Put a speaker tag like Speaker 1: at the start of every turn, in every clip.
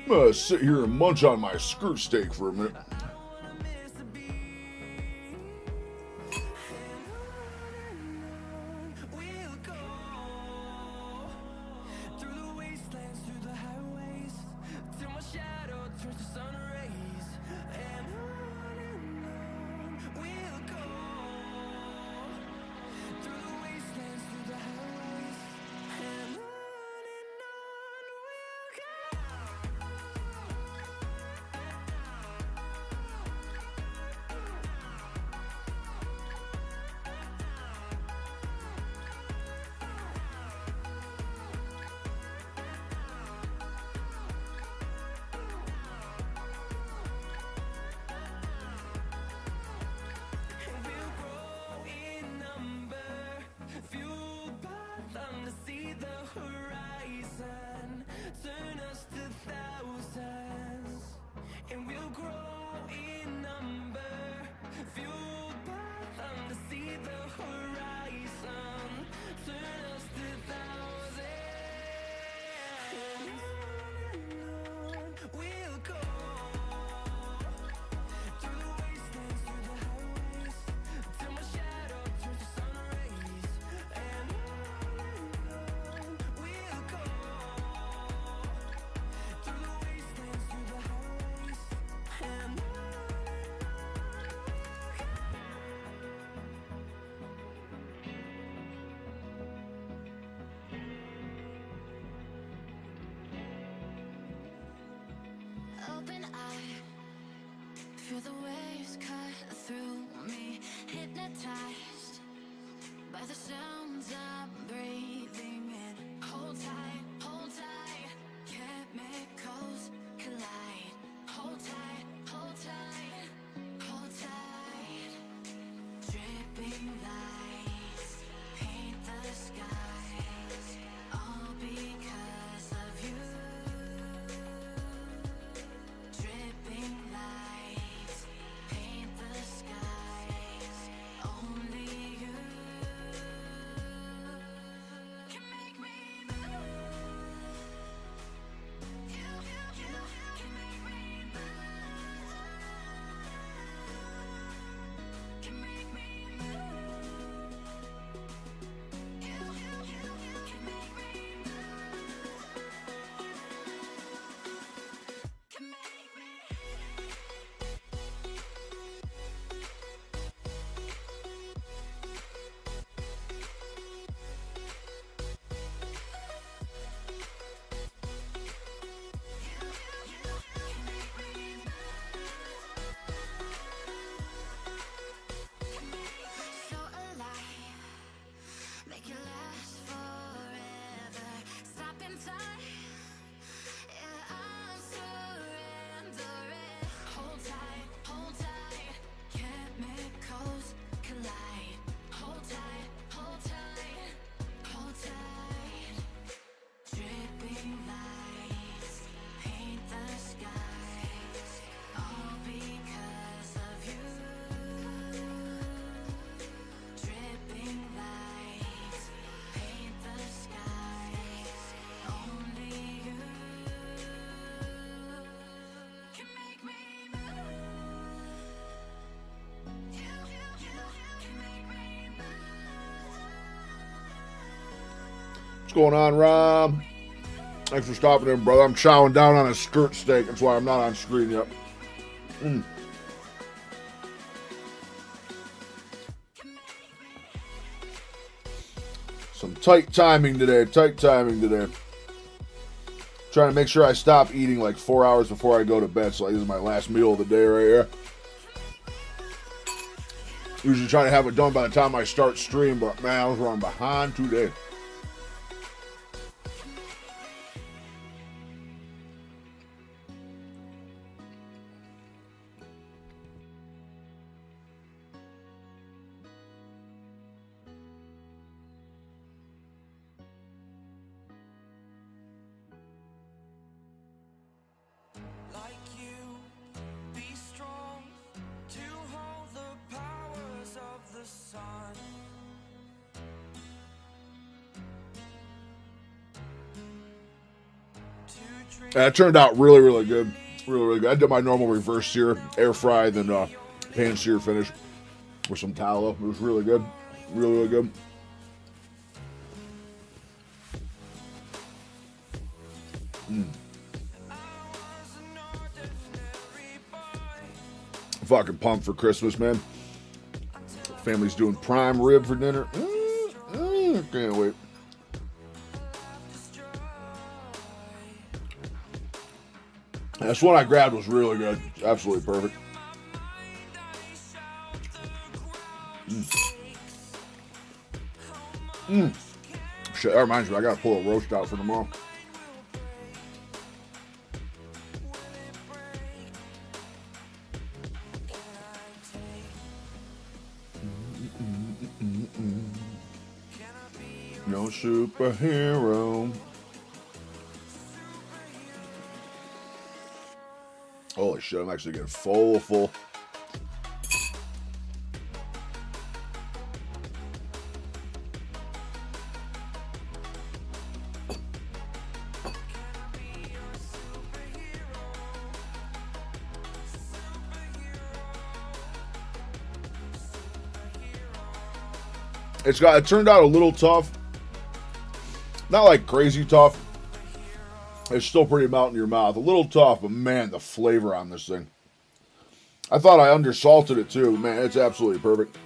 Speaker 1: I'm gonna sit here and munch on my skirt steak for a minute.
Speaker 2: Open eye, feel the waves cut through me, hypnotized by the sounds I'm breathing in. Hold tight, chemicals collide. Hold tight, hold tight. Dripping lights paint the skies, all because of you. Dripping lights paint the skies, only you can make me move. You can make me move. Can make me move. You can make me move. Can make me. So alive, make it last forever. Stop in time, yeah, I'm surrendering. Hold tight, chemicals collide. Hold tight, hold tight. Dripping lights paint the skies, all because of you. Dripping lights paint the skies, only you can make me move. You can make me move.
Speaker 1: What's going on, Rob? Thanks for stopping in, brother. I'm chowing down on a skirt steak. That's why I'm not on screen yet. Some tight timing today. Trying to make sure I stop eating like 4 hours before I go to bed. So like, this is my last meal of the day right here. Usually trying to have it done by the time I start stream, but man, I was running behind today.
Speaker 2: Like you, be strong to hold the powers of the sun.
Speaker 1: It turned out really, really good. Really, really good. I did my normal reverse sear, air fry, then pan sear finish with some tallow. It was really good. Really, really good. Fucking pumped for Christmas, man. Family's doing prime rib for dinner. Can't wait. This one I grabbed was really good. Absolutely perfect. Shit, that reminds me, I gotta pull a roast out for tomorrow. No superhero. Holy shit, I'm actually getting full. It turned out a little tough. Not like crazy tough. It's still pretty melt in your mouth. A little tough, but man, the flavor on this thing. I thought I undersalted it too. Man, it's absolutely perfect.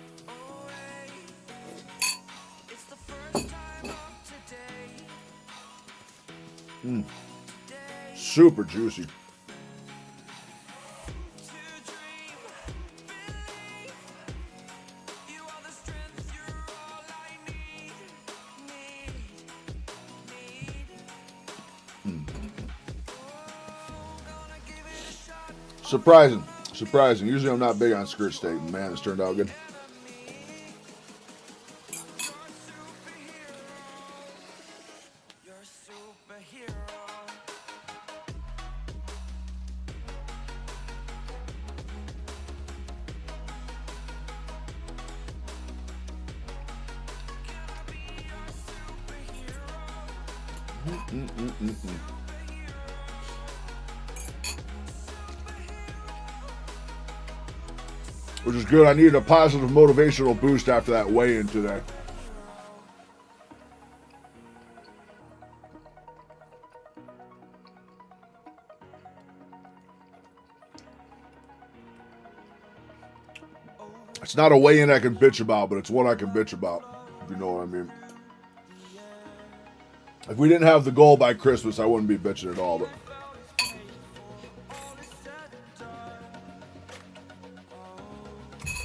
Speaker 1: Super juicy. Surprising. Usually I'm not big on skirt steak. Man, this turned out good. Which is good. I needed a positive motivational boost after that weigh-in today. It's not a weigh-in I can bitch about, but it's one I can bitch about, if you know what I mean. If we didn't have the goal by Christmas, I wouldn't be bitching at all, but...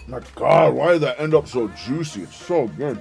Speaker 1: My God, why did that end up so juicy? It's so good.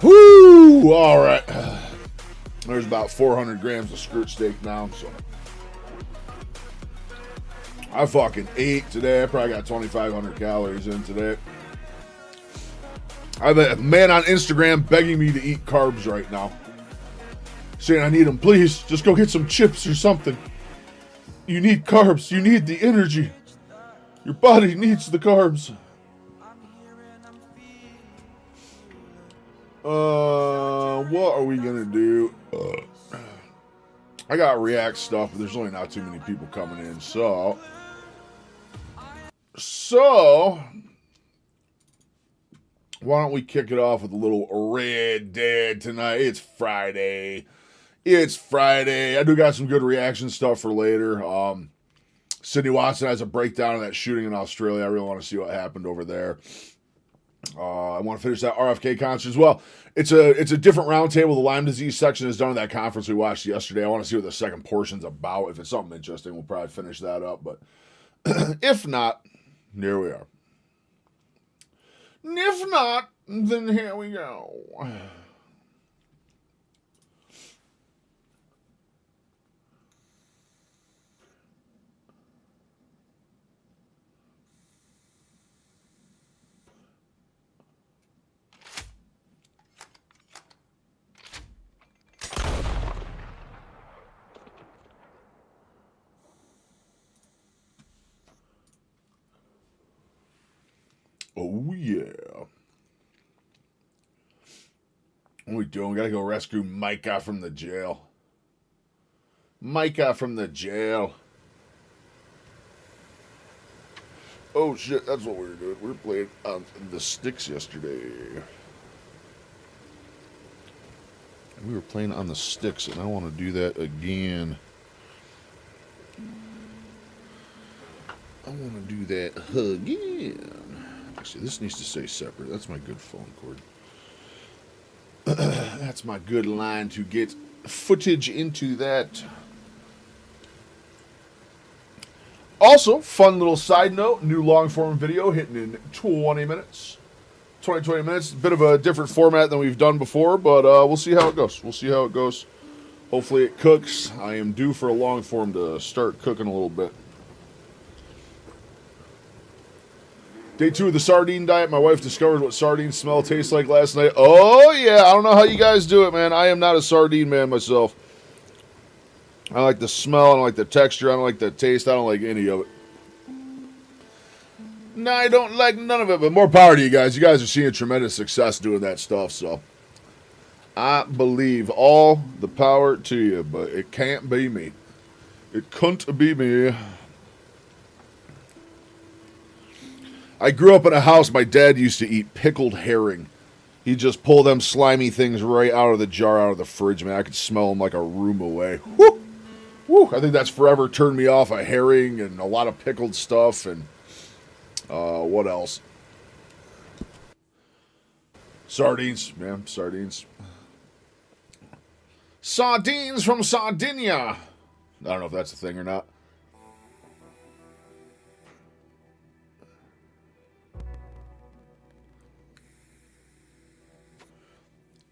Speaker 1: Whoo! All right. There's about 400 grams of skirt steak now, so I fucking ate today. I probably got 2,500 calories in today. I have a man on Instagram begging me to eat carbs right now. Saying I need them. Please, just go get some chips or something. You need carbs. You need the energy. Your body needs the carbs. What are we gonna do? I got React stuff, but there's only not too many people coming in, so why don't we kick it off with a little Red Dead tonight? It's Friday. I do got some good reaction stuff for later. Sydney Watson has a breakdown of that shooting in Australia. I really want to see what happened over there. I want to finish that RFK concert as well. It's a different roundtable. The Lyme disease section is done in that conference we watched yesterday. I want to see what the second portion's about. If it's something interesting, we'll probably finish that up. But if not, here we are. And if not, then here we go. Oh, yeah. What are we doing? We gotta go rescue Micah from the jail. Oh, shit, that's what we were doing. We were playing on the sticks yesterday. We were playing on the sticks, and I want to do that again. Actually, this needs to stay separate. That's my good phone cord. That's my good line to get footage into that. Also, fun little side note, new long form video hitting in 20 minutes. 20 minutes. Bit of a different format than we've done before, but we'll see how it goes. Hopefully it cooks. I am due for a long form to start cooking a little bit. Day 2 of the sardine diet. My wife discovered what sardine smell tastes like last night. Oh, yeah. I don't know how you guys do it, man. I am not a sardine man myself. I like the smell. I don't like the texture. I don't like the taste. I don't like any of it. No, I don't like none of it, but more power to you guys. You guys are seeing tremendous success doing that stuff, so I believe all the power to you, but it can't be me. It couldn't be me. I grew up in a house, my dad used to eat pickled herring. He'd just pull them slimy things right out of the jar, out of the fridge, man. I could smell them like a room away. Woo! Woo! I think that's forever turned me off a herring and a lot of pickled stuff and what else? Sardines, man, sardines. Sardines from Sardinia. I don't know if that's a thing or not.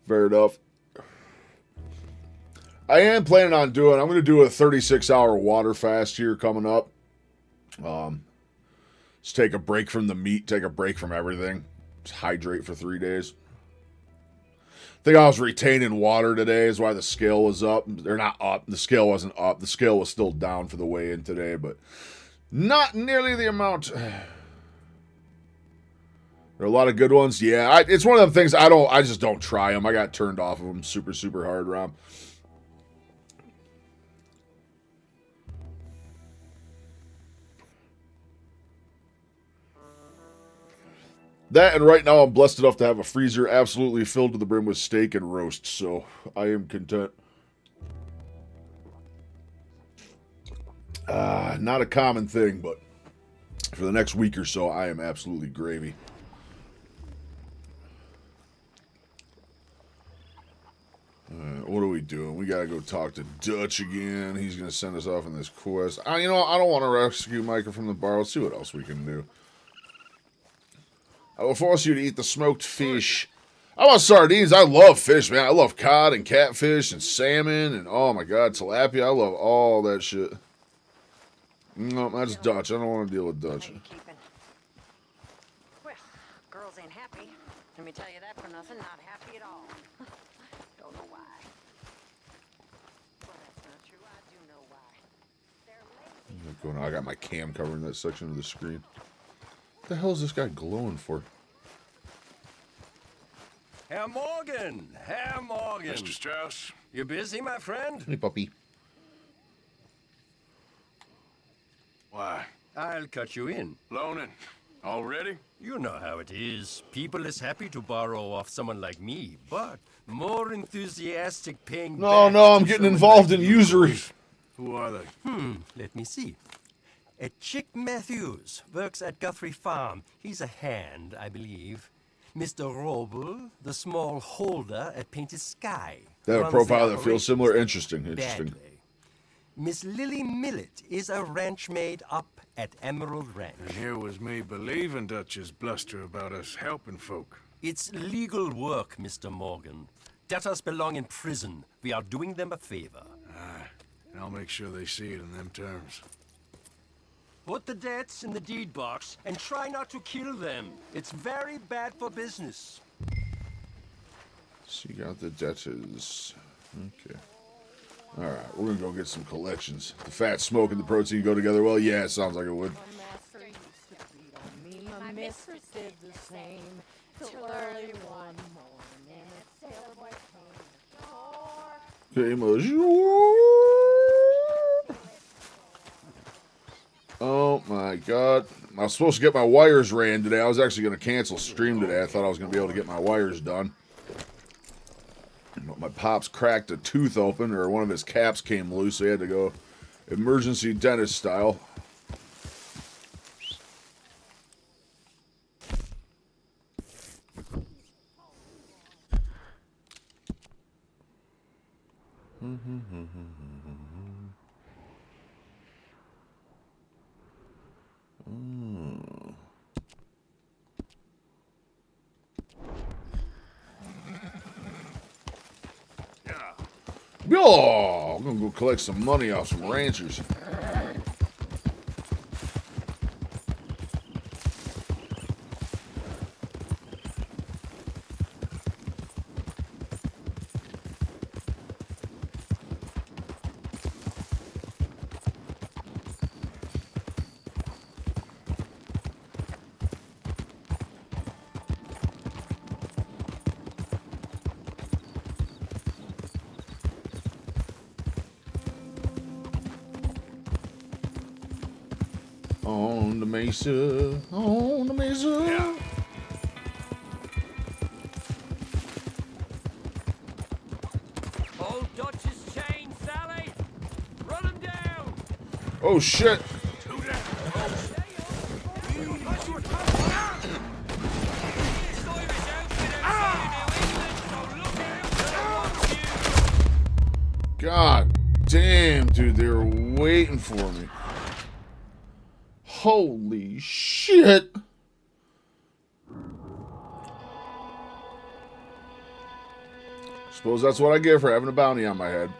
Speaker 1: Fair enough. I am planning on I'm going to do a 36-hour water fast here coming up. Just take a break from the meat, take a break from everything. Just hydrate for 3 days. I think I was retaining water today is why the scale was up. They're not up. The scale wasn't up. The scale was still down for the weigh-in today, but not nearly the amount. There are a lot of good ones. Yeah, it's one of them things I just don't try them. I got turned off of them super, super hard, Rob. That, and right now I'm blessed enough to have a freezer absolutely filled to the brim with steak and roast, so I am content. Not a common thing, but for the next week or so, I am absolutely gravy. What are we doing? We gotta go talk to Dutch again. He's gonna send us off on this quest. I don't want to rescue Micah from the bar. Let's see what else we can do. I will force you to eat the smoked fish. I want sardines. I love fish, man. I love cod and catfish and salmon and, oh my God, tilapia. I love all that shit. No, that's Dutch. I don't want to deal with Dutch.
Speaker 3: Well, girls ain't happy. Let me tell you that for nothing, not happy at all. Don't know why. Well, that's not true. I do know why. They're lazy.
Speaker 1: Going on. I got my cam covering that section of the screen. What the hell is this guy glowing for?
Speaker 4: Herr Morgan! Herr Morgan!
Speaker 5: Mr. Strauss,
Speaker 4: You busy, my friend?
Speaker 1: Hey, puppy.
Speaker 5: why?
Speaker 4: I'll cut you in.
Speaker 5: Loaning? Already?
Speaker 4: You know how it is. People is happy to borrow off someone like me, but more enthusiastic paying
Speaker 1: No,
Speaker 4: back
Speaker 1: no, I'm
Speaker 4: to
Speaker 1: getting
Speaker 4: someone
Speaker 1: involved
Speaker 4: like
Speaker 1: in
Speaker 4: you.
Speaker 1: usury.
Speaker 5: Who are they?
Speaker 4: Let me see. Chick Matthews works at Guthrie Farm. He's a hand, I believe. Mr. Roble, the small holder at Painted Sky.
Speaker 1: They have a
Speaker 4: runs
Speaker 1: profile
Speaker 4: the
Speaker 1: that feels similar.
Speaker 4: operations
Speaker 1: Interesting.
Speaker 4: badly. Miss Lily Millet is a ranch maid up at Emerald Ranch.
Speaker 5: And here was me believing Dutch's bluster about us helping folk.
Speaker 4: It's legal work, Mr. Morgan. Debtors belong in prison. We are doing them a favor.
Speaker 5: And I'll make sure they see it in them terms.
Speaker 4: Put the debts in the deed box and try not to kill them. It's very bad for business.
Speaker 1: So you got the debtors. Okay. Alright, we're gonna go get some collections. The fat smoke and the protein go together well? Yeah, it sounds like it would.
Speaker 3: My master used to beat on me. My mistress did the same. Till early one morning, a sailor boy came ashore.
Speaker 1: Oh my god. I was supposed to get my wires ran today. I was actually going to cancel stream today. I thought I was going to be able to get my wires done. But my pops cracked a tooth open, or one of his caps came loose, so he had to go emergency dentist style. Oh, I'm gonna go collect some money off some ranchers. On the mesa, on the mesa.
Speaker 4: Hold Dutch's chain, Sally! Run him down!
Speaker 1: Oh shit! God damn, dude, they were waiting for me. Holy shit! Suppose that's what I get for having a bounty on my head.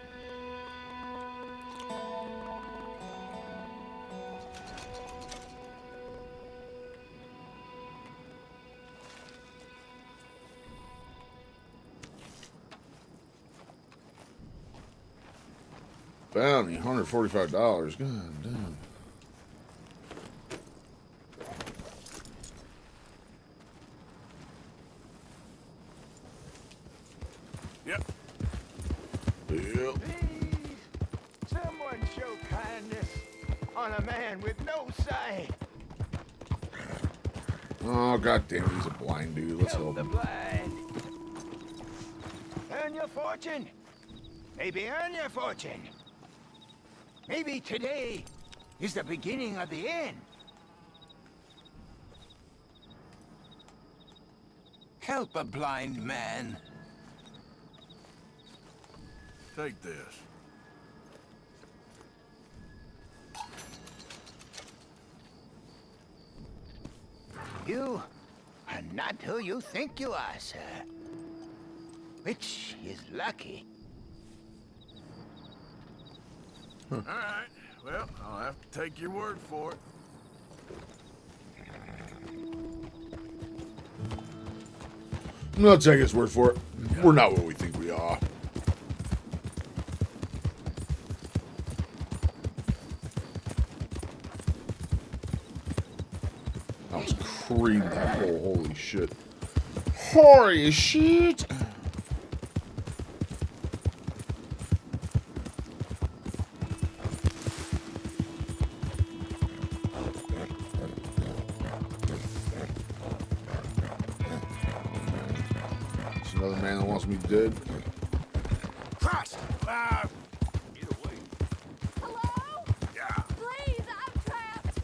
Speaker 1: Bounty, $145. God damn.
Speaker 5: Yep.
Speaker 1: Yep.
Speaker 6: Someone show kindness on a man with no sight.
Speaker 1: Oh, god damn it, he's a blind dude. Let's
Speaker 6: Help
Speaker 1: help
Speaker 6: the
Speaker 1: him.
Speaker 6: blind. Earn your fortune. Maybe earn your fortune. Maybe today is the beginning of the end. Help a blind man.
Speaker 5: Take this.
Speaker 6: You are not who you think you are, sir. Which is lucky.
Speaker 5: All right. Well, I'll have to take your word for it.
Speaker 1: I'll take his word for it. We're not what we think we are. I was creamed that hole. Holy shit. Holy shit. It's another man that wants me dead.
Speaker 5: Cross! Either way.
Speaker 3: Hello?
Speaker 5: Yeah.
Speaker 3: Please, I'm trapped.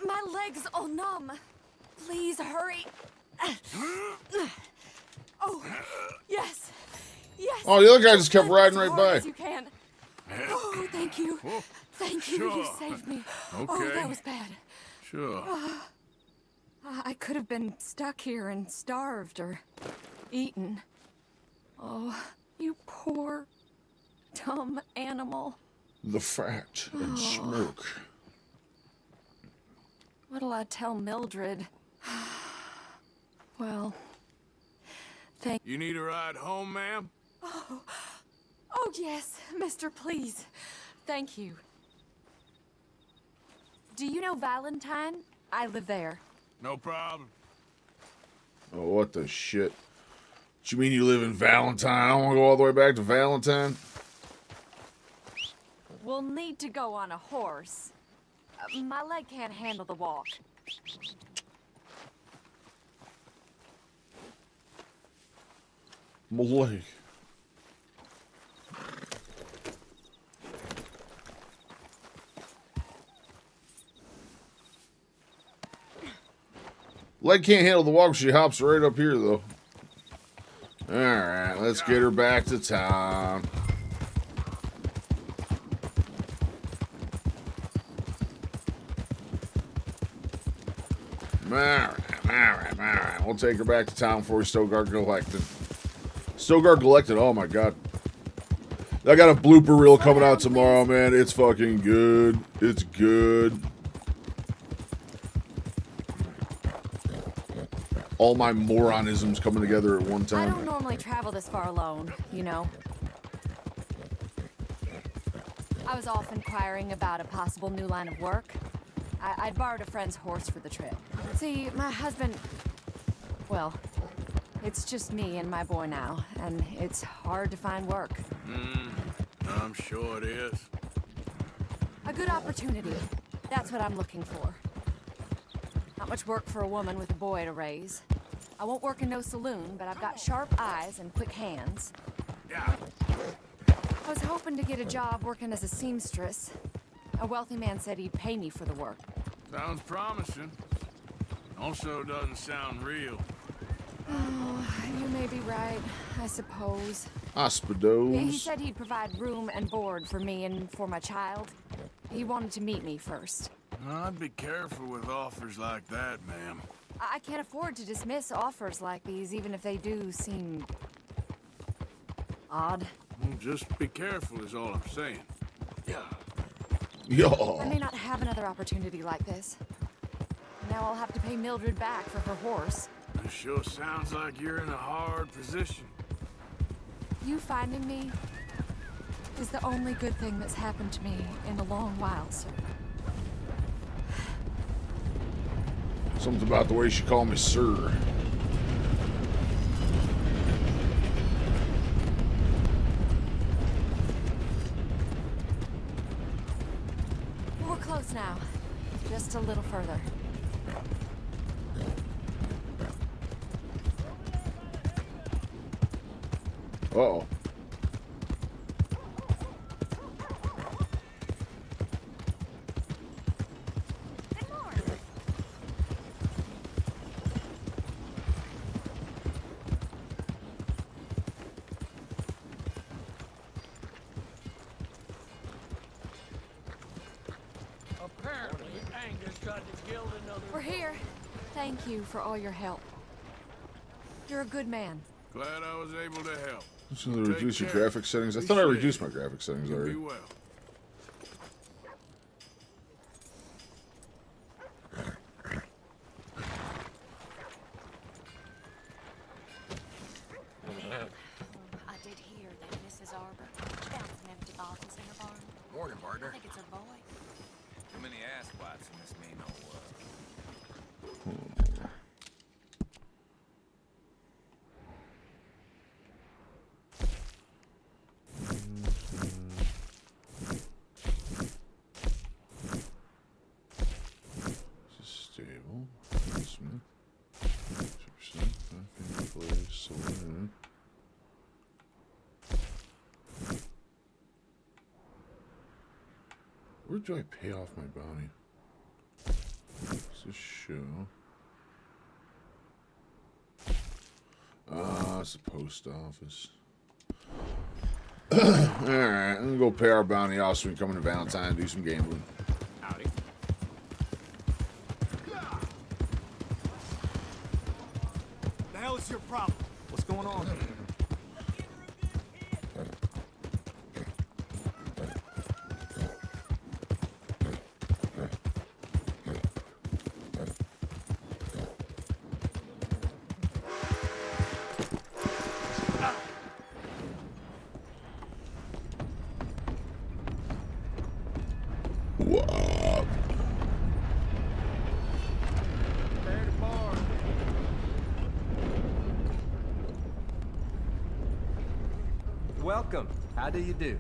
Speaker 3: My legs all numb. Please hurry. Oh, yes. Yes.
Speaker 1: Oh, the other guy just kept
Speaker 3: Lift
Speaker 1: riding
Speaker 3: as
Speaker 1: right
Speaker 3: hard
Speaker 1: by.
Speaker 3: as you can. Oh, thank you.
Speaker 5: Whoa,
Speaker 3: Thank you. You
Speaker 5: sure.
Speaker 3: saved me. Oh,
Speaker 5: Okay.
Speaker 3: that was bad.
Speaker 5: Sure.
Speaker 3: I could have been stuck here and starved or eaten. Oh, you poor, dumb animal.
Speaker 1: The fat and smoke.
Speaker 3: What'll I tell Mildred? Well,
Speaker 5: You need a ride home, ma'am?
Speaker 3: oh yes, mister, please. Thank you. Do you know Valentine? I live there.
Speaker 5: No problem.
Speaker 1: Oh, what the shit? What you mean you live in Valentine? I don't want to go all the way back to Valentine.
Speaker 3: We'll need to go on a horse. My leg can't handle the walk.
Speaker 1: My leg. Leg can't handle the walk. She hops right up here, though. All right, let's get her back to town. All right. We'll take her back to town before we Stogard Galactic. Stogard Galactic, oh my god. I got a blooper reel coming out tomorrow, man. It's fucking good. It's good. All my moronisms coming together at one
Speaker 3: I
Speaker 1: time.
Speaker 3: don't normally travel this far alone, you know. I was off inquiring about a possible new line of work. I'd borrowed a friend's horse for the trip. See, my husband... Well, it's just me and my boy now, and it's hard to find work.
Speaker 5: I'm sure it is.
Speaker 3: A good opportunity. That's what I'm looking for. Not much work for a woman with a boy to raise. I won't work in no saloon, but I've got sharp eyes and quick hands.
Speaker 5: Yeah.
Speaker 3: I was hoping to get a job working as a seamstress. A wealthy man said he'd pay me for the work.
Speaker 5: Sounds promising. Also doesn't sound real.
Speaker 3: Oh, you may be right, I suppose. He
Speaker 1: Hospidos.
Speaker 3: said he'd provide room and board for me and for my child. He wanted to meet me first.
Speaker 5: I'd be careful with offers like that, ma'am.
Speaker 3: I can't afford to dismiss offers like these, even if they do seem... odd.
Speaker 5: Just be careful is all I'm saying. Yeah.
Speaker 1: Yo.
Speaker 3: I may not have another opportunity like this. Now I'll have to pay Mildred back for her horse.
Speaker 5: It sure sounds like you're in a hard position.
Speaker 3: You finding me is the only good thing that's happened to me in a long while, sir.
Speaker 1: Something about the way she called me sir.
Speaker 3: We're close now. Just a little further.
Speaker 1: Uh-oh.
Speaker 7: Apparently, Angus tried to gild another.
Speaker 3: We're here. Thank you for all your help. You're a good man.
Speaker 5: Glad I was able to help.
Speaker 1: So they reduce your
Speaker 5: care.
Speaker 1: graphic settings. I thought I reduced my graphic settings
Speaker 5: Be
Speaker 1: already.
Speaker 5: well.
Speaker 1: Where do I pay off my bounty? What's this show? It's the post office. Alright, I'm gonna go pay our bounty off so we can come into Valentine and do some gambling.
Speaker 5: Howdy.
Speaker 8: The hell is your problem? What's going on?
Speaker 1: Wow.
Speaker 8: Prepare to bar.
Speaker 4: Welcome. How do you do?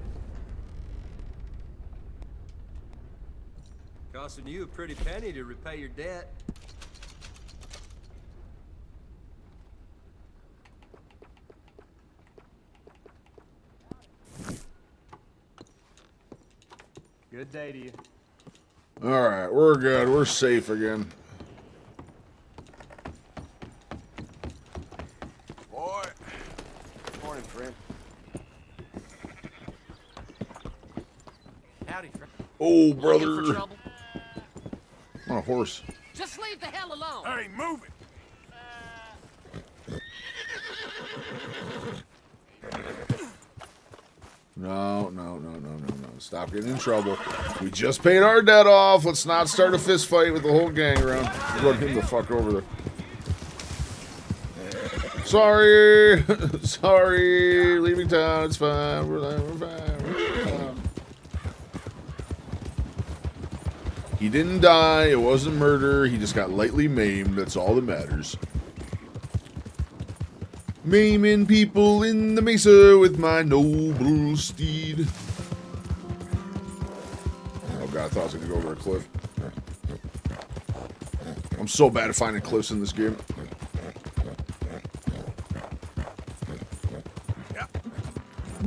Speaker 4: Costing you a pretty penny to repay your debt.
Speaker 8: Good day to you.
Speaker 1: Alright, we're good. We're safe again.
Speaker 5: Boy,
Speaker 6: Morning, friend.
Speaker 7: Howdy, friend.
Speaker 1: Oh,
Speaker 7: Looking for
Speaker 1: brother.
Speaker 7: trouble?
Speaker 1: On a horse.
Speaker 7: Just leave the hell alone.
Speaker 5: hey, move it.
Speaker 1: No. Stop getting in trouble. We just paid our debt off. Let's not start a fist fight with the whole gang around. Run him the fuck over there. Sorry. Sorry. Leaving town. It's fine. We're fine. He didn't die. It wasn't murder. He just got lightly maimed. That's all that matters. Maiming people in the mesa with my noble steed. Oh god, I thought I was gonna go over a cliff. I'm so bad at finding cliffs in this game.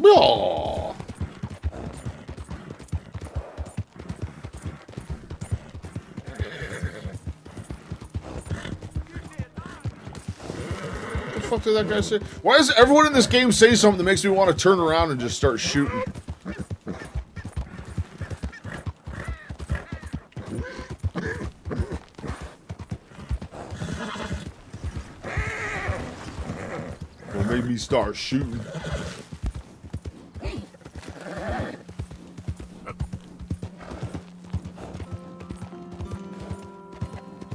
Speaker 1: Oh. What the fuck did that guy say? Why does everyone in this game say something that makes me want to turn around and just start shooting? What made me start shooting?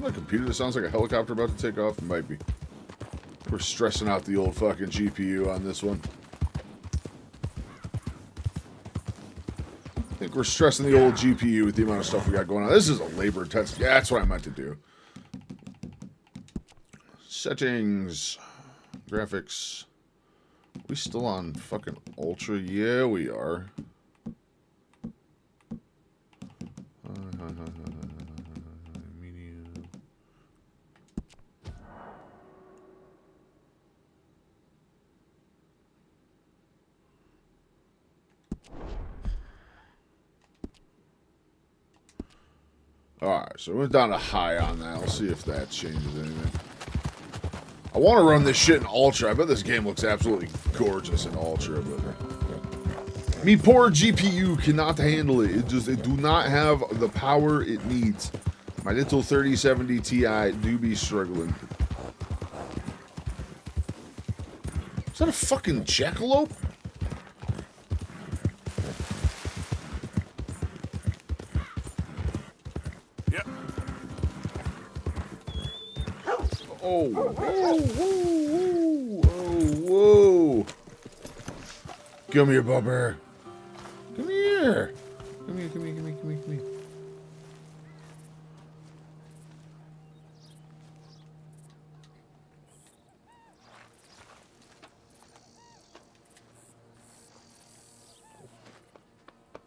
Speaker 1: My computer that sounds like a helicopter about to take off. It might be. We're stressing out the old fucking GPU on this one. I think we're stressing the old GPU with the amount of stuff we got going on. This is a labor intensive. Yeah, that's what I meant to do. Settings. Graphics. We still on fucking ultra? Yeah, we are. Medium. Alright, so we went down to high on that. Let's see if that changes anything. I want to run this shit in Ultra. I bet this game looks absolutely gorgeous in Ultra, but me poor GPU cannot handle it. It do not have the power it needs. My little 3070 Ti do be struggling. Is that a fucking jackalope?
Speaker 5: Yep.
Speaker 1: Oh, whoa, whoa, whoa, whoa. Come here, Bubber. Come here. Come here, come here, come here, come here, come here.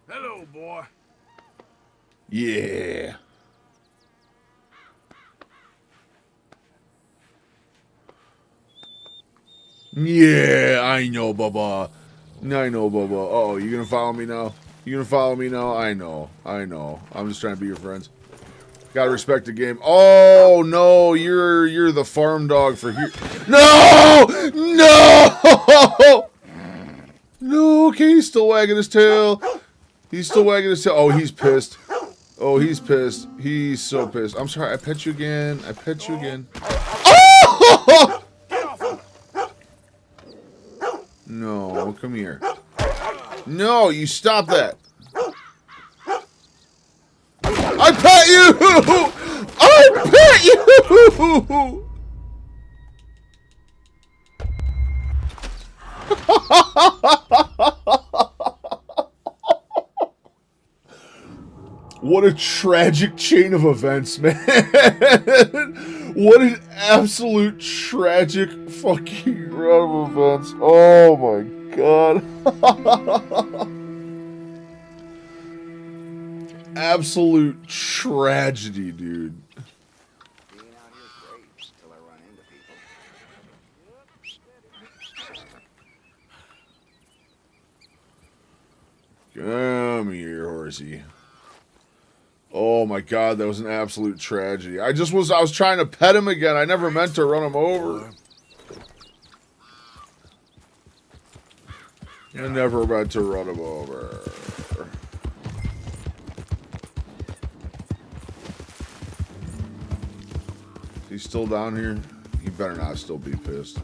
Speaker 5: Hello, boy.
Speaker 1: Yeah. Yeah, I know, Bubba. I know, Bubba. Uh-oh, you gonna follow me now? You gonna follow me now? I know. I'm just trying to be your friends. Gotta respect the game. Oh no, you're the farm dog for here. No! No! No, okay, he's still wagging his tail. He's still wagging his tail. Oh, he's pissed. Oh, he's pissed. He's so pissed. I'm sorry, I pet you again. Oh! No, come here. No, you stop that. I pet you! I pet you! What a tragic chain of events, man. What an absolute tragic fucking run of events. Oh my god. Absolute tragedy, dude.
Speaker 6: Being out here is great until I run into people.
Speaker 1: Come here, horsey. Oh my god, that was an absolute tragedy. I was trying to pet him again. I never meant to run him over. I never meant to run him over. He's still down here? He better not still be pissed.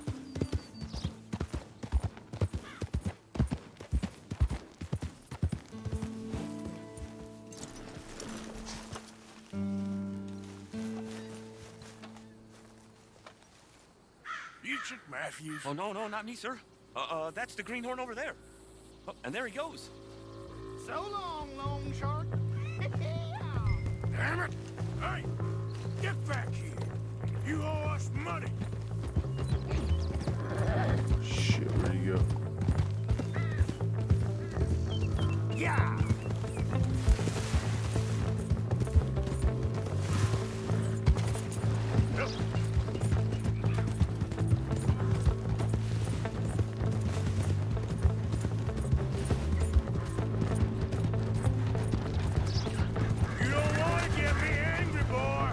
Speaker 5: You Chick Matthews?
Speaker 9: Oh, no, not me, sir. That's the greenhorn over there. Oh, and there he goes.
Speaker 6: So long, Long Shark.
Speaker 5: Damn it! Hey, get back here! You owe us money.
Speaker 1: Shit, where'd he go?
Speaker 6: Yeah.
Speaker 5: You don't want to get me angry, boy.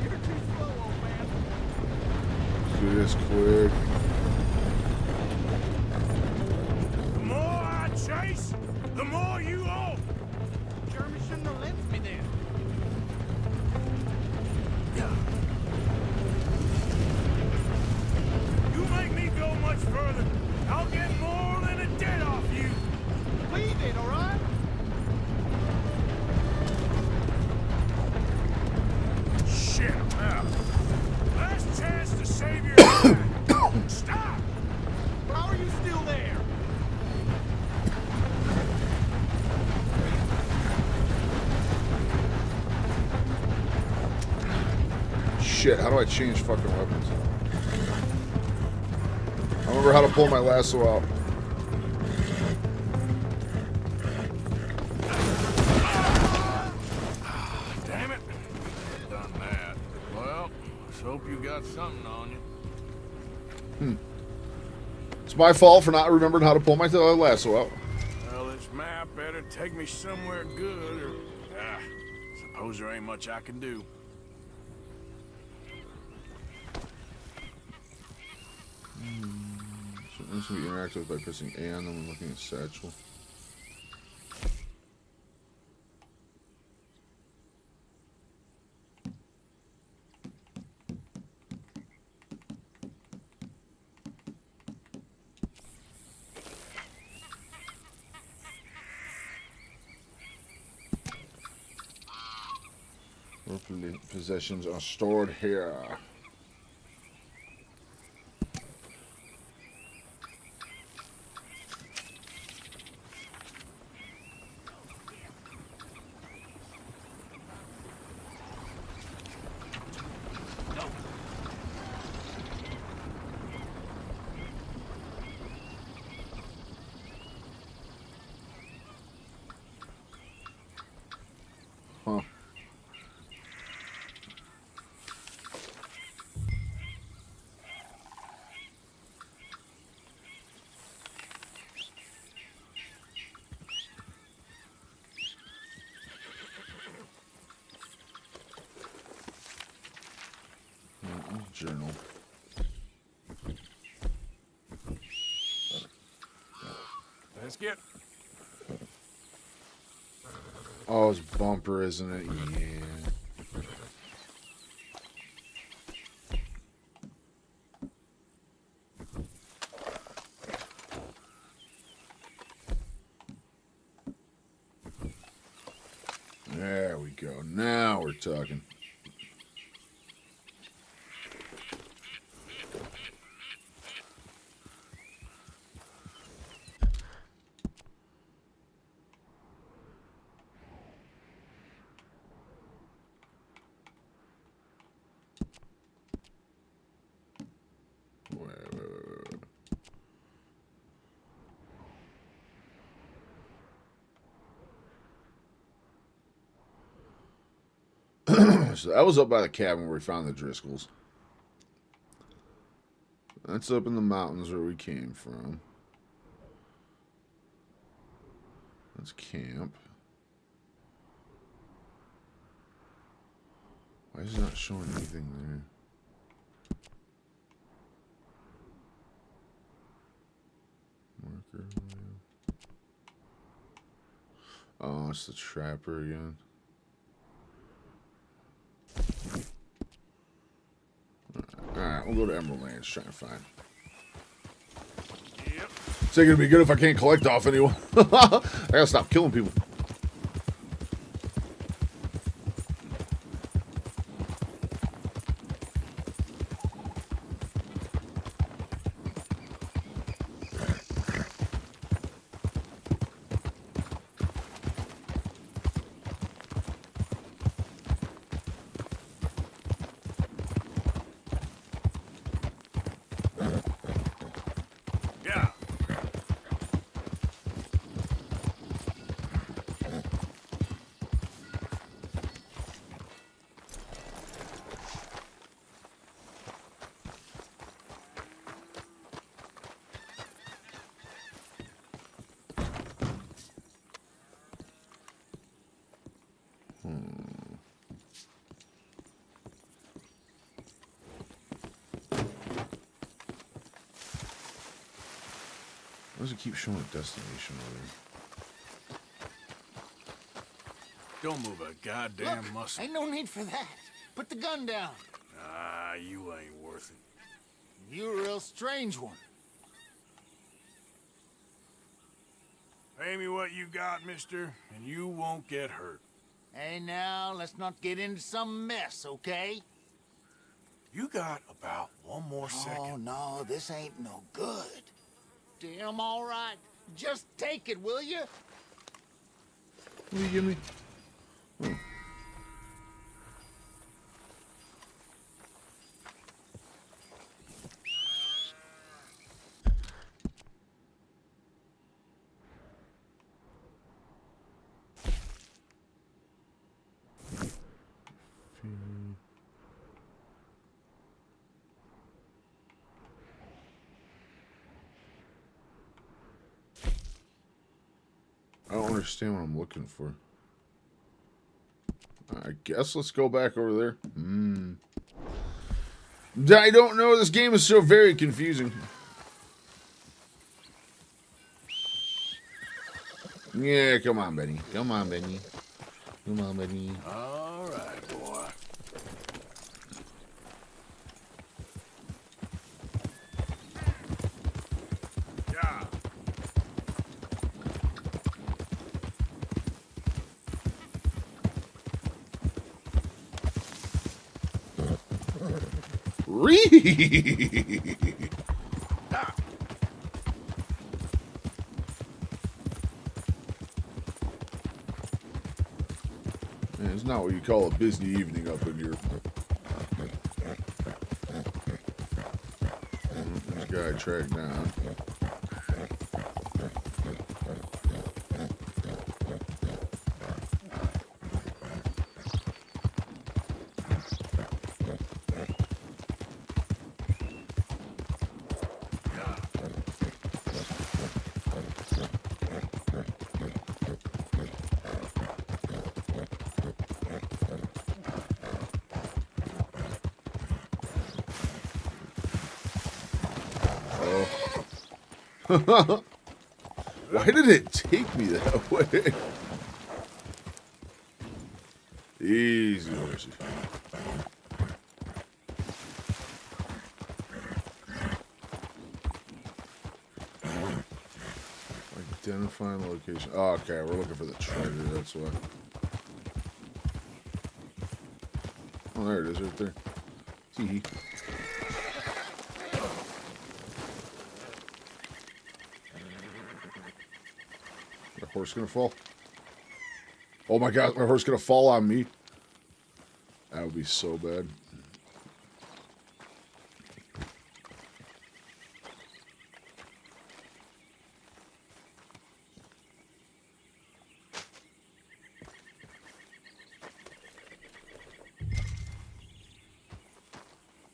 Speaker 6: You're too slow, old man.
Speaker 1: Do this quick.
Speaker 5: The more I chase, the more you owe.
Speaker 6: Jeremy shouldn't have left me then.
Speaker 5: You make me go much further, I'll get more than a debt off you.
Speaker 6: Leave it, all right?
Speaker 5: Shit, now. Last chance to save your life. Stop!
Speaker 6: How are you still there?
Speaker 1: Shit, how do I change fucking weapons? I remember how to pull my lasso out.
Speaker 5: Damn it. Done that. Well, let's hope you got something on you.
Speaker 1: It's my fault for not remembering how to pull my lasso out.
Speaker 5: Well, this map better take me somewhere good, or suppose there ain't much I can do.
Speaker 1: So this will be interactive by pressing A on them and looking at satchel. Worldly possessions are stored here. Huh. journal.
Speaker 5: Let's get.
Speaker 1: Oh, it's bumper, isn't it? Yeah. There we go. Now we're talking. Wait. So that was up by the cabin where we found the Driscolls. That's up in the mountains where we came from. That's camp. Why is it not showing anything there? Marker. Oh, it's the trapper again. Alright, we'll go to Emerald Lands, try and find.
Speaker 5: Yep.
Speaker 1: It's gonna be good if I can't collect off anyone. I gotta stop killing people.
Speaker 5: Yeah.
Speaker 1: Why does it keep showing a destination over there?
Speaker 5: Don't move a goddamn muscle.
Speaker 6: Ain't no need for that. Put the gun down.
Speaker 5: Ah, you ain't worth it.
Speaker 6: You're a real strange one.
Speaker 5: Pay me what you got, mister, and you won't get hurt.
Speaker 6: Hey, now, let's not get into some mess, okay?
Speaker 5: You got about one more second.
Speaker 6: Oh, no, this ain't no good. Damn, all right. Just take it, will you?
Speaker 1: What do you give me? Oh. I don't understand what I'm looking for. I guess let's go back over there. I don't know. This game is so very confusing. Yeah, come on, Benny. Come on, Benny. Come on, Benny.
Speaker 5: All right, boy. Yeah.
Speaker 1: Man, it's not what you call a busy evening up in here. This guy I tracked down. Uh-oh. Why did it take me that way? Easy, horsey. Identifying the location. Oh, okay, we're looking for the treasure, that's why. Oh, there it is, right there. Tee-hee. My horse gonna fall? Oh my god, my horse gonna fall on me? That would be so bad.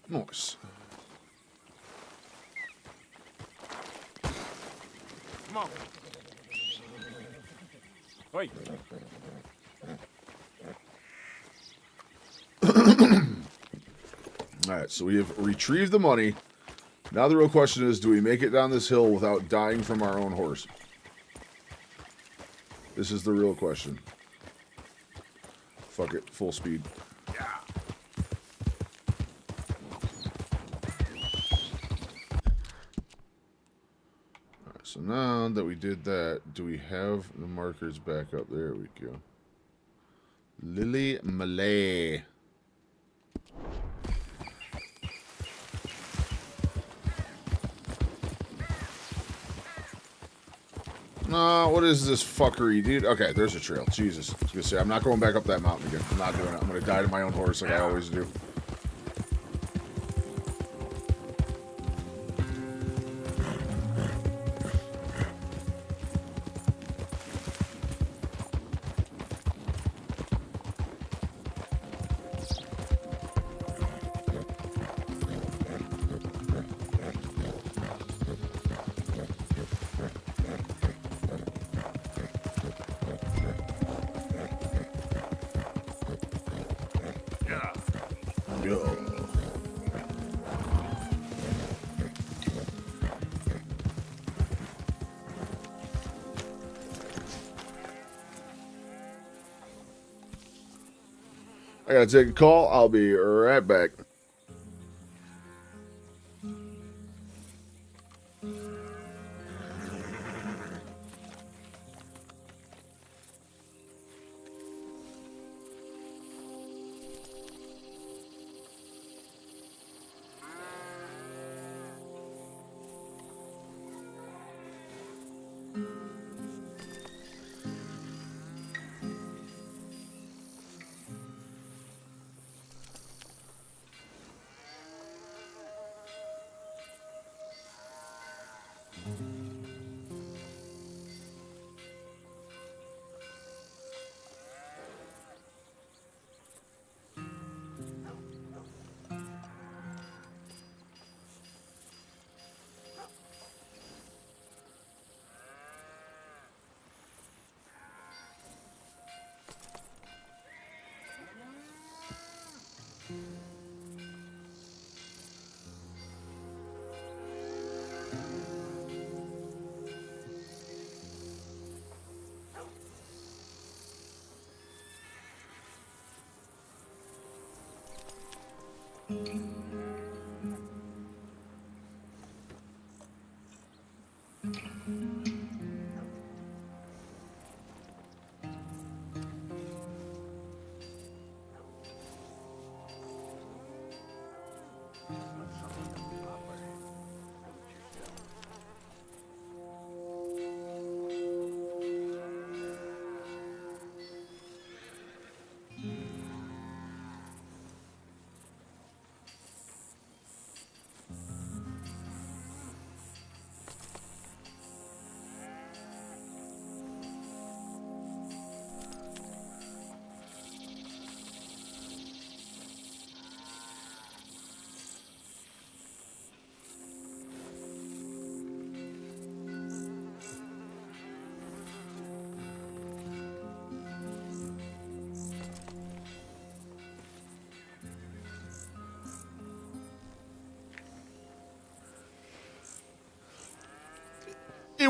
Speaker 1: Nice.
Speaker 5: Come on. Wait.
Speaker 1: Alright, so we have retrieved the money. Now the real question is, do we make it down this hill without dying from our own horse? This is the real question. Fuck it, full speed. Alright, so now that we did that, do we have the markers back up? There we go. Lily Malay. What is this fuckery, dude? Okay, there's a trail. Jesus. I was gonna say, I'm not going back up that mountain again. I'm not doing it. I'm gonna die to my own horse like I always do. Yo. I gotta take a call. I'll be right back.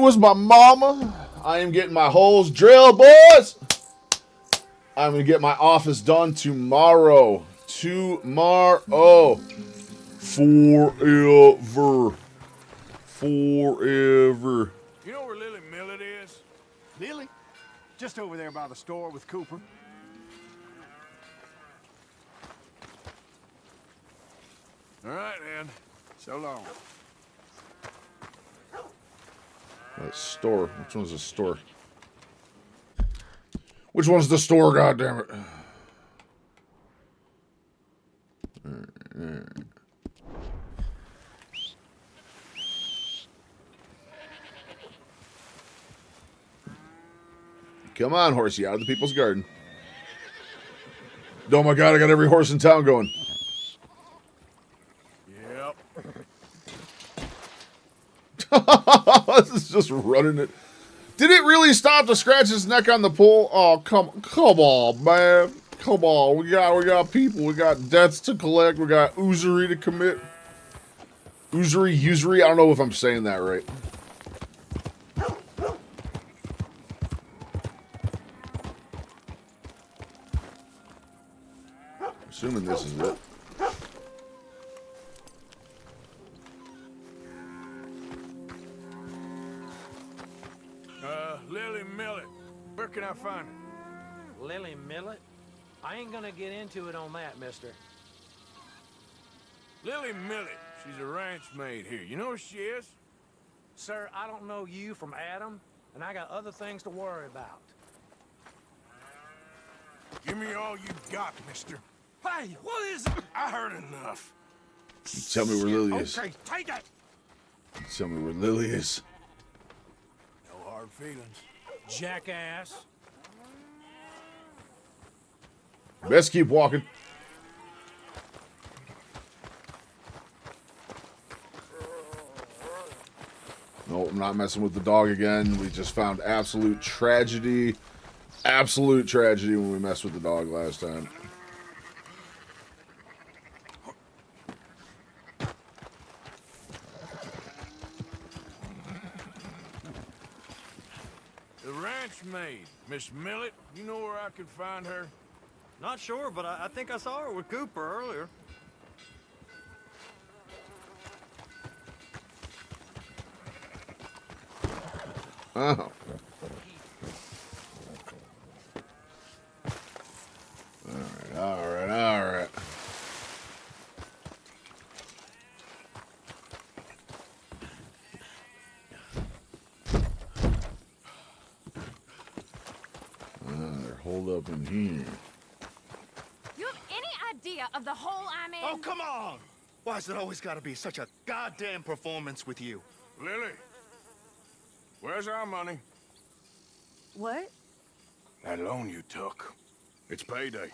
Speaker 1: was my mama. I am getting my holes drilled, boys. I'm going to get my office done tomorrow. Forever. Forever.
Speaker 5: You know where Lily Millet is?
Speaker 8: Lily? Just over there by the store with Cooper.
Speaker 5: All right, then. So long.
Speaker 1: That store. Which one's the store? Which one's the store, goddammit? Come on, horsey, out of the people's garden. Oh my god, I got every horse in town going.
Speaker 5: Yep.
Speaker 1: This is just running it. Did it really stop to scratch his neck on the pole? Oh, come on, man. Come on. We got people. We got debts to collect. We got usury to commit. Usury. I don't know if I'm saying that right. Assuming this is it.
Speaker 5: Lily Millet. Where can I find her?
Speaker 7: Lily Millet? I ain't gonna get into it on that, mister.
Speaker 5: Lily Millet. She's a ranch maid here. You know where she is?
Speaker 7: Sir, I don't know you from Adam, and I got other things to worry about.
Speaker 5: Give me all you got, mister. Hey, what is it? I heard enough.
Speaker 1: Tell me where Lily is.
Speaker 5: Okay, take it.
Speaker 1: Tell me where Lily is.
Speaker 5: No hard feelings.
Speaker 7: Jackass.
Speaker 1: Best keep walking. No, I'm not messing with the dog again. We just found absolute tragedy. Absolute tragedy when we messed with the dog last time.
Speaker 5: The ranch maid, Miss Millet. You know where I could find her?
Speaker 4: Not sure, but I think I saw her with Cooper earlier.
Speaker 1: Oh. All right. They're holed up in here.
Speaker 3: You have any idea of the hole I'm in?
Speaker 8: Oh, come on! Why's it always gotta be such a goddamn performance with you?
Speaker 5: Lily, where's our money?
Speaker 3: What?
Speaker 5: That loan you took. It's payday.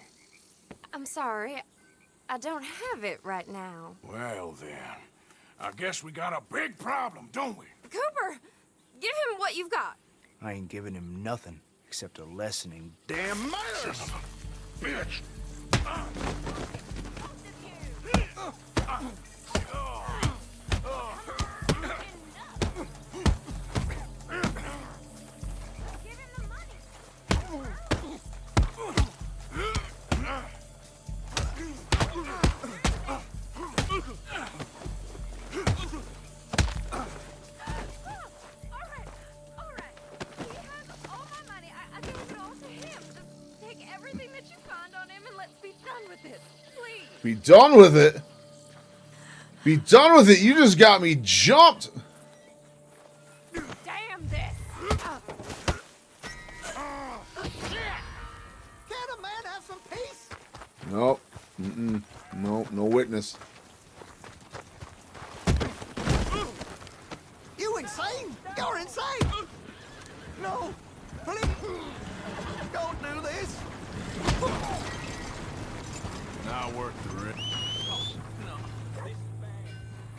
Speaker 10: I'm sorry. I don't have it right now.
Speaker 5: Well, then. I guess we got a big problem, don't we?
Speaker 10: Cooper, give him what you've got.
Speaker 6: I ain't giving him nothing except a lesson in damn manners.
Speaker 5: Bitch!
Speaker 10: Give him the money. All right. He has all my money. I gave it all to him. Just take everything that you find on him and let's be done with it. Please.
Speaker 1: Be done with it? Be done with it? You just got me jumped.
Speaker 3: Damn this!
Speaker 8: Can't a man have some peace?
Speaker 1: Nope. Nope. No witness.
Speaker 8: You insane? You're insane! No! Please! Don't do this!
Speaker 5: Not worth the risk.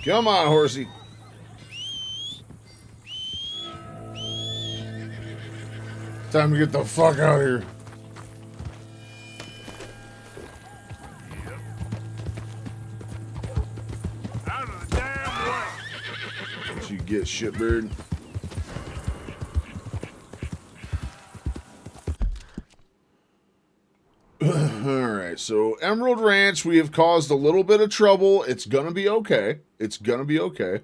Speaker 1: Come on, horsey. Time to get the fuck out of here.
Speaker 5: Out of the damn way!
Speaker 1: What you get, shitbird? Alright, so Emerald Ranch, we have caused a little bit of trouble. It's gonna be okay. It's gonna be okay.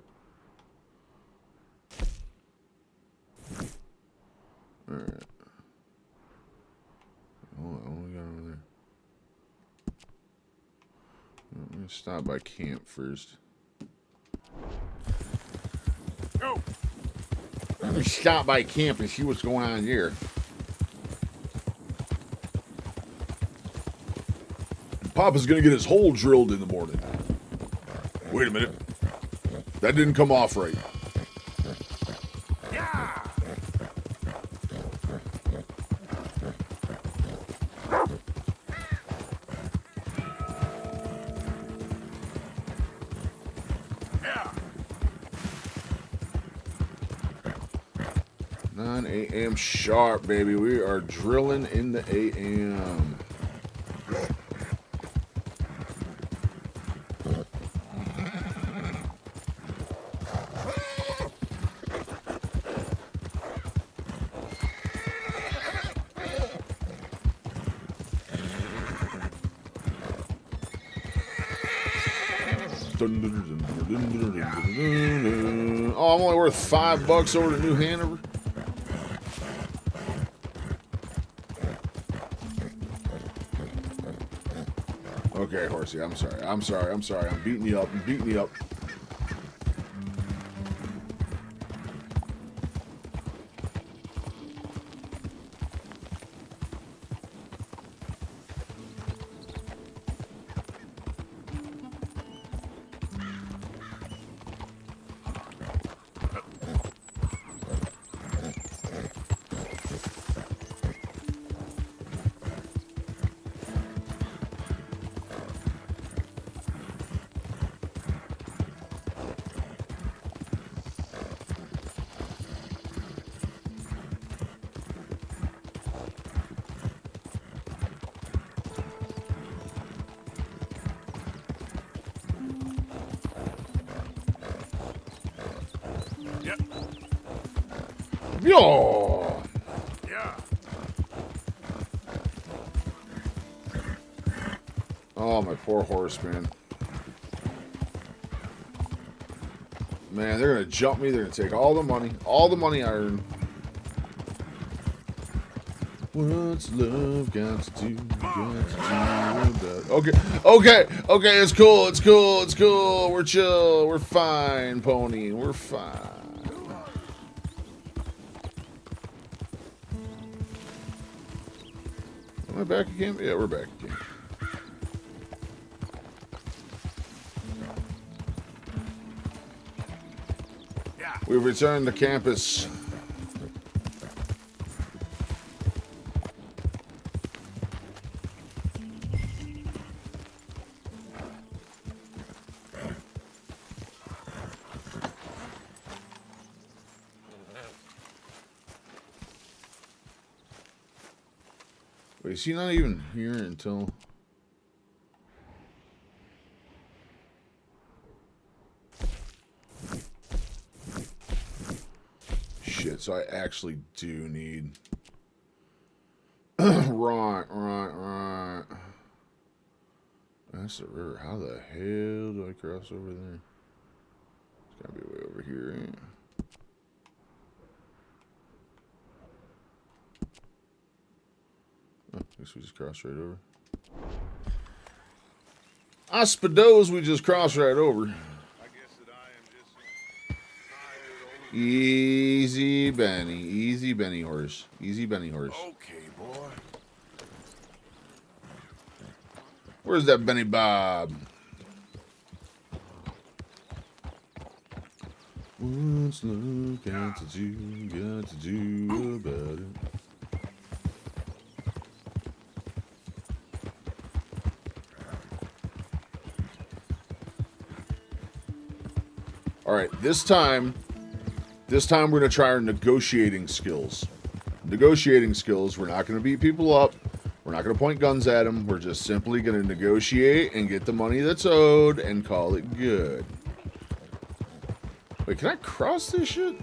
Speaker 1: Alright. What we got over there? Let me stop by camp first.
Speaker 5: Go.
Speaker 1: Let me stop by camp and see what's going on here. Papa's gonna get his hole drilled in the morning. Wait a minute. That didn't come off right.
Speaker 5: Yeah.
Speaker 1: 9 a.m. sharp, baby. We are drilling in the a.m. Oh, I'm only worth $5 over to New Hanover. Okay, Horsey, I'm sorry. I'm beating you up. I'm beating you up. Yo!
Speaker 5: Yeah.
Speaker 1: Oh, my poor horse, man. Man, they're gonna jump me. They're gonna take all the money I earn. What's love got to do? Okay, it's cool. We're chill. We're fine, pony. We're fine. Am I back again? Yeah, we're back again.
Speaker 5: Yeah.
Speaker 1: We've returned to campus. Wait, is he not even here until... Shit, so I actually do need... Right. That's the river. How the hell do I cross over there? It's gotta be way over here, ain't it? Oh, I guess we just crossed right over. I suppose we just crossed right over.
Speaker 5: I guess that I am just tired old.
Speaker 1: Easy Benny horse. Easy Benny horse.
Speaker 5: Okay, boy.
Speaker 1: Where's that Benny Bob? What's love got to do about it? All right, this time we're going to try our negotiating skills. Negotiating skills, we're not going to beat people up. We're not going to point guns at them. We're just simply going to negotiate and get the money that's owed and call it good. Wait, can I cross this shit?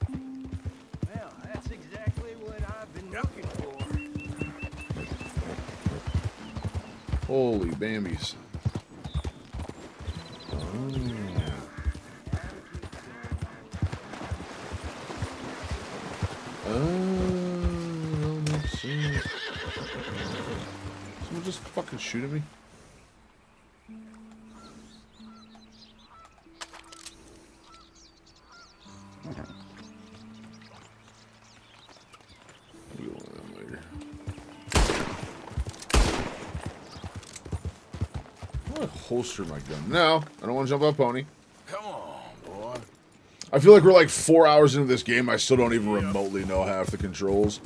Speaker 6: Well, that's exactly what I've been looking for.
Speaker 1: Holy Bambies. Oh, makes sense. Someone just fucking shoot at me? We'll go on that later. I want to holster my gun. No, I don't want to jump off pony.
Speaker 5: Come on, boy.
Speaker 1: I feel like we're like 4 hours into this game. I still don't even remotely know half the controls.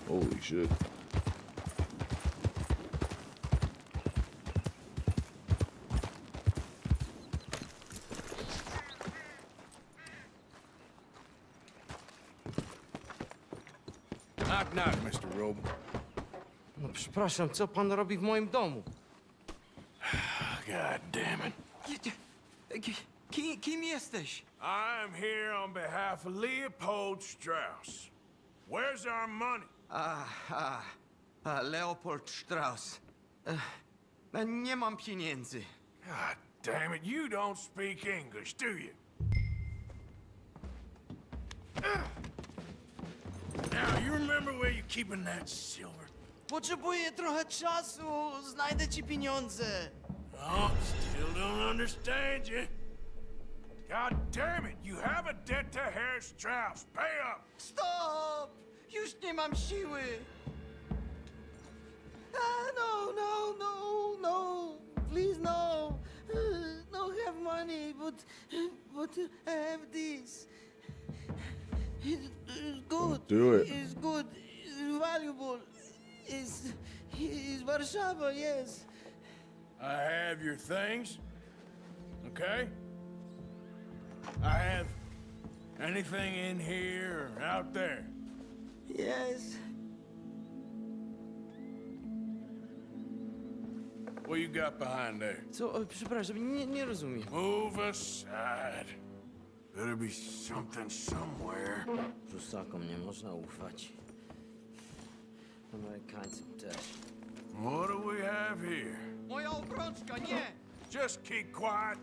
Speaker 1: Holy shit.
Speaker 5: Knock, knock, Mr. Roble.
Speaker 7: No, przepraszam, co pan robi w moim domu?
Speaker 5: God damn it.
Speaker 7: Kim jesteś?
Speaker 5: I'm here on behalf of Leopold Strauss. Where's our money?
Speaker 7: Leopold Strauss. Nie mam pieniędzy.
Speaker 5: God damn it, you don't speak English, do you? Now, you remember where you're keeping that silver?
Speaker 7: Potrzebuję trochę czasu. Znajdę ci pieniądze.
Speaker 5: Oh, still don't understand you. God damn it, you have a debt to Herr Strauss. Pay up!
Speaker 7: Stop! Już nie mam siły. No. Please, no. No have money, but I have this. It's good.
Speaker 1: Do it.
Speaker 7: It's good. It's valuable. It's Warszawa, yes.
Speaker 5: I have your things, okay? I have anything in here or out there.
Speaker 7: Yes.
Speaker 5: What you got behind there?
Speaker 7: Co? Przepraszam, nie rozumiem.
Speaker 5: Move aside. Better be something somewhere.
Speaker 7: Prusakom nie można ufać. Amerykańcom też.
Speaker 5: What do we have here?
Speaker 7: Moja obrączka, nie!
Speaker 5: Just keep quiet.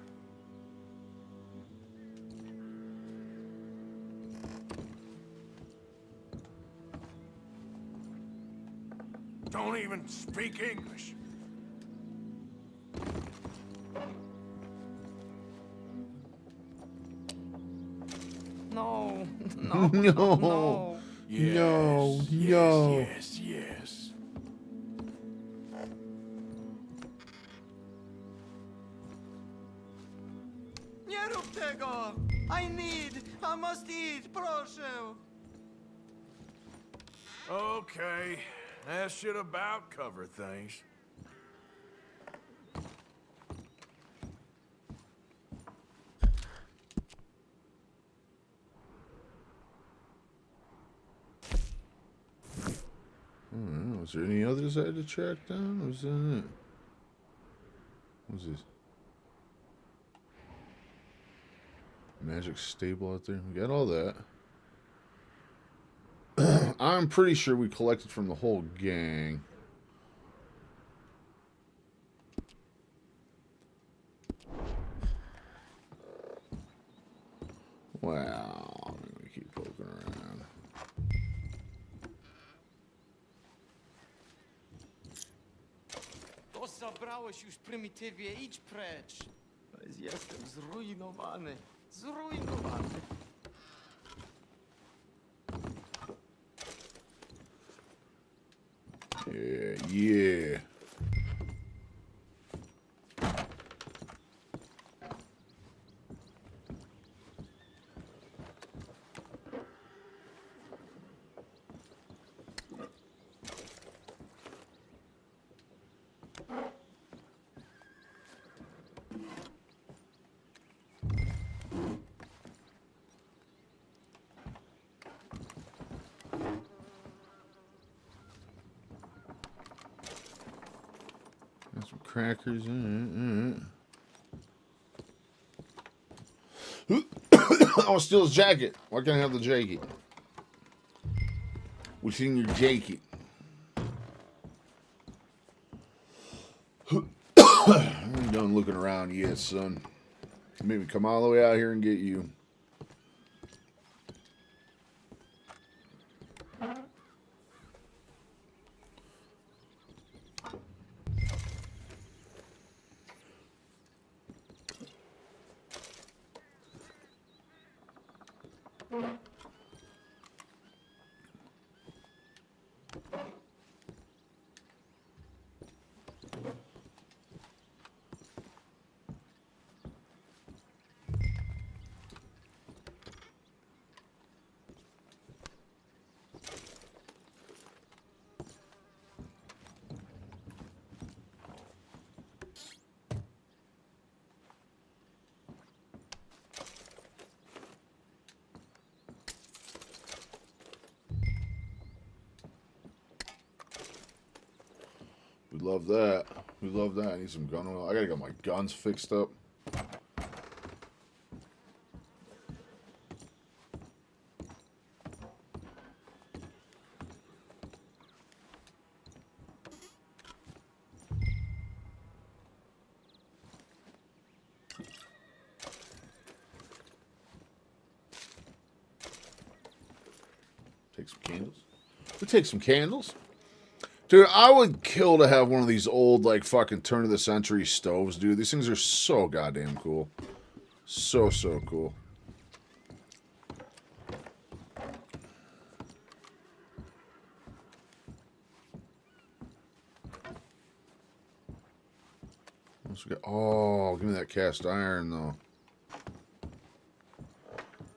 Speaker 5: Don't even speak English.
Speaker 7: No.
Speaker 1: No.
Speaker 5: Yes,
Speaker 1: No,
Speaker 5: yes,
Speaker 1: no.
Speaker 5: yes.
Speaker 7: Nie rób tego! I must eat, proszę!
Speaker 5: Okay, that should about cover things.
Speaker 1: Was there any others I had to track down? Or was that it? What's this? Magic stable out there. We got all that. I'm pretty sure we collected from the whole gang. Wow. I'm gonna keep poking around.
Speaker 7: To zabrałeś już prymitywie, idź precz! Jestem zrujnowany. Zrujnowany.
Speaker 1: Yeah. Got some crackers in it. I want to steal his jacket. Why can't I have the jacket? What's in your jacket? I ain't done looking around yet, son. You made me come all the way out here and get you. We love that. We love that. I need some gun oil. I gotta get my guns fixed up. Take some candles. We take some candles. Dude, I would kill to have one of these old, like, fucking turn-of-the-century stoves, dude. These things are so goddamn cool. So cool. Oh, give me that cast iron, though.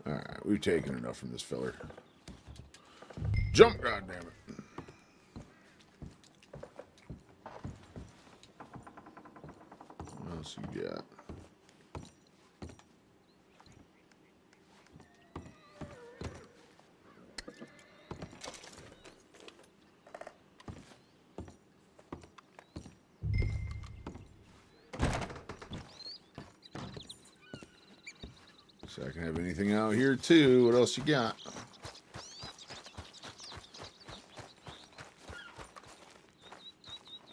Speaker 1: Alright, we've taken enough from this filler. Jump, goddammit. What else you got? So I can have anything out here too. What else you got?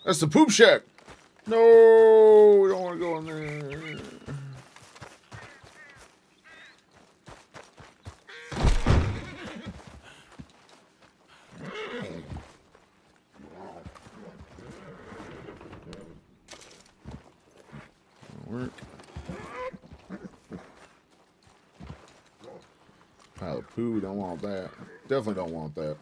Speaker 1: That's the poop shack. No, we don't want to go in there. Work. Pile of poo, we don't want that. Definitely don't want that.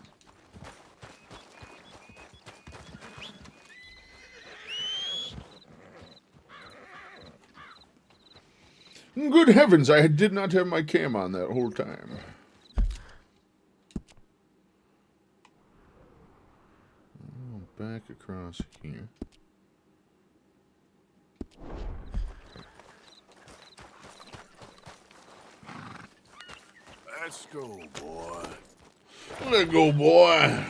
Speaker 1: Good heavens, I did not have my cam on that whole time. Oh, back across here.
Speaker 5: Let's go, boy.
Speaker 1: Let's go, boy.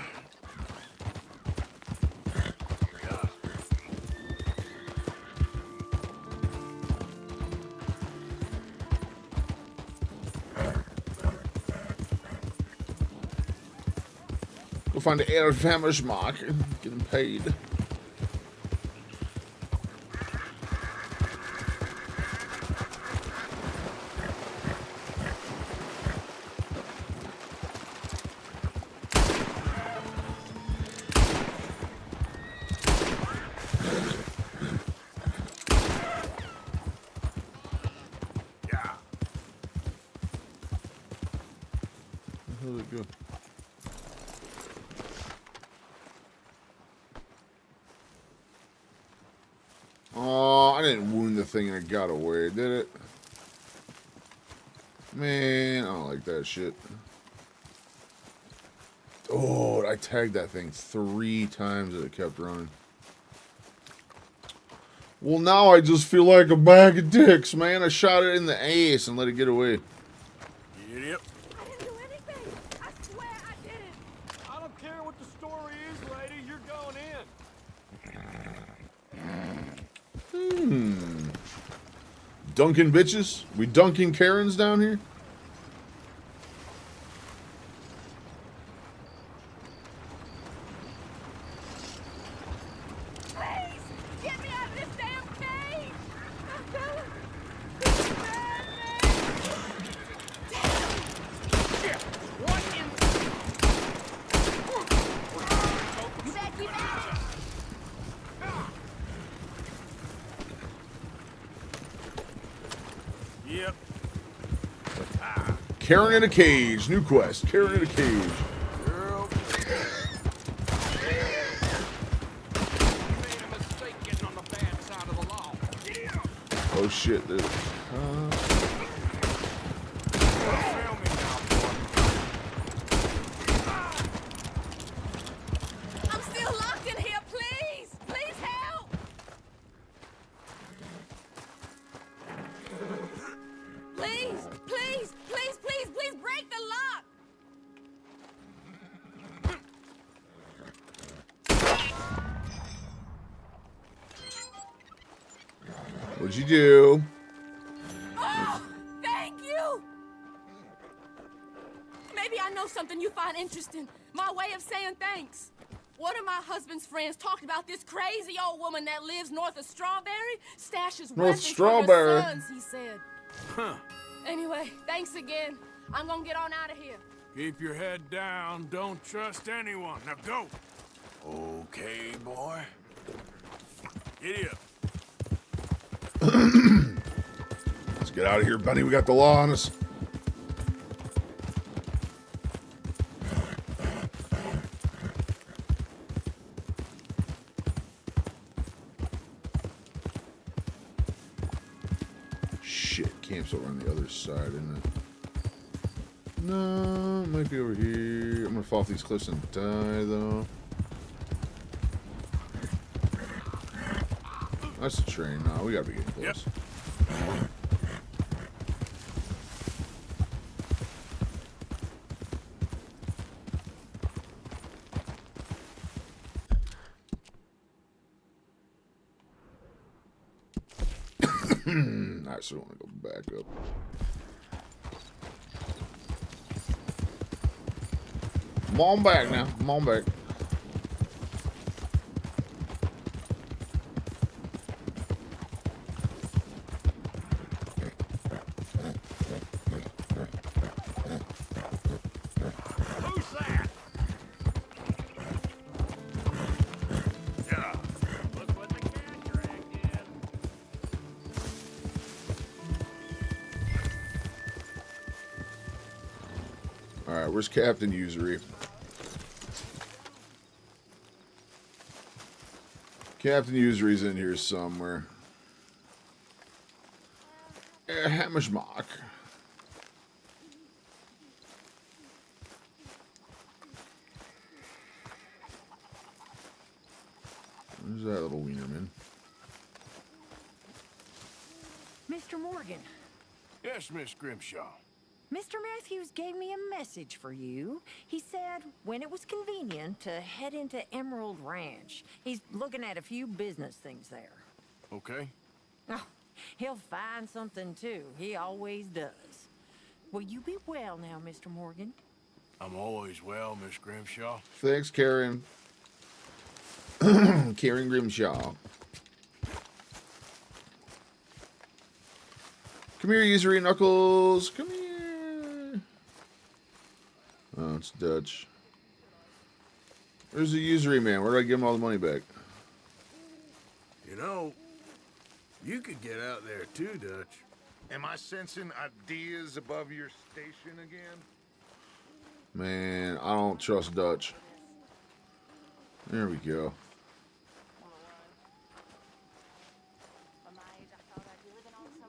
Speaker 1: Go find the air farmer's market and get him paid. Where'd it go? Oh, I didn't wound the thing and it got away, did it? Man, I don't like that shit. Oh, I tagged that thing 3 times and it kept running. Well, now I just feel like a bag of dicks, man. I shot it in the ace and let it get away.
Speaker 5: Idiot.
Speaker 10: I didn't do anything. I swear I didn't.
Speaker 7: I don't care what the story is, lady. You're going in.
Speaker 1: Dunking bitches? We dunking Karens down here? Karen in a cage. New quest. Karen in a cage.
Speaker 5: Girl.
Speaker 1: Oh shit, dude.
Speaker 10: I'm still locked in here, please! Please help! Please, please, please, please, please break the lock!
Speaker 1: What'd you do?
Speaker 10: Oh, thank you! Maybe I know something you find interesting. My way of saying thanks. One of my husband's friends talked about this crazy old woman that lives north of Strawberry, stashes weapons for
Speaker 1: Strawberry.
Speaker 10: her sons, he said.
Speaker 5: Huh.
Speaker 10: Anyway, thanks again. I'm gonna get on out of here.
Speaker 5: Keep your head down. Don't trust anyone. Now go. Okay, boy. Giddy up.
Speaker 1: Let's get out of here, Benny. We got the law on us. Shit, camp's over on the other side, isn't it? No, it might be over here. I'm gonna fall off these cliffs and die, though. That's the train. No, we gotta be getting close. Alright, so I want to go back up. Come on back now. Come on back.
Speaker 5: Who's that? Yeah. Look what the cat dragged in.
Speaker 1: Alright, where's Captain Usury? Captain Usury's in here somewhere. Hammersmark. Where's that little wienerman?
Speaker 11: Mr. Morgan,
Speaker 5: Yes, Miss Grimshaw.
Speaker 11: Mr. Matthews gave me a message for you. He said when it was convenient to head into Emerald Ranch. He's looking at a few business things there.
Speaker 5: Okay.
Speaker 11: Oh, he'll find something too. He always does. Will you be well now, Mr. Morgan?
Speaker 5: I'm always well, Miss Grimshaw.
Speaker 1: Thanks, Karen. Karen Grimshaw. Come here, Usury Knuckles. Come here. Oh, it's Dutch. Where's the Usury man? Where do I give him all the money back?
Speaker 5: You know, you could get out there too, Dutch.
Speaker 8: Am I sensing ideas above your station again?
Speaker 1: Man, I don't trust Dutch. There we go.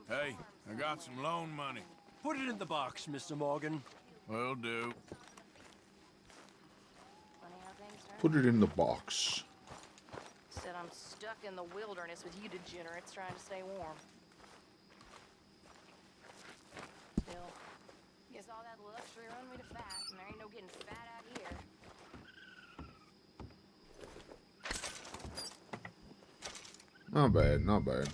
Speaker 5: Hey, I got some loan money.
Speaker 4: Put it in the box, Mr. Morgan.
Speaker 5: Will do.
Speaker 1: Put it in the box.
Speaker 12: Said I'm stuck in the wilderness with you degenerates trying to stay warm. Still, guess all that luxury run me to fat, and there ain't no getting fat out here.
Speaker 1: Not bad, not bad.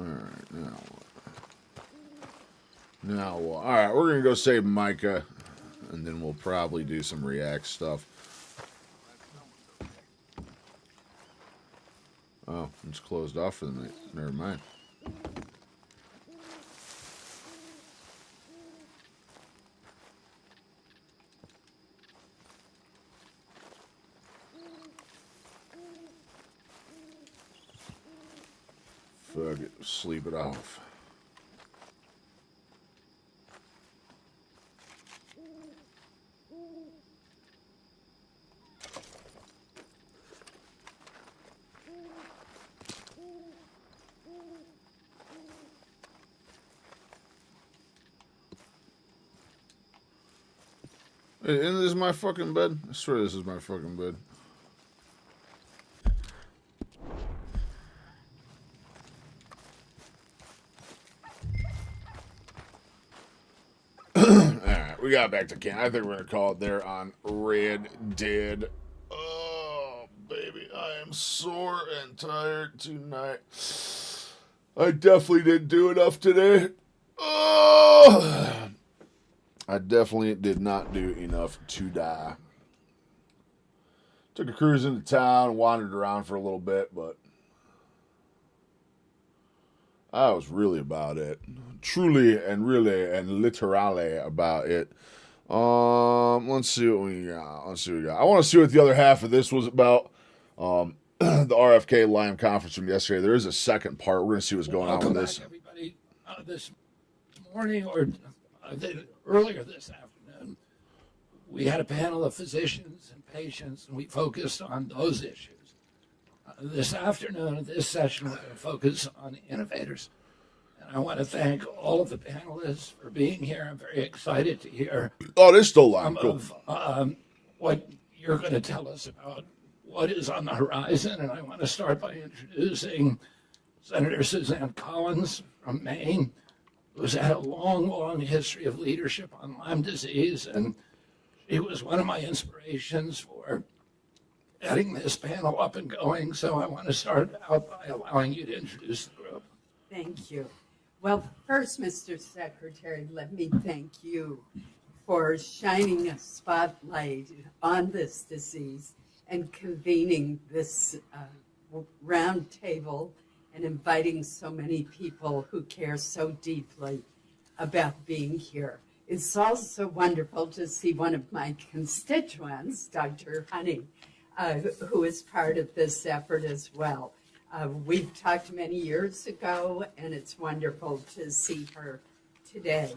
Speaker 1: Alright, now what? Now what? Alright, we're gonna go save Micah, and then we'll probably do some React stuff. Oh, it's closed off for the night. Never mind. Fuck it. Sleep it off. Isn't this my fucking bed? I swear this is my fucking bed. Alright, we got back to camp. I think we're gonna call it there on Red Dead. Oh, baby, I am sore and tired tonight. I definitely didn't do enough today. Oh! I definitely did not do enough to die. Took a cruise into town, wandered around for a little bit, but I was really about it. Truly and really and literally about it. Let's see what we got. I want to see what the other half of this was about. The RFK Lime conference from yesterday. There is a second part. We're going to see what's going on with this.
Speaker 13: Everybody, this morning or earlier this afternoon, we had a panel of physicians and patients, and we focused on those issues. This afternoon, this session, we're going to focus on innovators. And I want to thank all of the panelists for being here. I'm very excited to hear
Speaker 1: there's still Lime. Cool.
Speaker 13: of what you're going to tell us about what is on the horizon. And I want to start by introducing Senator Suzanne Collins from Maine, who's had a long, long history of leadership on Lyme disease, and she was one of my inspirations for getting this panel up and going. So I want to start out by allowing you to introduce the group.
Speaker 14: Thank you. Well, first, Mr. Secretary, let me thank you for shining a spotlight on this disease and convening this round table and inviting so many people who care so deeply about being here. It's also wonderful to see one of my constituents, Dr. Honey, who is part of this effort as well. We've talked many years ago, and it's wonderful to see her today.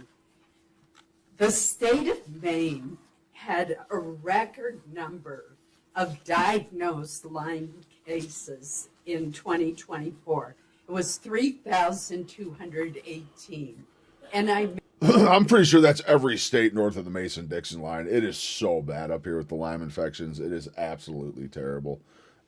Speaker 14: The state of Maine had a record number of diagnosed Lyme cases in 2024. It was 3,218. And
Speaker 1: I'm pretty sure that's every state north of the Mason-Dixon line. It is so bad up here with the Lyme infections. It is absolutely terrible.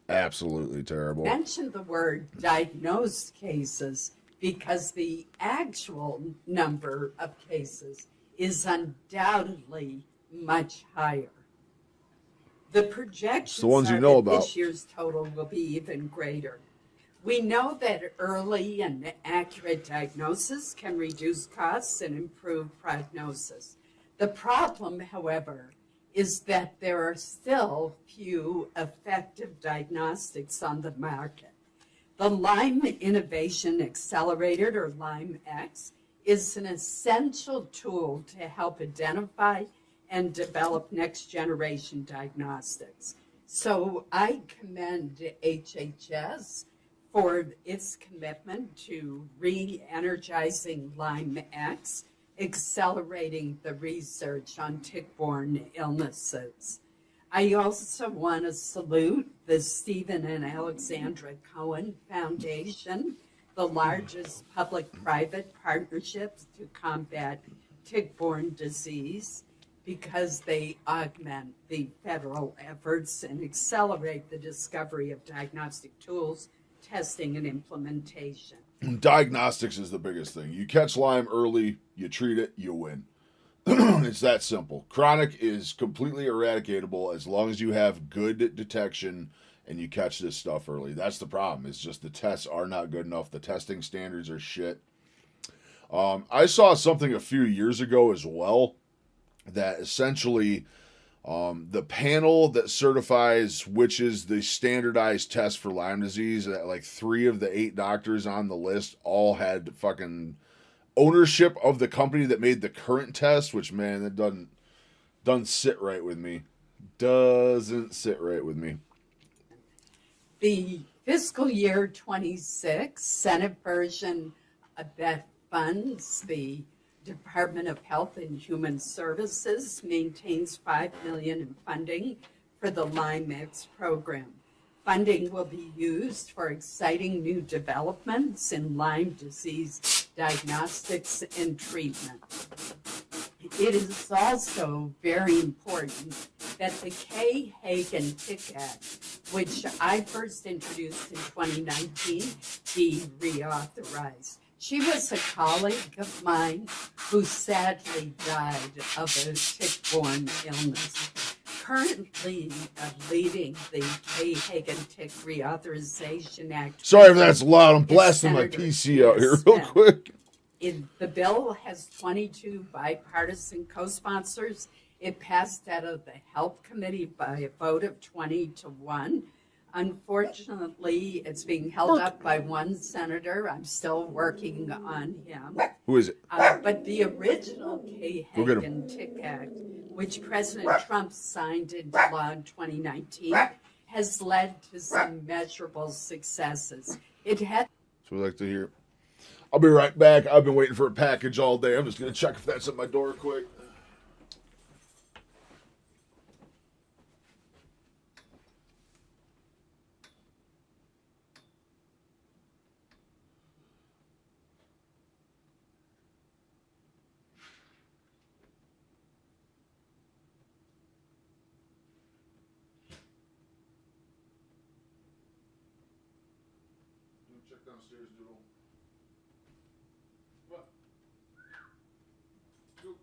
Speaker 1: Absolutely terrible.
Speaker 14: Mentioned the word diagnosed cases because the actual number of cases is undoubtedly much higher. The projections
Speaker 1: the ones you
Speaker 14: are
Speaker 1: know
Speaker 14: that
Speaker 1: about.
Speaker 14: This year's total will be even greater. We know that early and accurate diagnosis can reduce costs and improve prognosis. The problem, however, is that there are still few effective diagnostics on the market. The Lyme Innovation Accelerator, or LymeX, is an essential tool to help identify and develop next-generation diagnostics. So I commend HHS for its commitment to re-energizing LymeX, accelerating the research on tick-borne illnesses. I also want to salute the Stephen and Alexandra Cohen Foundation, the largest public-private partnership to combat tick-borne disease, because they augment the federal efforts and accelerate the discovery of diagnostic tools, testing, and implementation.
Speaker 1: Diagnostics is the biggest thing. You catch Lyme early, you treat it, you win. It's that simple. Chronic is completely eradicatable as long as you have good detection and you catch this stuff early. That's the problem. It's just the tests are not good enough. The testing standards are shit. I saw something a few years ago as well that essentially the panel that certifies which is the standardized test for Lyme disease, that like 3 of the 8 doctors on the list all had fucking ownership of the company that made the current test, which, man, that doesn't sit right with me. Doesn't sit right with me.
Speaker 14: The Fiscal year 26, Senate version that funds the Department of Health and Human Services maintains $5 million in funding for the LymeX program. Funding will be used for exciting new developments in Lyme disease diagnostics and treatment. It is also very important that the Kay Hagan Tick Act, which I first introduced in 2019, be reauthorized. She was a colleague of mine who sadly died of a tick-borne illness. Currently leading the Kay Hagan Tick Reauthorization Act.
Speaker 1: Sorry if that's loud. I'm blasting my PC out here real quick.
Speaker 14: The bill has 22 bipartisan co-sponsors. It passed out of the Health Committee by a vote of 20-1. Unfortunately, it's being held up by one senator. I'm still working on him.
Speaker 1: Who is it?
Speaker 14: But the original Kay Hagan Tick Act, which President Trump signed into law in 2019, has led to some measurable successes. It had.
Speaker 1: So we like to hear. I'll be right back. I've been waiting for a package all day. I'm just going to check if that's at my door quick. Check downstairs, Doodle. What? Scoop.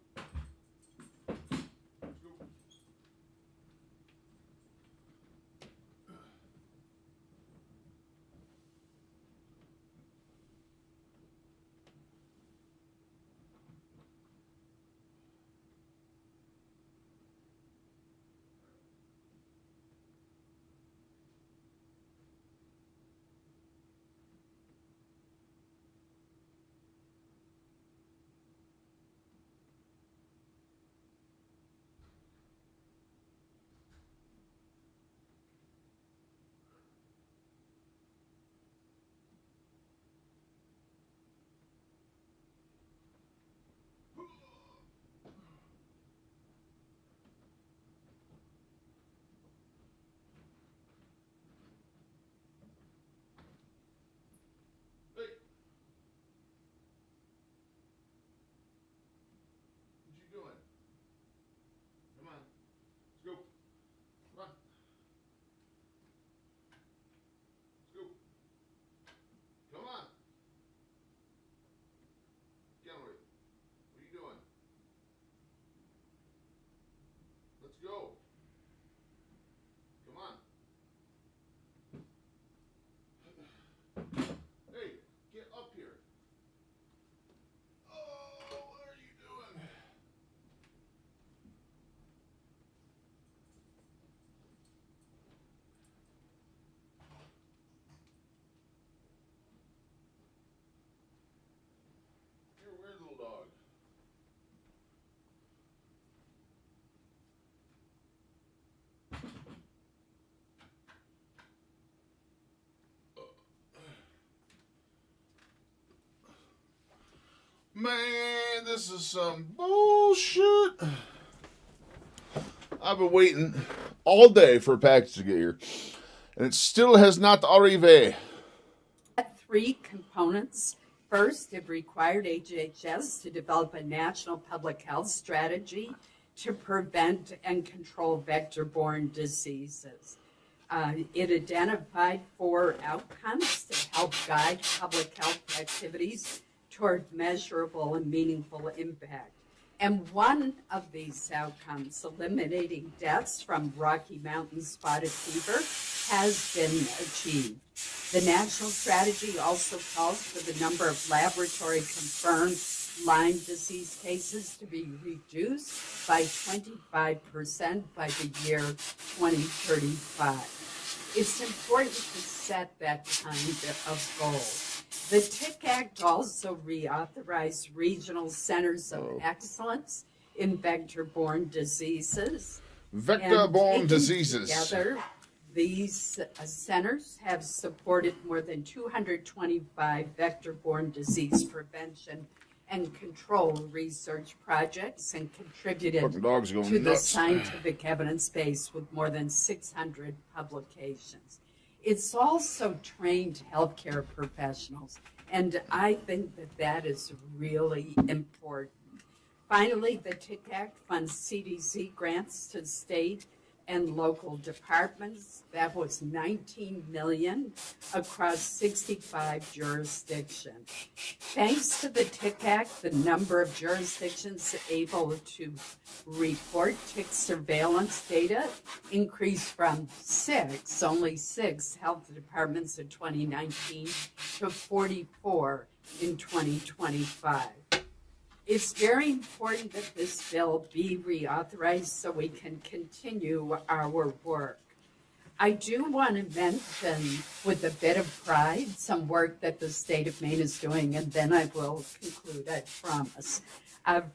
Speaker 1: Scoop. Go. Come on. Hey, get up here. Oh, what are you doing? You're a weird little dog. Man, this is some bullshit. I've been waiting all day for a package to get here, and it still has not arrived.
Speaker 14: Three components. First, it required HHS to develop a national public health strategy to prevent and control vector-borne diseases. It identified 4 outcomes to help guide public health activities toward measurable and meaningful impact. And one of these outcomes, eliminating deaths from Rocky Mountain spotted fever, has been achieved. The national strategy also calls for the number of laboratory-confirmed Lyme disease cases to be reduced by 25% by the year 2035. It's important to set that kind of goal. The Tick Act also reauthorized regional centers of excellence in vector-borne diseases.
Speaker 1: Vector-borne diseases.
Speaker 14: Together, These centers have supported more than 225 vector-borne disease prevention and control research projects and contributed
Speaker 1: Fucking dog's going
Speaker 14: to the
Speaker 1: nuts.
Speaker 14: scientific evidence base with more than 600 publications. It's also trained healthcare professionals, and I think that that is really important. Finally, the TIC Act funds CDC grants to state and local departments. That was $19 million across 65 jurisdictions. Thanks to the TIC Act, the number of jurisdictions able to report tick surveillance data increased from only six health departments in 2019 to 44 in 2025. It's very important that this bill be reauthorized so we can continue our work. I do want to mention, with a bit of pride, some work that the state of Maine is doing, and then I will conclude, I promise.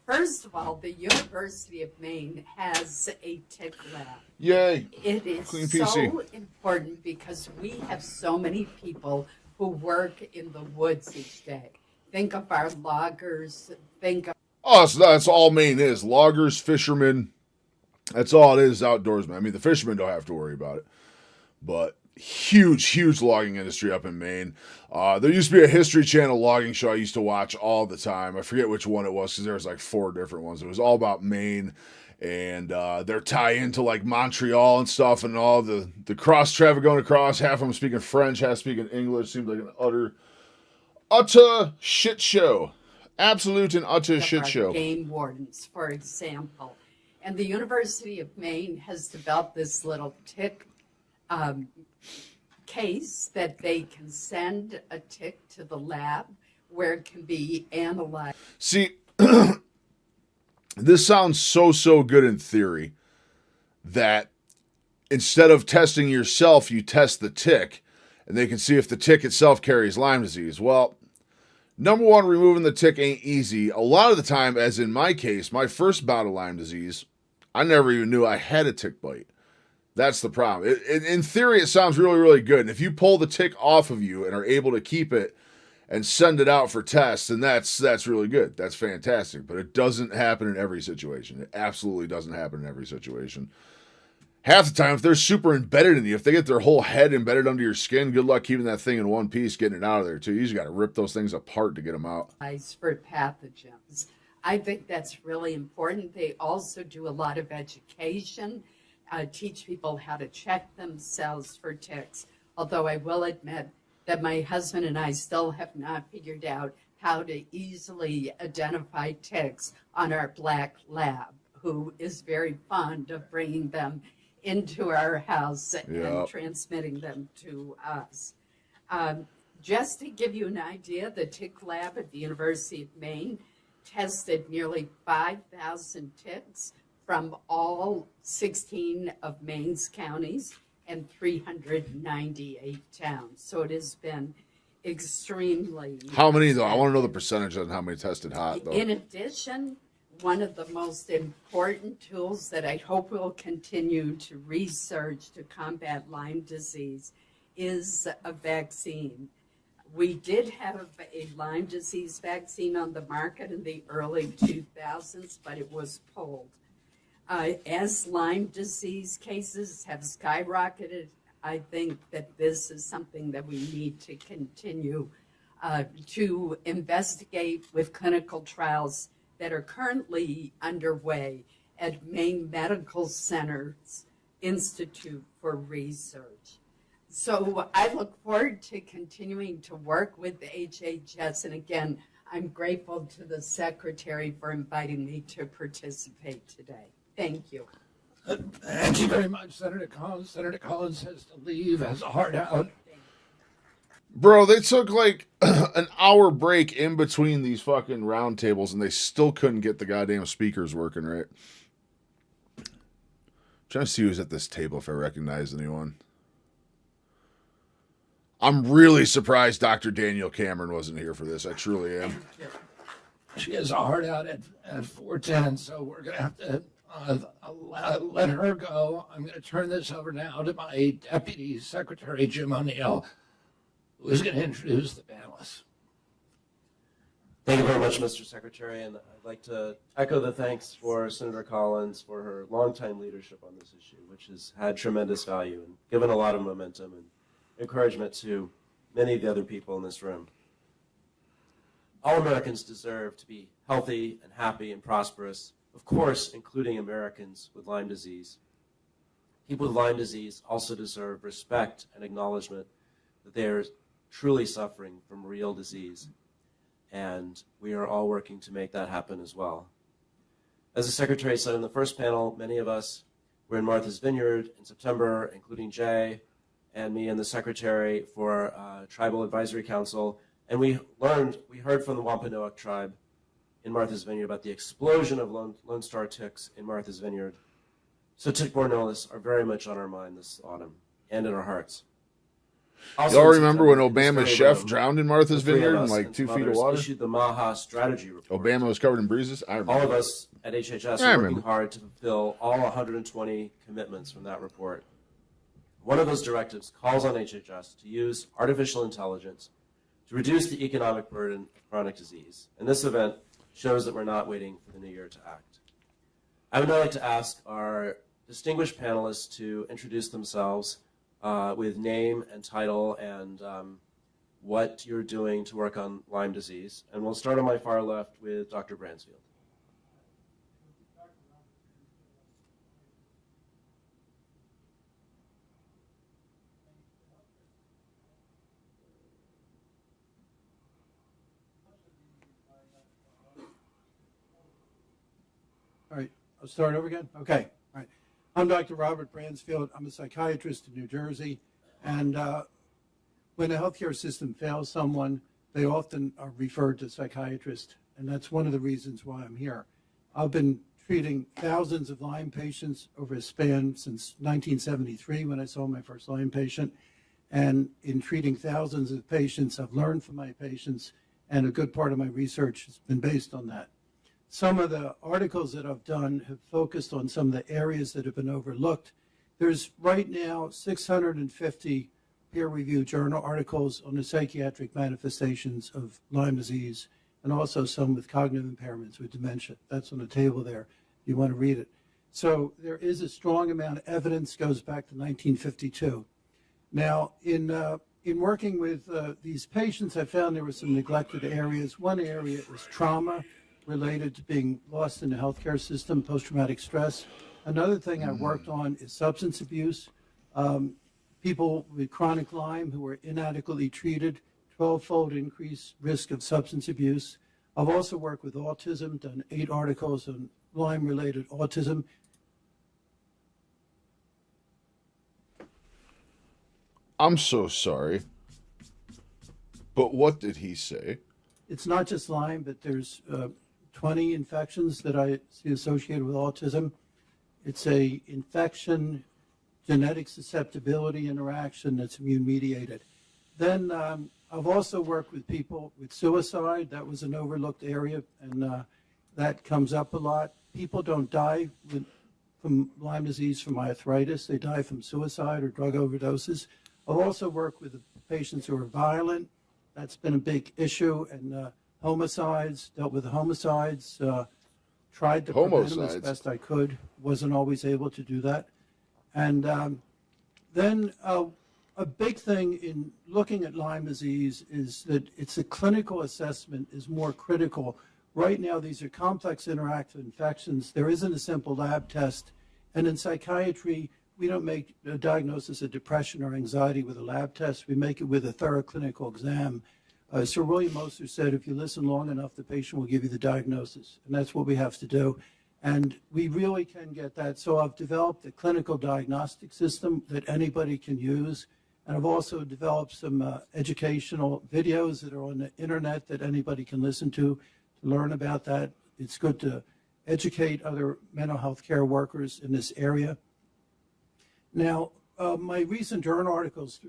Speaker 14: First of all, the University of Maine has a tick lab.
Speaker 1: Yay.
Speaker 14: It is
Speaker 1: Clean
Speaker 14: so
Speaker 1: PC.
Speaker 14: important because we have so many people who work in the woods each day. Think of our loggers, think of...
Speaker 1: Oh, so that's all Maine is. Loggers, fishermen. That's all it is, outdoorsmen. I mean, the fishermen don't have to worry about it. But huge logging industry up in Maine. There used to be a History Channel logging show I used to watch all the time. I forget which one it was because there was like 4 different ones. It was all about Maine and their tie into like Montreal and stuff and all the cross traffic going across. Half of them speaking French, half speaking English. Seemed like an utter shit show. Absolute and utter shit show.
Speaker 14: Game wardens, for example. And the University of Maine has developed this little tick case that they can send a tick to the lab where it can be analyzed.
Speaker 1: See, this sounds so good in theory that instead of testing yourself, you test the tick and they can see if the tick itself carries Lyme disease. Well, number one, removing the tick ain't easy. A lot of the time, as in my case, my first bout of Lyme disease, I never even knew I had a tick bite. That's the problem. In theory, it sounds really good. And if you pull the tick off of you and are able to keep it and send it out for tests, then that's really good. That's fantastic. But it doesn't happen in every situation. It absolutely doesn't happen in every situation. Half the time, if they're super embedded in you, if they get their whole head embedded under your skin, good luck keeping that thing in one piece, getting it out of there, too. You just got to rip those things apart to get them out.
Speaker 14: For pathogens. I think that's really important. They also do a lot of education, teach people how to check themselves for ticks. Although I will admit that my husband and I still have not figured out how to easily identify ticks on our black lab, who is very fond of bringing them into our house and transmitting them to us. Just to give you an idea, the tick lab at the University of Maine tested nearly 5,000 ticks from all 16 of Maine's counties and 398 towns. So it has been extremely...
Speaker 1: How many, though? I want to know the percentage on how many tested hot, though.
Speaker 14: In addition, one of the most important tools that I hope will continue to research to combat Lyme disease is a vaccine. We did have a Lyme disease vaccine on the market in the early 2000s, but it was pulled. As Lyme disease cases have skyrocketed, I think that this is something that we need to continue to investigate with clinical trials that are currently underway at Maine Medical Center's Institute for Research. So I look forward to continuing to work with the HHS. And again, I'm grateful to the Secretary for inviting me to participate today. Thank you.
Speaker 13: Thank you very much, Senator Collins. Senator Collins has to leave, has a heart out.
Speaker 1: Bro, they took like an hour break in between these fucking round tables and they still couldn't get the goddamn speakers working right. I'm trying to see who's at this table if I recognize anyone. I'm really surprised Dr. Danielle Cameron wasn't here for this. I truly am.
Speaker 13: She has a heart out at 4:10, so we're going to have to I'll let her go. I'm going to turn this over now to my Deputy Secretary, Jim O'Neill, who is going to introduce the panelists.
Speaker 15: Thank you very much, Mr. Secretary, and I'd like to echo the thanks for Senator Collins for her longtime leadership on this issue, which has had tremendous value and given a lot of momentum and encouragement to many of the other people in this room. All Americans deserve to be healthy and happy and prosperous, of course, including Americans with Lyme disease. People with Lyme disease also deserve respect and acknowledgement that they are truly suffering from real disease. And we are all working to make that happen as well. As the Secretary said in the first panel, many of us were in Martha's Vineyard in September, including Jay and me and the Secretary for Tribal Advisory Council, and we heard from the Wampanoag tribe in Martha's Vineyard about the explosion of Lone Star ticks in Martha's Vineyard. So tick-borne illness are very much on our mind this autumn and in our hearts. Also
Speaker 1: Y'all
Speaker 15: in
Speaker 1: remember when
Speaker 15: September,
Speaker 1: Obama's
Speaker 15: this
Speaker 1: chef
Speaker 15: room,
Speaker 1: drowned in Martha's
Speaker 15: the three of
Speaker 1: Vineyard in
Speaker 15: us
Speaker 1: like
Speaker 15: and
Speaker 1: 2
Speaker 15: some
Speaker 1: feet of
Speaker 15: others
Speaker 1: water?
Speaker 15: Issued the Maha Strategy Report.
Speaker 1: Obama was covered in bruises? I remember.
Speaker 15: All of us at HHS
Speaker 1: I
Speaker 15: are working
Speaker 1: remember.
Speaker 15: hard to fulfill all 120 commitments from that report. One of those directives calls on HHS to use artificial intelligence to reduce the economic burden of chronic disease. And this event shows that we're not waiting for the new year to act. I would now like to ask our distinguished panelists to introduce themselves with name and title and what you're doing to work on Lyme disease. And we'll start on my far left with Dr. Bransfield.
Speaker 16: All right, I'll start over again. Okay, all right. I'm Dr. Robert Bransfield. I'm a psychiatrist in New Jersey. And when a healthcare system fails someone, they often are referred to psychiatrists. And that's one of the reasons why I'm here. I've been treating thousands of Lyme patients over a span since 1973 when I saw my first Lyme patient. And in treating thousands of patients, I've learned from my patients, and a good part of my research has been based on that. Some of the articles that I've done have focused on some of the areas that have been overlooked. There's right now 650 peer-reviewed journal articles on the psychiatric manifestations of Lyme disease, and also some with cognitive impairments with dementia. That's on the table there if you want to read it. So there is a strong amount of evidence, goes back to 1952. Now, in working with these patients, I found there were some neglected areas. One area is trauma related to being lost in the healthcare system, post-traumatic stress. Another thing I worked on is substance abuse. People with chronic Lyme who are inadequately treated, 12-fold increased risk of substance abuse. I've also worked with autism, done 8 articles on Lyme-related autism.
Speaker 1: I'm so sorry. But what did he say?
Speaker 16: It's not just Lyme, but there's 20 infections that I see associated with autism. It's a infection, genetic susceptibility interaction that's immune mediated. Then I've also worked with people with suicide. That was an overlooked area, and that comes up a lot. People don't die from Lyme disease from arthritis. They die from suicide or drug overdoses. I've also worked with patients who are violent. That's been a big issue. And homicides, dealt with homicides, tried to prevent them as best I could. Wasn't always able to do that. And then a big thing in looking at Lyme disease is that it's a clinical assessment is more critical. Right now, these are complex interactive infections. There isn't a simple lab test. And in psychiatry, we don't make a diagnosis of depression or anxiety with a lab test. We make it with a thorough clinical exam. Sir William Moser said, if you listen long enough, the patient will give you the diagnosis. And that's what we have to do. And we really can get that. So I've developed a clinical diagnostic system that anybody can use. And I've also developed some educational videos that are on the internet that anybody can listen to learn about that. It's good to educate other mental health care workers in this area. Now, my recent journal articles,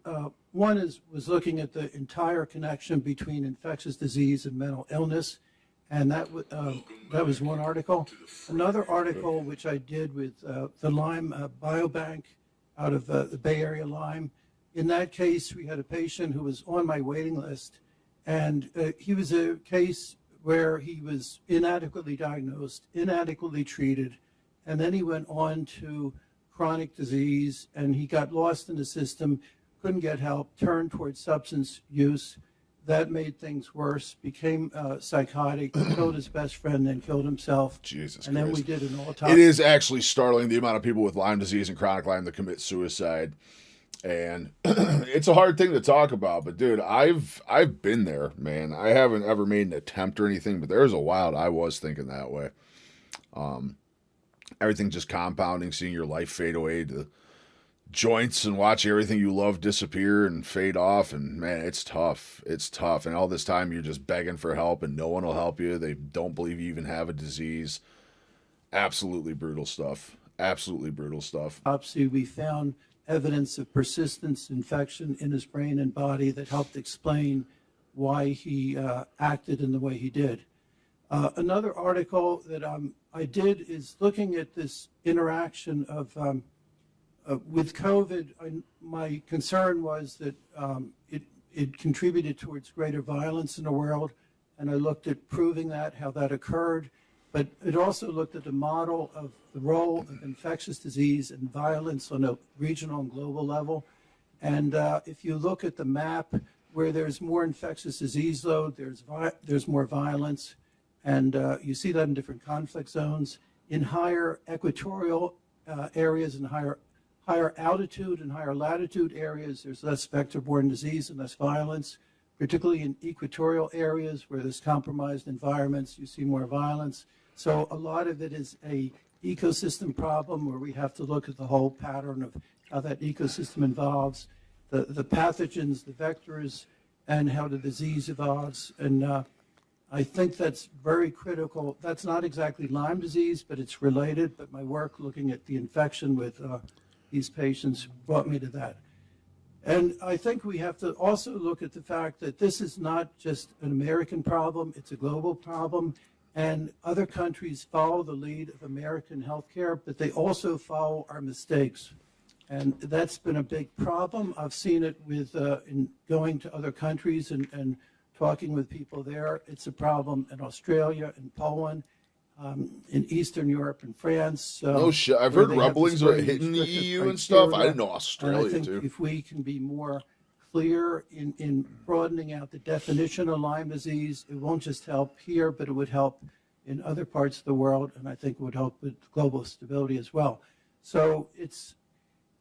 Speaker 16: one was looking at the entire connection between infectious disease and mental illness. And that was one article. Another article which I did with the Lyme Biobank out of the Bay Area Lyme. In that case, we had a patient who was on my waiting list, and he was a case where he was inadequately diagnosed, inadequately treated, and then he went on to chronic disease, and he got lost in the system, couldn't get help, turned towards substance use. That made things worse, became psychotic, killed his best friend, then killed himself.
Speaker 1: Jesus
Speaker 16: and
Speaker 1: Christ.
Speaker 16: then we did an autopsy.
Speaker 1: It is actually startling the amount of people with Lyme disease and chronic Lyme that commit suicide. And it's a hard thing to talk about, but dude, I've been there, man. I haven't ever made an attempt or anything, but there was a while I was thinking that way. Everything just compounding, seeing your life fade away to joints and watching everything you love disappear and fade off. And man, it's tough. It's tough. And all this time you're just begging for help and no one will help you. They don't believe you even have a disease. Absolutely brutal stuff. Absolutely brutal stuff.
Speaker 16: Autopsy, we found evidence of persistent infection in his brain and body that helped explain why he acted in the way he did. Another article that I did is looking at this interaction of with COVID. My concern was that it contributed towards greater violence in the world, and I looked at proving that, how that occurred. But it also looked at the model of the role of infectious disease and violence on a regional and global level. And if you look at the map, where there's more infectious disease load, there's more violence. And you see that in different conflict zones. In higher equatorial areas and higher altitude and higher latitude areas, there's less vector-borne disease and less violence. Particularly in equatorial areas where there's compromised environments, you see more violence. So a lot of it is a ecosystem problem where we have to look at the whole pattern of how that ecosystem evolves, the pathogens, the vectors, and how the disease evolves. And I think that's very critical. That's not exactly Lyme disease, but it's related. But my work looking at the infection with these patients brought me to that. And I think we have to also look at the fact that this is not just an American problem, it's a global problem. And other countries follow the lead of American healthcare, but they also follow our mistakes. And that's been a big problem. I've seen it with in going to other countries and talking with people there. It's a problem in Australia, in Poland, in Eastern Europe and France.
Speaker 1: No shit. I've heard rumblings about hitting the EU and stuff. I didn't know Australia,
Speaker 16: and I think
Speaker 1: too.
Speaker 16: if we can be more clear in broadening out the definition of Lyme disease, it won't just help here, but it would help in other parts of the world, and I think it would help with global stability as well. So it's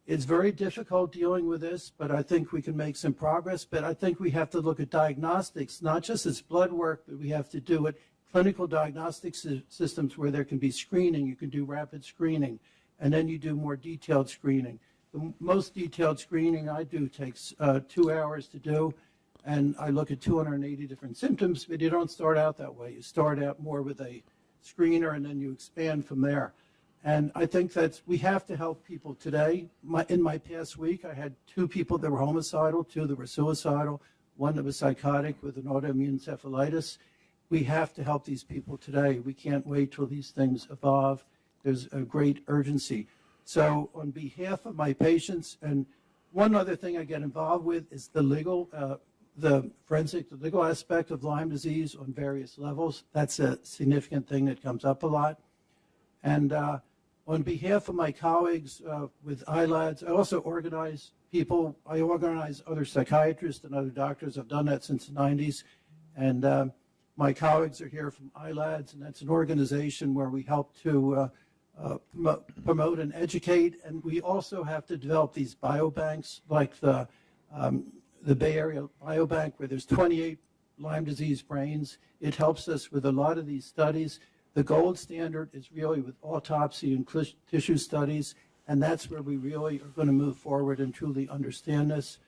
Speaker 16: very difficult dealing with this, but I think we can make some progress. But I think we have to look at diagnostics, not just as blood work, but we have to do it clinical diagnostic systems where there can be screening. You can do rapid screening, and then you do more detailed screening. The most detailed screening I do takes 2 hours to do, and I look at 280 different symptoms, but you don't start out that way. You start out more with a screener, and then you expand from there. And I think that we have to help people today. In my past week, I had 2 people that were homicidal, 2 that were suicidal, 1 that was psychotic with an autoimmune encephalitis. We have to help these people today. We can't wait till these things evolve. There's a great urgency. So on behalf of my patients, and one other thing I get involved with is the legal, the legal aspect of Lyme disease on various levels. That's a significant thing that comes up a lot. And on behalf of my colleagues with ILADS, I also organize people. I organize other psychiatrists and other doctors. I've done that since the 90s. And my colleagues are here from ILADS, and that's an organization where we help to promote and educate. And we also have to develop these biobanks like the Bay Area Biobank, where there's 28 Lyme disease brains. It helps us with a lot of these studies. The gold standard is really with autopsy and tissue studies, and that's where we really are going to move forward and truly understand this.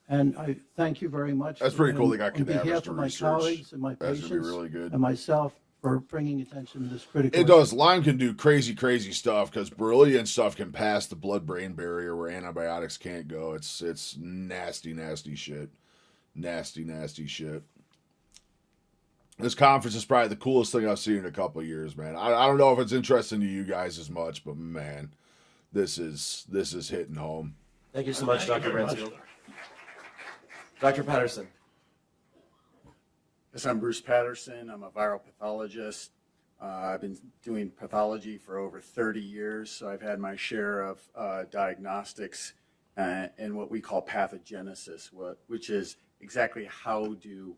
Speaker 16: And I thank you very much.
Speaker 1: That's pretty cool. They got
Speaker 16: on
Speaker 1: cadavers
Speaker 16: behalf
Speaker 1: to
Speaker 16: of my
Speaker 1: research.
Speaker 16: colleagues and my
Speaker 1: That's
Speaker 16: patients
Speaker 1: gonna be really good.
Speaker 16: and myself for bringing attention to this critical
Speaker 1: It does. Lyme can do crazy, crazy stuff because Borrelia and stuff can pass the blood-brain barrier where antibiotics can't go. It's nasty, nasty shit. Nasty, nasty shit. This conference is probably the coolest thing I've seen in a couple of years, man. I don't know if it's interesting to you guys as much, but man, this is hitting home.
Speaker 15: Thank you so much, Dr. Bransfield. Dr. Patterson.
Speaker 17: Yes, I'm Bruce Patterson. I'm a viral pathologist. I've been doing pathology for over 30 years, so I've had my share of diagnostics and what we call pathogenesis, which is exactly how do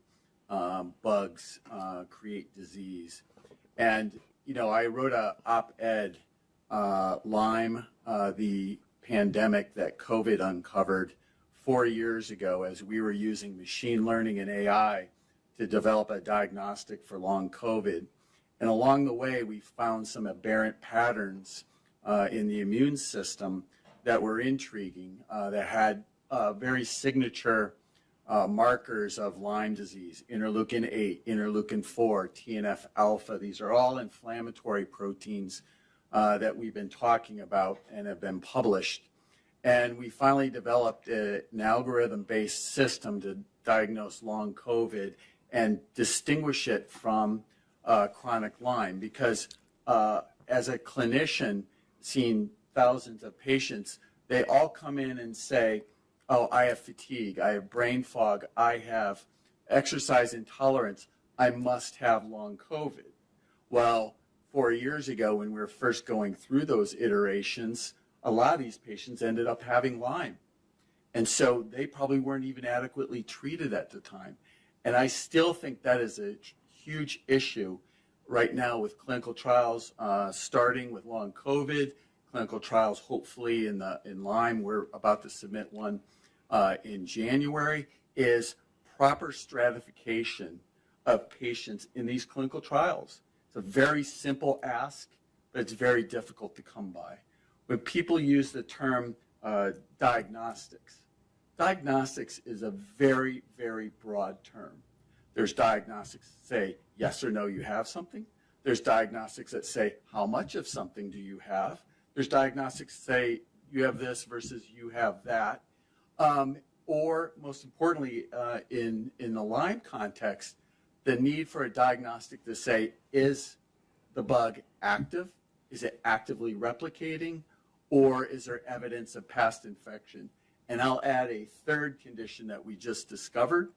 Speaker 17: bugs create disease. And, you know, I wrote an op-ed, Lyme, the pandemic that COVID uncovered 4 years ago as we were using machine learning and AI to develop a diagnostic for long COVID. And along the way, we found some aberrant patterns in the immune system that were intriguing, that had very signature markers of Lyme disease, interleukin 8, interleukin 4, TNF alpha. These are all inflammatory proteins that we've been talking about and have been published. And we finally developed an algorithm-based system to diagnose long COVID and distinguish it from chronic Lyme, because as a clinician seeing thousands of patients, they all come in and say, oh, I have fatigue, I have brain fog, I have exercise intolerance, I must have long COVID. Well, 4 years ago when we were first going through those iterations, a lot of these patients ended up having Lyme. And so they probably weren't even adequately treated at the time. And I still think that is a huge issue right now with clinical trials starting with long COVID, clinical trials hopefully in Lyme. We're about to submit one in January, is proper stratification of patients in these clinical trials. It's a very simple ask, but it's very difficult to come by. When people use the term diagnostics, diagnostics is a very, very broad term. There's diagnostics that say yes or no, you have something. There's diagnostics that say how much of something do you have. There's diagnostics that say you have this versus you have that. Or most importantly, in the Lyme context, the need for a diagnostic to say, is the bug active? Is it actively replicating? Or is there evidence of past infection? And I'll add a third condition that we just discovered,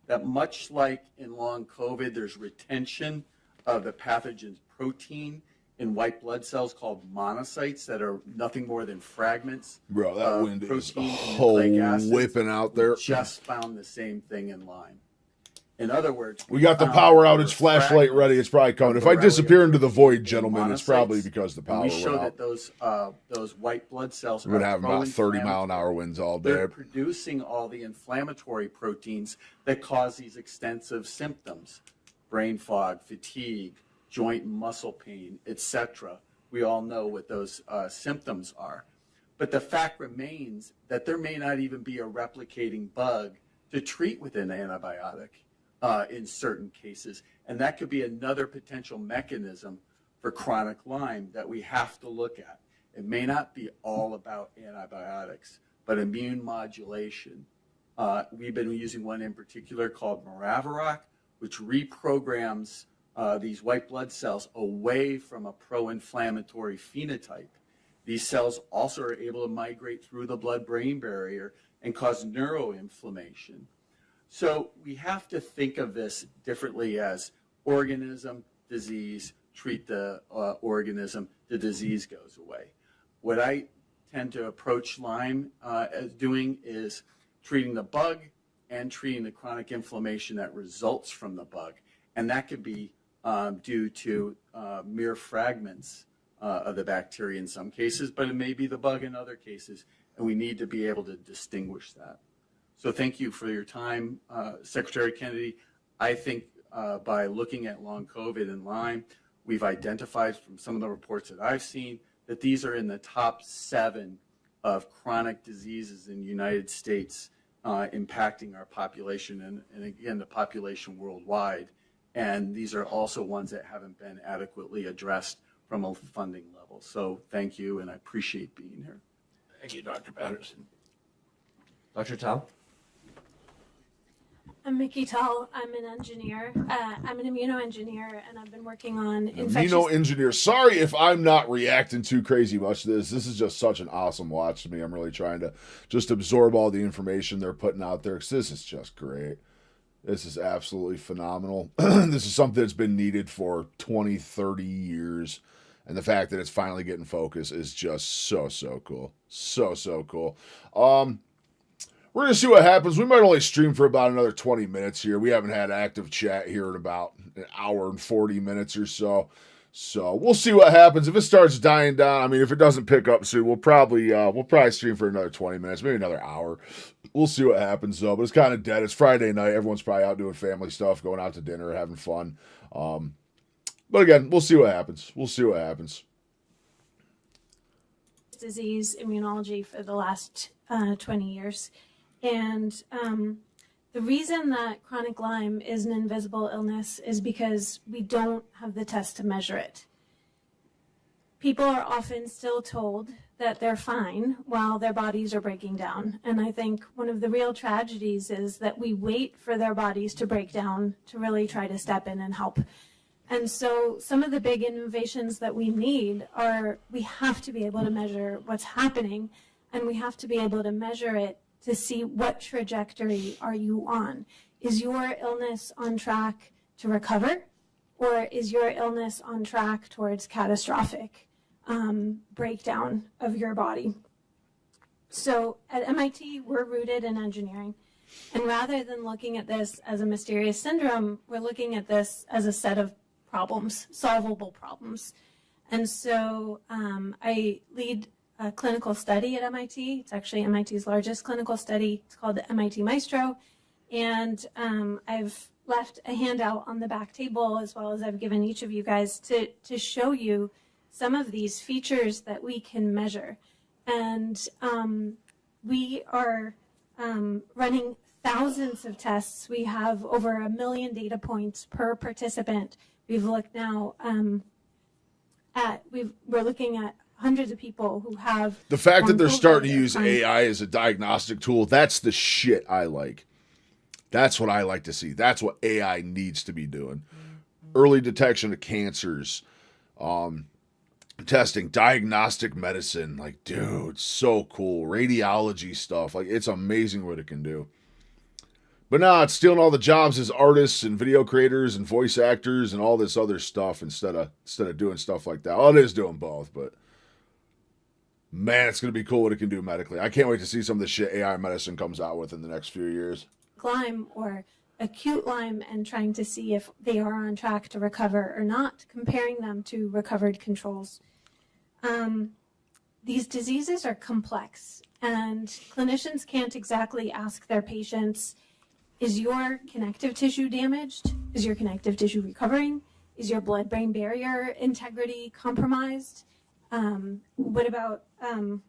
Speaker 17: that much like in long COVID, there's retention of the pathogen's protein in white blood cells called monocytes that are nothing more than fragments.
Speaker 1: Bro, that
Speaker 17: of
Speaker 1: wind is
Speaker 17: protein and nucleic acids.
Speaker 1: whipping out there.
Speaker 17: We just found the same thing in Lyme. In other words,
Speaker 1: We got the
Speaker 17: found
Speaker 1: power
Speaker 17: that there
Speaker 1: outage
Speaker 17: were
Speaker 1: flashlight ready. It's probably coming. If I disappear into the void, gentlemen, it's probably because the power
Speaker 17: we
Speaker 1: went
Speaker 17: show
Speaker 1: out.
Speaker 17: that those white blood cells
Speaker 1: We're going to
Speaker 17: are
Speaker 1: have about 30-mile-an-hour winds all day.
Speaker 17: They're producing all the inflammatory proteins that cause these extensive symptoms: brain fog, fatigue, joint and muscle pain, etc. We all know what those symptoms are. But the fact remains that there may not even be a replicating bug to treat with an antibiotic in certain cases. And that could be another potential mechanism for chronic Lyme that we have to look at. It may not be all about antibiotics, but immune modulation. We've been using one in particular called Maraviroc, which reprograms these white blood cells away from a pro-inflammatory phenotype. These cells also are able to migrate through the blood-brain barrier and cause neuroinflammation. So we have to think of this differently as organism, disease, treat the organism, the disease goes away. What I tend to approach Lyme as doing is treating the bug and treating the chronic inflammation that results from the bug. And that could be due to mere fragments of the bacteria in some cases, but it may be the bug in other cases, and we need to be able to distinguish that. So thank you for your time, Secretary Kennedy. I think by looking at long COVID and Lyme, we've identified from some of the reports that I've seen that these are in the top 7 of chronic diseases in the United States impacting our population and again, the population worldwide. And these are also ones that haven't been adequately addressed from a funding level. So thank you, and I appreciate being here.
Speaker 13: Thank you, Dr. Patterson.
Speaker 15: Dr. Tao?
Speaker 18: I'm Mickey Tull. I'm an engineer. I'm an immunoengineer, and I've been working on infectious...
Speaker 1: Amino engineer. Sorry if I'm not reacting too crazy much to this. This is just such an awesome watch to me. I'm really trying to just absorb all the information they're putting out there, because this is just great. This is absolutely phenomenal. This is something that's been needed for 20, 30 years. And the fact that it's finally getting focus is just so cool. So cool. We're going to see what happens. We might only stream for about another 20 minutes here. We haven't had active chat here in about an hour and 40 minutes or so. So we'll see what happens. If it starts dying down, I mean, if it doesn't pick up soon, we'll probably stream for another 20 minutes, maybe another hour. We'll see what happens, though. But it's kind of dead. It's Friday night. Everyone's probably out doing family stuff, going out to dinner, having fun. But again, we'll see what happens.
Speaker 18: Disease immunology for the last 20 years. And the reason that chronic Lyme is an invisible illness is because we don't have the test to measure it. People are often still told that they're fine while their bodies are breaking down. And I think one of the real tragedies is that we wait for their bodies to break down to really try to step in and help. And so some of the big innovations that we need are, we have to be able to measure what's happening, and we have to be able to measure it to see what trajectory are you on. Is your illness on track to recover, or is your illness on track towards catastrophic breakdown of your body? So at MIT, we're rooted in engineering. And rather than looking at this as a mysterious syndrome, we're looking at this as a set of problems, solvable problems. And so I lead a clinical study at MIT. It's actually MIT's largest clinical study. It's called the MIT Maestro. And I've left a handout on the back table, as well as I've given each of you guys to show you some of these features that we can measure. And we are running thousands of tests. We have over 1 million data points per participant. We've looked now we're looking at hundreds of people who have...
Speaker 1: The fact that they're starting to use AI as a diagnostic tool, that's the shit I like. That's what I like to see. That's what AI needs to be doing. Early detection of cancers, testing, diagnostic medicine. Like, dude, so cool. Radiology stuff. Like, it's amazing what it can do. But now it's stealing all the jobs as artists and video creators and voice actors and all this other stuff instead of doing stuff like that. Well, it is doing both, but man, it's going to be cool what it can do medically. I can't wait to see some of the shit AI medicine comes out with in the next few years.
Speaker 18: Lyme or acute Lyme, and trying to see if they are on track to recover or not, comparing them to recovered controls. These diseases are complex, and clinicians can't exactly ask their patients, is your connective tissue damaged? Is your connective tissue recovering? Is your blood-brain barrier integrity compromised? What about, are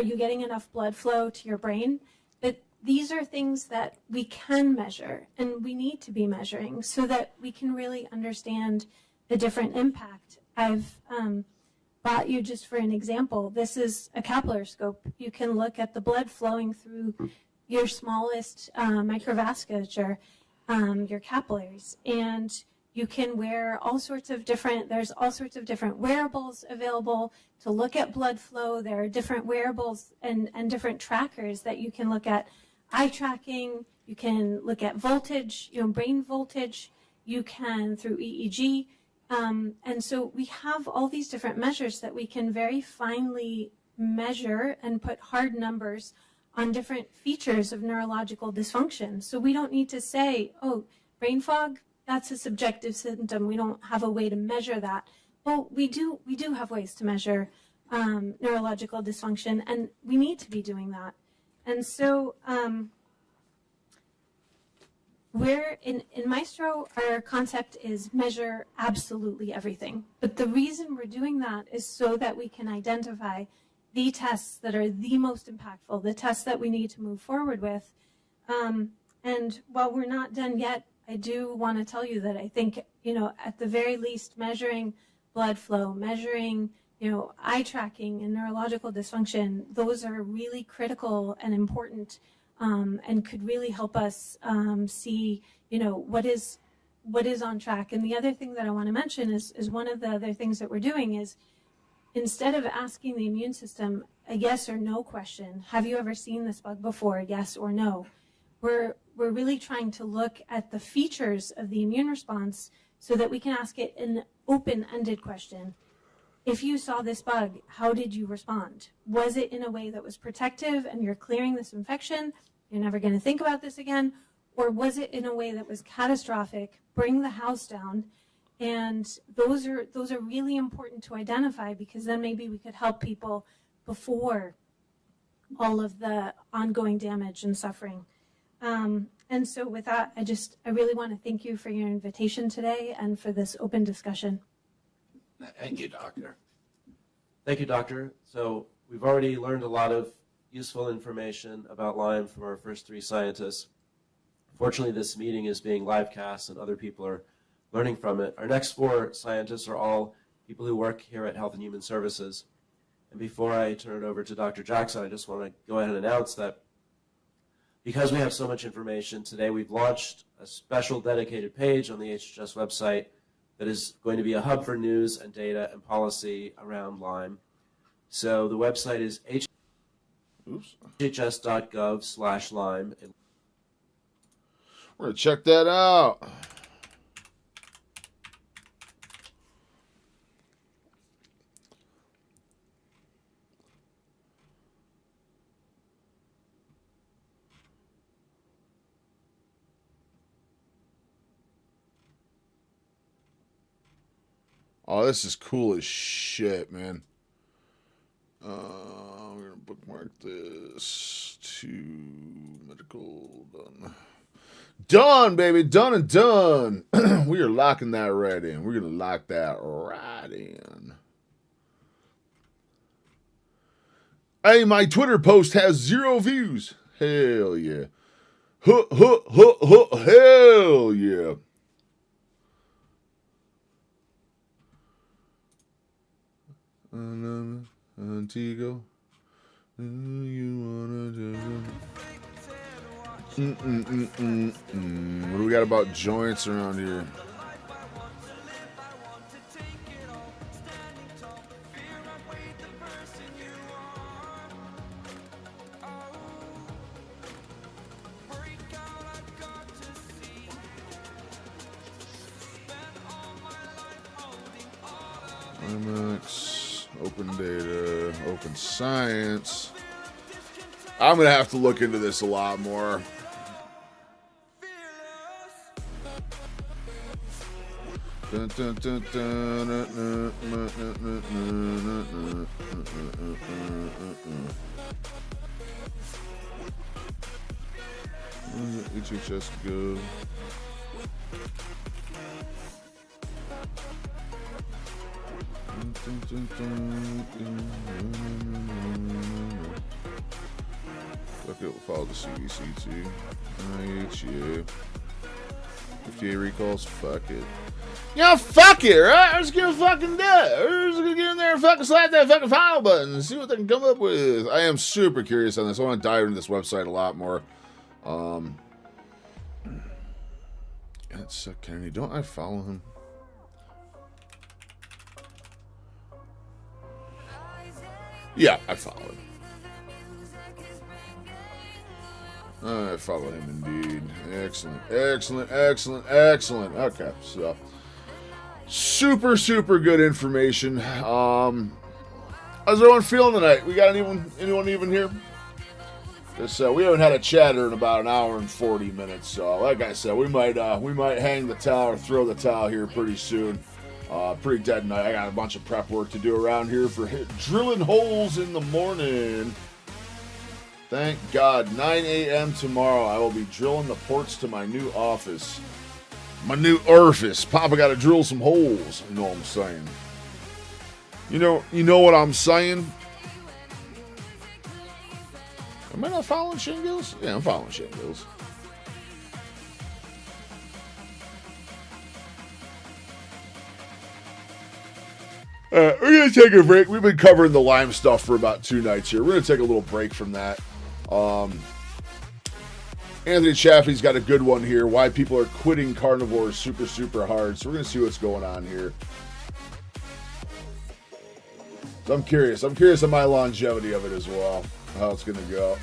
Speaker 18: you getting enough blood flow to your brain? But these are things that we can measure, and we need to be measuring so that we can really understand the different impact. I've brought you, just for an example, this is a capillary scope. You can look at the blood flowing through your smallest microvasculature, your capillaries, and you can wear there's all sorts of different wearables available to look at blood flow. There are different wearables and different trackers that you can look at. Eye tracking, you can look at voltage, brain voltage, you can through EEG. And so we have all these different measures that we can very finely measure and put hard numbers on different features of neurological dysfunction. So we don't need to say, oh, brain fog, that's a subjective symptom. We don't have a way to measure that. Well, we do have ways to measure neurological dysfunction, and we need to be doing that. And so we're in Maestro, our concept is measure absolutely everything. But the reason we're doing that is so that we can identify the tests that are the most impactful, the tests that we need to move forward with. And while we're not done yet, I do want to tell you that I think, at the very least, measuring blood flow, measuring, eye tracking and neurological dysfunction, those are really critical and important and could really help us see, what is on track. And the other thing that I want to mention is one of the other things that we're doing is, instead of asking the immune system a yes or no question, have you ever seen this bug before, yes or no, we're really trying to look at the features of the immune response so that we can ask it an open-ended question. If you saw this bug, how did you respond? Was it in a way that was protective and you're clearing this infection, you're never going to think about this again? Or was it in a way that was catastrophic, bring the house down? And those are really important to identify, because then maybe we could help people before all of the ongoing damage and suffering. And so with that, I really want to thank you for your invitation today and for this open discussion.
Speaker 13: Thank you, Doctor.
Speaker 15: Thank you, Doctor. So we've already learned a lot of useful information about Lyme from our first 3 scientists. Fortunately, this meeting is being live cast and other people are learning from it. Our next 4 scientists are all people who work here at Health and Human Services. And before I turn it over to Dr. Jackson, I just want to go ahead and announce that because we have so much information today, we've launched a special dedicated page on the HHS website that is going to be a hub for news and data and policy around Lyme. So the website is hhs.gov/Lyme.
Speaker 1: We're going to check that out. Oh, this is cool as shit, man. We're going to bookmark this to medical done. Done, baby. Done and done. We are locking that right in. We're going to lock that right in. Hey, my Twitter post has 0 views. Hell yeah. Hell yeah. Antigo, you wanna do? What do we got about joints around here? IMAX, open data, open science. I'm going to have to look into this a lot more. Dun, dun, dun, dun, HHS go. Fuck it, we'll follow the CDC too. IHA. FDA recalls, fuck it. Yeah, fuck it, right? I'm just gonna fucking do it. We're just gonna get in there and fucking slap that fucking file button and see what they can come up with. I am super curious on this. I want to dive into this website a lot more. That's Kennedy. Don't I follow him? Yeah, I follow him. I follow him indeed. Excellent, excellent, excellent, excellent. Okay, so super, super good information. How's everyone feeling tonight? We got anyone even here? Because we haven't had a chatter in about an hour and 40 minutes. So, like I said, we might hang the towel or throw the towel here pretty soon. Pretty dead night. I got a bunch of prep work to do around here for drilling holes in the morning. Thank God. 9 a.m. tomorrow, I will be drilling the ports to my new office. My new orifice. Papa got to drill some holes. You know what I'm saying? You know what I'm saying? Am I not following Shingles? Yeah, I'm following Shingles. We're going to take a break. We've been covering the Lyme stuff for about 2 nights here. We're going to take a little break from that. Anthony Chaffee's got a good one here. Why people are quitting carnivore super, super hard. So we're going to see what's going on here. So I'm curious. I'm curious of my longevity of it as well. How it's going to go.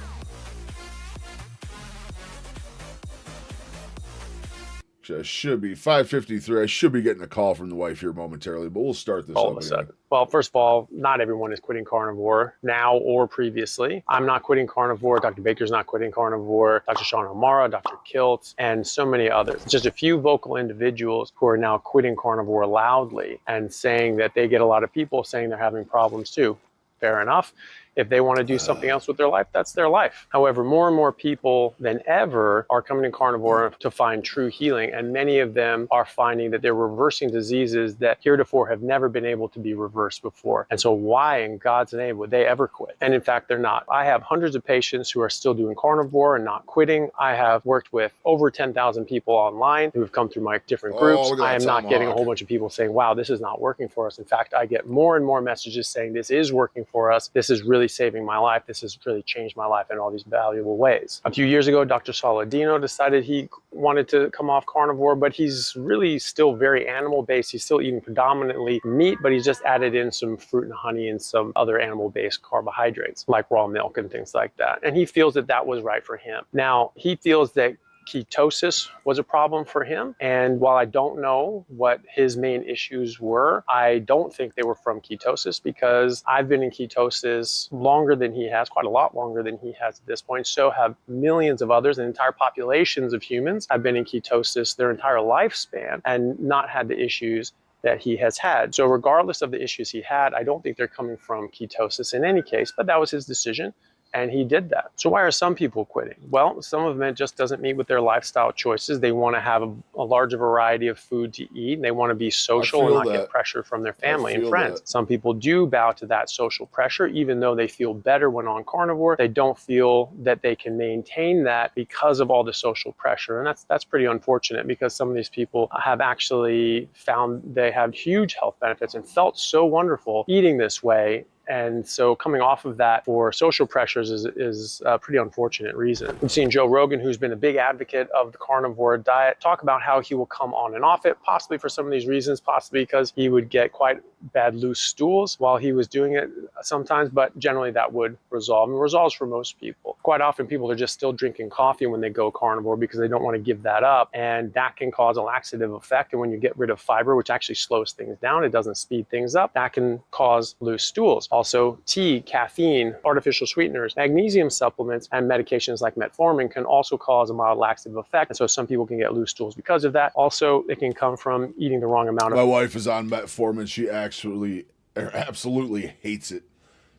Speaker 1: I should be 5:53. I should be getting a call from the wife here momentarily, but we'll start this
Speaker 19: All
Speaker 1: up
Speaker 19: of a
Speaker 1: anyway.
Speaker 19: sudden. Well, first of all, not everyone is quitting carnivore now or previously. I'm not quitting carnivore. Dr. Baker's not quitting carnivore. Dr. Sean O'Mara, Dr. Kilt, and so many others. Just a few vocal individuals who are now quitting carnivore loudly and saying that they get a lot of people saying they're having problems too. Fair enough. If they want to do something else with their life, that's their life. However, more and more people than ever are coming to carnivore to find true healing, and many of them are finding that they're reversing diseases that heretofore have never been able to be reversed before. And so why in God's name would they ever quit? And in fact, they're not. I have hundreds of patients who are still doing carnivore and not quitting. I have worked with over 10,000 people online who have come through my different groups. I am not getting a whole bunch of people saying, wow, this is not working for us. In fact, I get more and more messages saying this is working for us. This is really saving my life. This has really changed my life in all these valuable ways. A few years ago, Dr. Saladino decided he wanted to come off carnivore, but he's really still very animal-based. He's still eating predominantly meat, but he's just added in some fruit and honey and some other animal-based carbohydrates, like raw milk and things like that. And he feels that that was right for him. Now, he feels that ketosis was a problem for him. And while I don't know what his main issues were, I don't think they were from ketosis, because I've been in ketosis longer than he has, quite a lot longer than he has at this point. So have millions of others, and entire populations of humans have been in ketosis their entire lifespan and not had the issues that he has had. So regardless of the issues he had, I don't think they're coming from ketosis in any case, but that was his decision. And he did that. So why are some people quitting? Well, some of them, it just doesn't meet with their lifestyle choices. They want to have a larger variety of food to eat, and they want to be social and not get pressure from their family and friends. Some people do bow to that social pressure, even though they feel better when on carnivore. They don't feel that they can maintain that because of all the social pressure. And that's pretty unfortunate, because some of these people have actually found they have huge health benefits and felt so wonderful eating this way. And so coming off of that for social pressures is a pretty unfortunate reason. We've seen Joe Rogan, who's been a big advocate of the carnivore diet, talk about how he will come on and off it, possibly for some of these reasons, possibly because he would get quite bad loose stools while he was doing it sometimes, but generally that would resolve, and resolves for most people. Quite often people are just still drinking coffee when they go carnivore because they don't want to give that up, and that can cause a laxative effect. And when you get rid of fiber, which actually slows things down, it doesn't speed things up, that can cause loose stools. Also, tea, caffeine, artificial sweeteners, magnesium supplements, and medications like metformin can also cause a mild laxative effect. And so some people can get loose stools because of that. Also, it can come from eating the wrong amount of...
Speaker 1: My wife is on metformin. She absolutely hates it.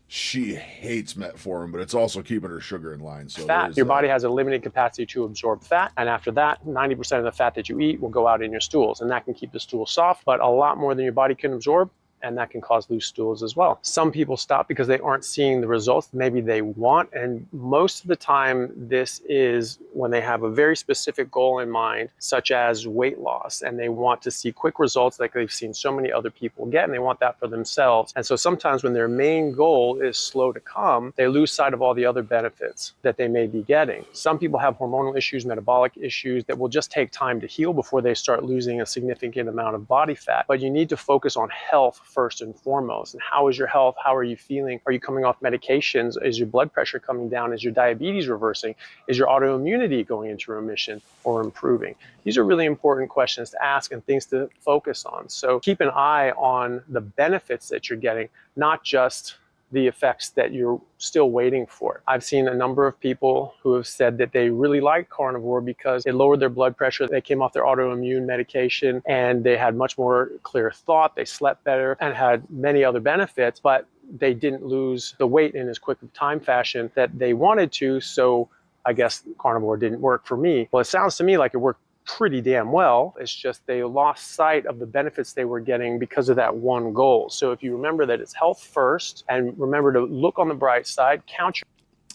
Speaker 1: She hates metformin, but it's also keeping her sugar in line. So
Speaker 19: fat. Your body has a limited capacity to absorb fat, and after that, 90% of the fat that you eat will go out in your stools, and that can keep the stool soft, but a lot more than your body can absorb, and that can cause loose stools as well. Some people stop because they aren't seeing the results maybe they want, and most of the time this is when they have a very specific goal in mind, such as weight loss, and they want to see quick results like they've seen so many other people get, and they want that for themselves. And so sometimes when their main goal is slow to come, they lose sight of all the other benefits that they may be getting. Some people have hormonal issues, metabolic issues that will just take time to heal before they start losing a significant amount of body fat. But you need to focus on health first and foremost. And how is your health? How are you feeling? Are you coming off medications? Is your blood pressure coming down? Is your diabetes reversing? Is your autoimmunity going into remission or improving? These are really important questions to ask and things to focus on. So keep an eye on the benefits that you're getting, not just the effects that you're still waiting for. I've seen a number of people who have said that they really like carnivore because it lowered their blood pressure. They came off their autoimmune medication and they had much more clear thought. They slept better and had many other benefits, but they didn't lose the weight in as quick of time fashion that they wanted to. So I guess carnivore didn't work for me. Well, it sounds to me like it worked pretty damn well. It's just they lost sight of the benefits they were getting because of that one goal. So if you remember that it's health first, and remember to look on the bright side, count your...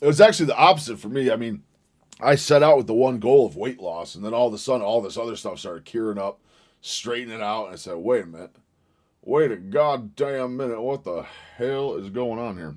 Speaker 1: It was actually the opposite for me. I mean, I set out with the one goal of weight loss, and then all of a sudden all this other stuff started curing up, straightening out, and I said, wait a minute. Wait a goddamn minute. What the hell is going on here?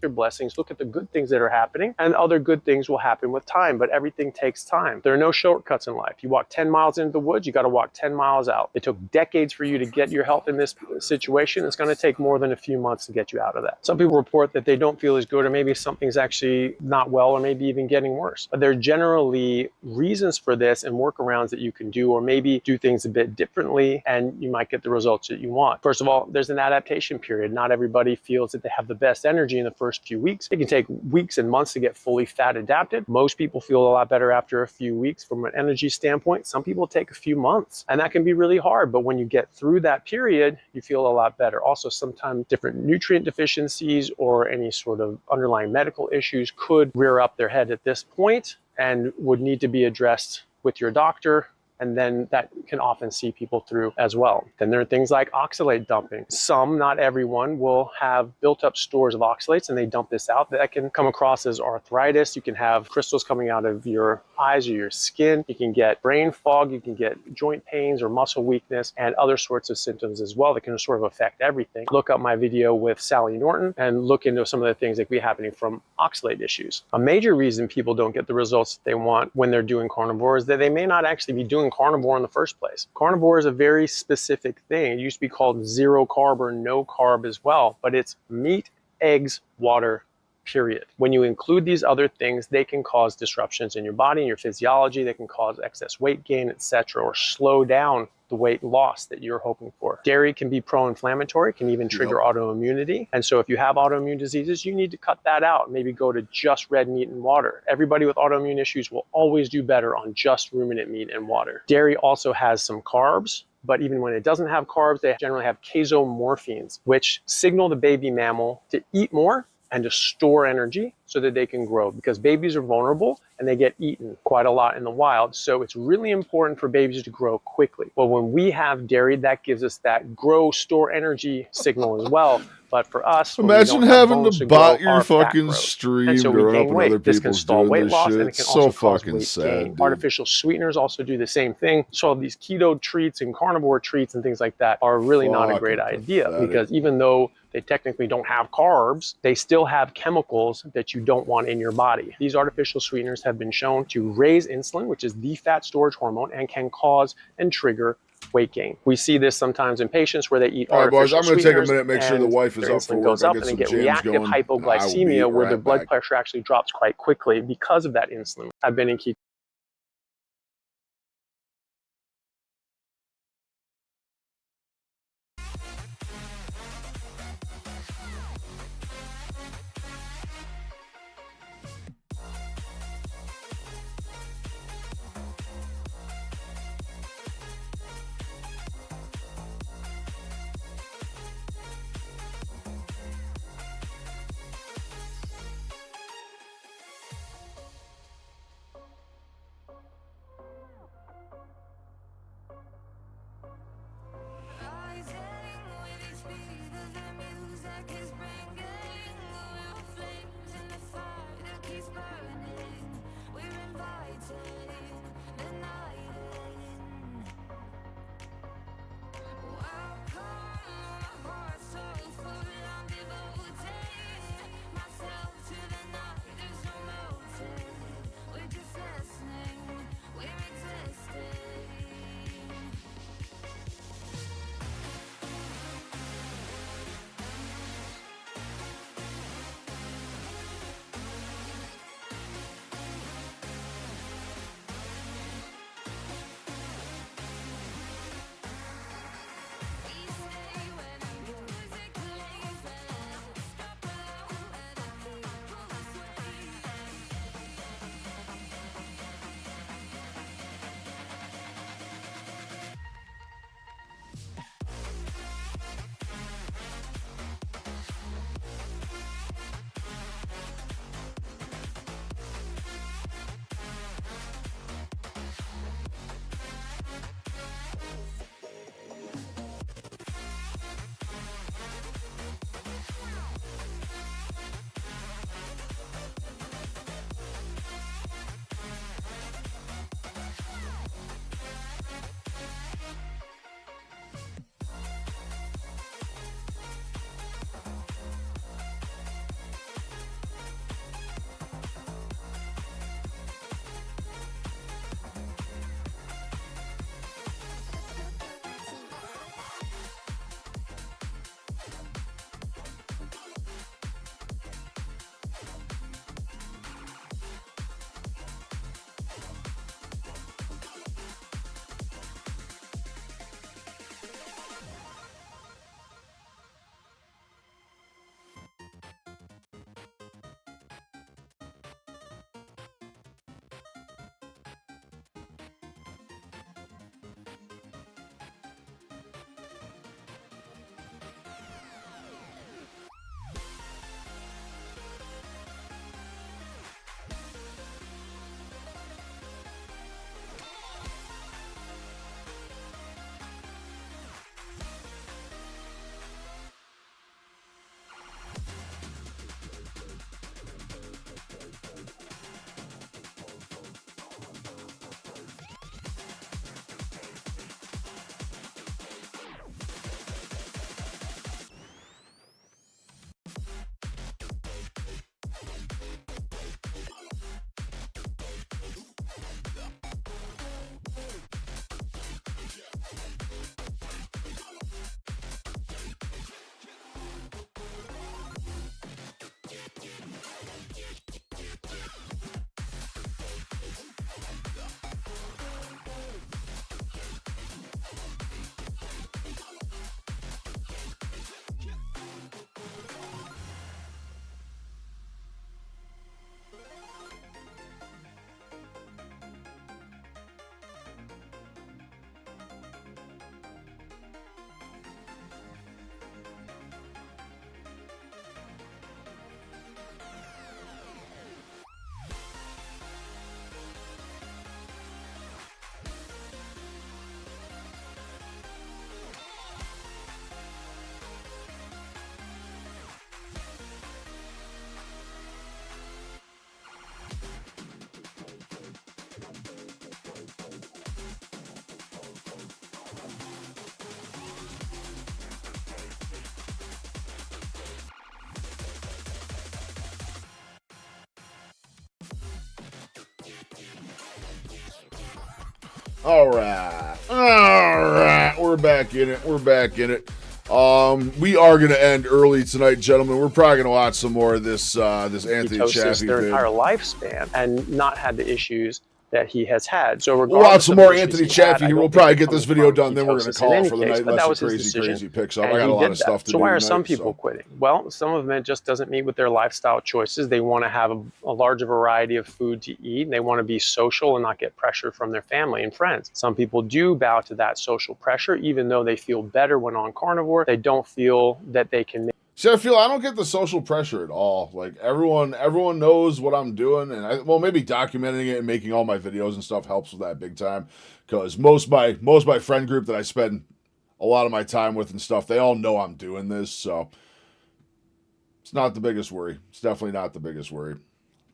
Speaker 19: your blessings, look at the good things that are happening, and other good things will happen with time, but everything takes time. There are no shortcuts in life. You walk 10 miles into the woods, you got to walk 10 miles out. It took decades for you to get your health in this situation. It's going to take more than a few months to get you out of that. Some people report that they don't feel as good, or maybe something's actually not well, or maybe even getting worse. But there are generally reasons for this and workarounds that you can do, or maybe do things a bit differently, and you might get the results that you want. First of all, there's an adaptation period. Not everybody feels that they have the best energy in the first few weeks. It can take weeks and months to get fully fat adapted. Most people feel a lot better after a few weeks from an energy standpoint. Some people take a few months, and that can be really hard. But when you get through that period, you feel a lot better. Also, sometimes different nutrient deficiencies or any sort of underlying medical issues could rear up their head at this point and would need to be addressed with your doctor. And then that can often see people through as well. Then there are things like oxalate dumping. Some, not everyone, will have built up stores of oxalates and they dump this out. That can come across as arthritis. You can have crystals coming out of your eyes or your skin. You can get brain fog. You can get joint pains or muscle weakness and other sorts of symptoms as well that can sort of affect everything. Look up my video with Sally Norton and look into some of the things that could be happening from oxalate issues. A major reason people don't get the results that they want when they're doing carnivore is that they may not actually be doing carnivore in the first place. Carnivore is a very specific thing. It used to be called zero carb or no carb as well, but it's meat, eggs, water, period. When you include these other things, they can cause disruptions in your body and your physiology. They can cause excess weight gain, etc., or slow down the weight loss that you're hoping for. Dairy can be pro-inflammatory, can even trigger autoimmunity. And so if you have autoimmune diseases, you need to cut that out. Maybe go to just red meat and water. Everybody with autoimmune issues will always do better on just ruminant meat and water. Dairy also has some carbs, but even when it doesn't have carbs, they generally have casomorphines, which signal the baby mammal to eat more and to store energy so that they can grow, because babies are vulnerable and they get eaten quite a lot in the wild. So it's really important for babies to grow quickly. Well, when we have dairy, that gives us that grow, store energy signal as well. But for us,
Speaker 1: imagine having to bot your fucking stream to run up on other
Speaker 19: this can
Speaker 1: people's
Speaker 19: stall
Speaker 1: doing
Speaker 19: weight
Speaker 1: this
Speaker 19: loss,
Speaker 1: shit.
Speaker 19: and it can
Speaker 1: So
Speaker 19: also cause
Speaker 1: fucking
Speaker 19: weight
Speaker 1: sad,
Speaker 19: gain.
Speaker 1: dude.
Speaker 19: Artificial sweeteners also do the same thing. So these keto treats and carnivore treats and things like that are really not a great idea,
Speaker 1: pathetic.
Speaker 19: because even though they technically don't have carbs, they still have chemicals that you don't want in your body. These artificial sweeteners have been shown to raise insulin, which is the fat storage hormone, and can cause and trigger weight gain. We see this sometimes in patients where they eat
Speaker 1: All right, boys,
Speaker 19: artificial
Speaker 1: I'm going to take a
Speaker 19: sweeteners
Speaker 1: minute, make sure the
Speaker 19: and
Speaker 1: wife is
Speaker 19: their
Speaker 1: up for
Speaker 19: insulin
Speaker 1: work.
Speaker 19: goes
Speaker 1: I
Speaker 19: up
Speaker 1: get
Speaker 19: and they
Speaker 1: some
Speaker 19: get
Speaker 1: jams
Speaker 19: reactive
Speaker 1: going. I will be
Speaker 19: hypoglycemia where their
Speaker 1: right
Speaker 19: blood
Speaker 1: back.
Speaker 19: pressure actually drops quite quickly because of that insulin. I've been in ketone.
Speaker 1: All right. We're back in it. We are going to end early tonight, gentlemen. We're probably going to watch some more of this Anthony
Speaker 19: ketosis
Speaker 1: Chaffee
Speaker 19: their
Speaker 1: vid.
Speaker 19: entire lifespan and not had the issues that he has had. So
Speaker 1: we'll watch some more Anthony Chaffee here. We'll probably get this video done, then we're going to call it for the night unless the crazy picks up. I got a lot of stuff to do.
Speaker 19: So why are
Speaker 1: tonight,
Speaker 19: some people quitting? Well, some of them it just doesn't meet with their lifestyle choices. They want to have a larger variety of food to eat, and they want to be social and not get pressure from their family and friends. Some people do bow to that social pressure, even though they feel better when on carnivore. They don't feel that they can.
Speaker 1: See, I don't get the social pressure at all. Like everyone knows what I'm doing, and maybe documenting it and making all my videos and stuff helps with that big time. Because most of my friend group that I spend a lot of my time with and stuff, they all know I'm doing this, so it's not the biggest worry. It's definitely not the biggest worry.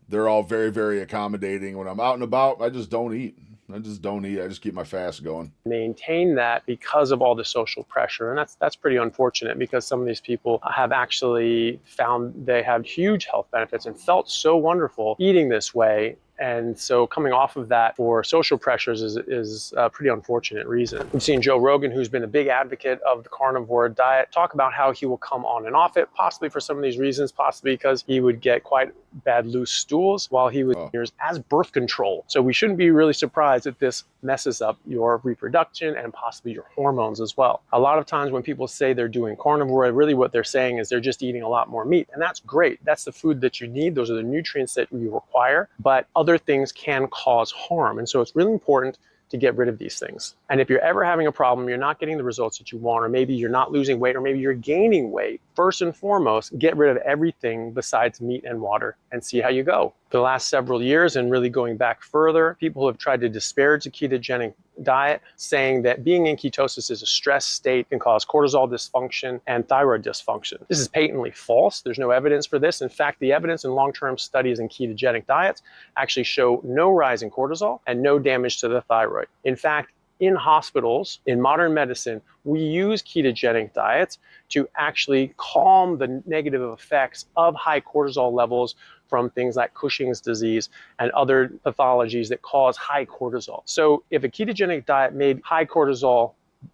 Speaker 1: They're all very, very accommodating. When I'm out and about, I just don't eat. I just keep my fast going.
Speaker 19: Maintain that because of all the social pressure. And that's pretty unfortunate because some of these people have actually found they have huge health benefits and felt so wonderful eating this way. And so coming off of that for social pressures is a pretty unfortunate reason. We've seen Joe Rogan, who's been a big advocate of the carnivore diet, talk about how he will come on and off it, possibly for some of these reasons, possibly because he would get quite bad loose stools while he was years as birth control. So we shouldn't be really surprised that this messes up your reproduction and possibly your hormones as well. A lot of times when people say they're doing carnivore, really what they're saying is they're just eating a lot more meat. And that's great. That's the food that you need. Those are the nutrients that you require. But other things can cause harm. And so it's really important to get rid of these things. And if you're ever having a problem, you're not getting the results that you want, or maybe you're not losing weight, or maybe you're gaining weight, first and foremost, get rid of everything besides meat and water and see how you go. For the last several years, and really going back further, people have tried to disparage the ketogenic diet, saying that being in ketosis is a stress state, can cause cortisol dysfunction and thyroid dysfunction. This is patently false. There's no evidence for this. In fact, the evidence in long-term studies in ketogenic diets actually show no rise in cortisol and no damage to the thyroid. In fact, in hospitals, in modern medicine, we use ketogenic diets to actually calm the negative effects of high cortisol levels from things like Cushing's disease and other pathologies that cause high cortisol. So if a ketogenic diet made high cortisol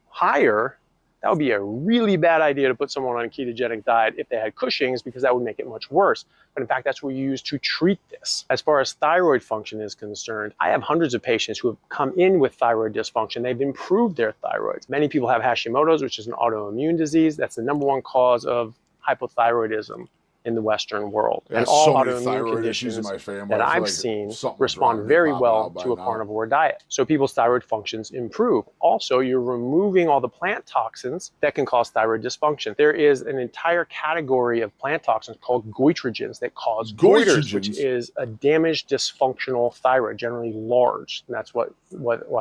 Speaker 19: higher, that would be a really bad idea to put someone on a ketogenic diet if they had Cushing's, because that would make it much worse. But in fact, that's what you use to treat this. As far as thyroid function is concerned, I have hundreds of patients who have come in with thyroid dysfunction. They've improved their thyroids. Many people have Hashimoto's, which is an autoimmune disease. That's the #1 cause of hypothyroidism in the Western world.
Speaker 1: Yeah,
Speaker 19: and all
Speaker 1: so many
Speaker 19: autoimmune
Speaker 1: thyroid
Speaker 19: conditions
Speaker 1: issues in my family.
Speaker 19: that
Speaker 1: I feel
Speaker 19: I've
Speaker 1: like
Speaker 19: seen
Speaker 1: something's
Speaker 19: respond
Speaker 1: wrong
Speaker 19: very
Speaker 1: popping
Speaker 19: well
Speaker 1: out by
Speaker 19: to a
Speaker 1: now.
Speaker 19: carnivore diet. So people's thyroid functions improve. Also, you're removing all the plant toxins that can cause thyroid dysfunction. There is an entire category of plant toxins called goitrogens that cause goiters, which is a damaged, dysfunctional thyroid, generally large. And that's why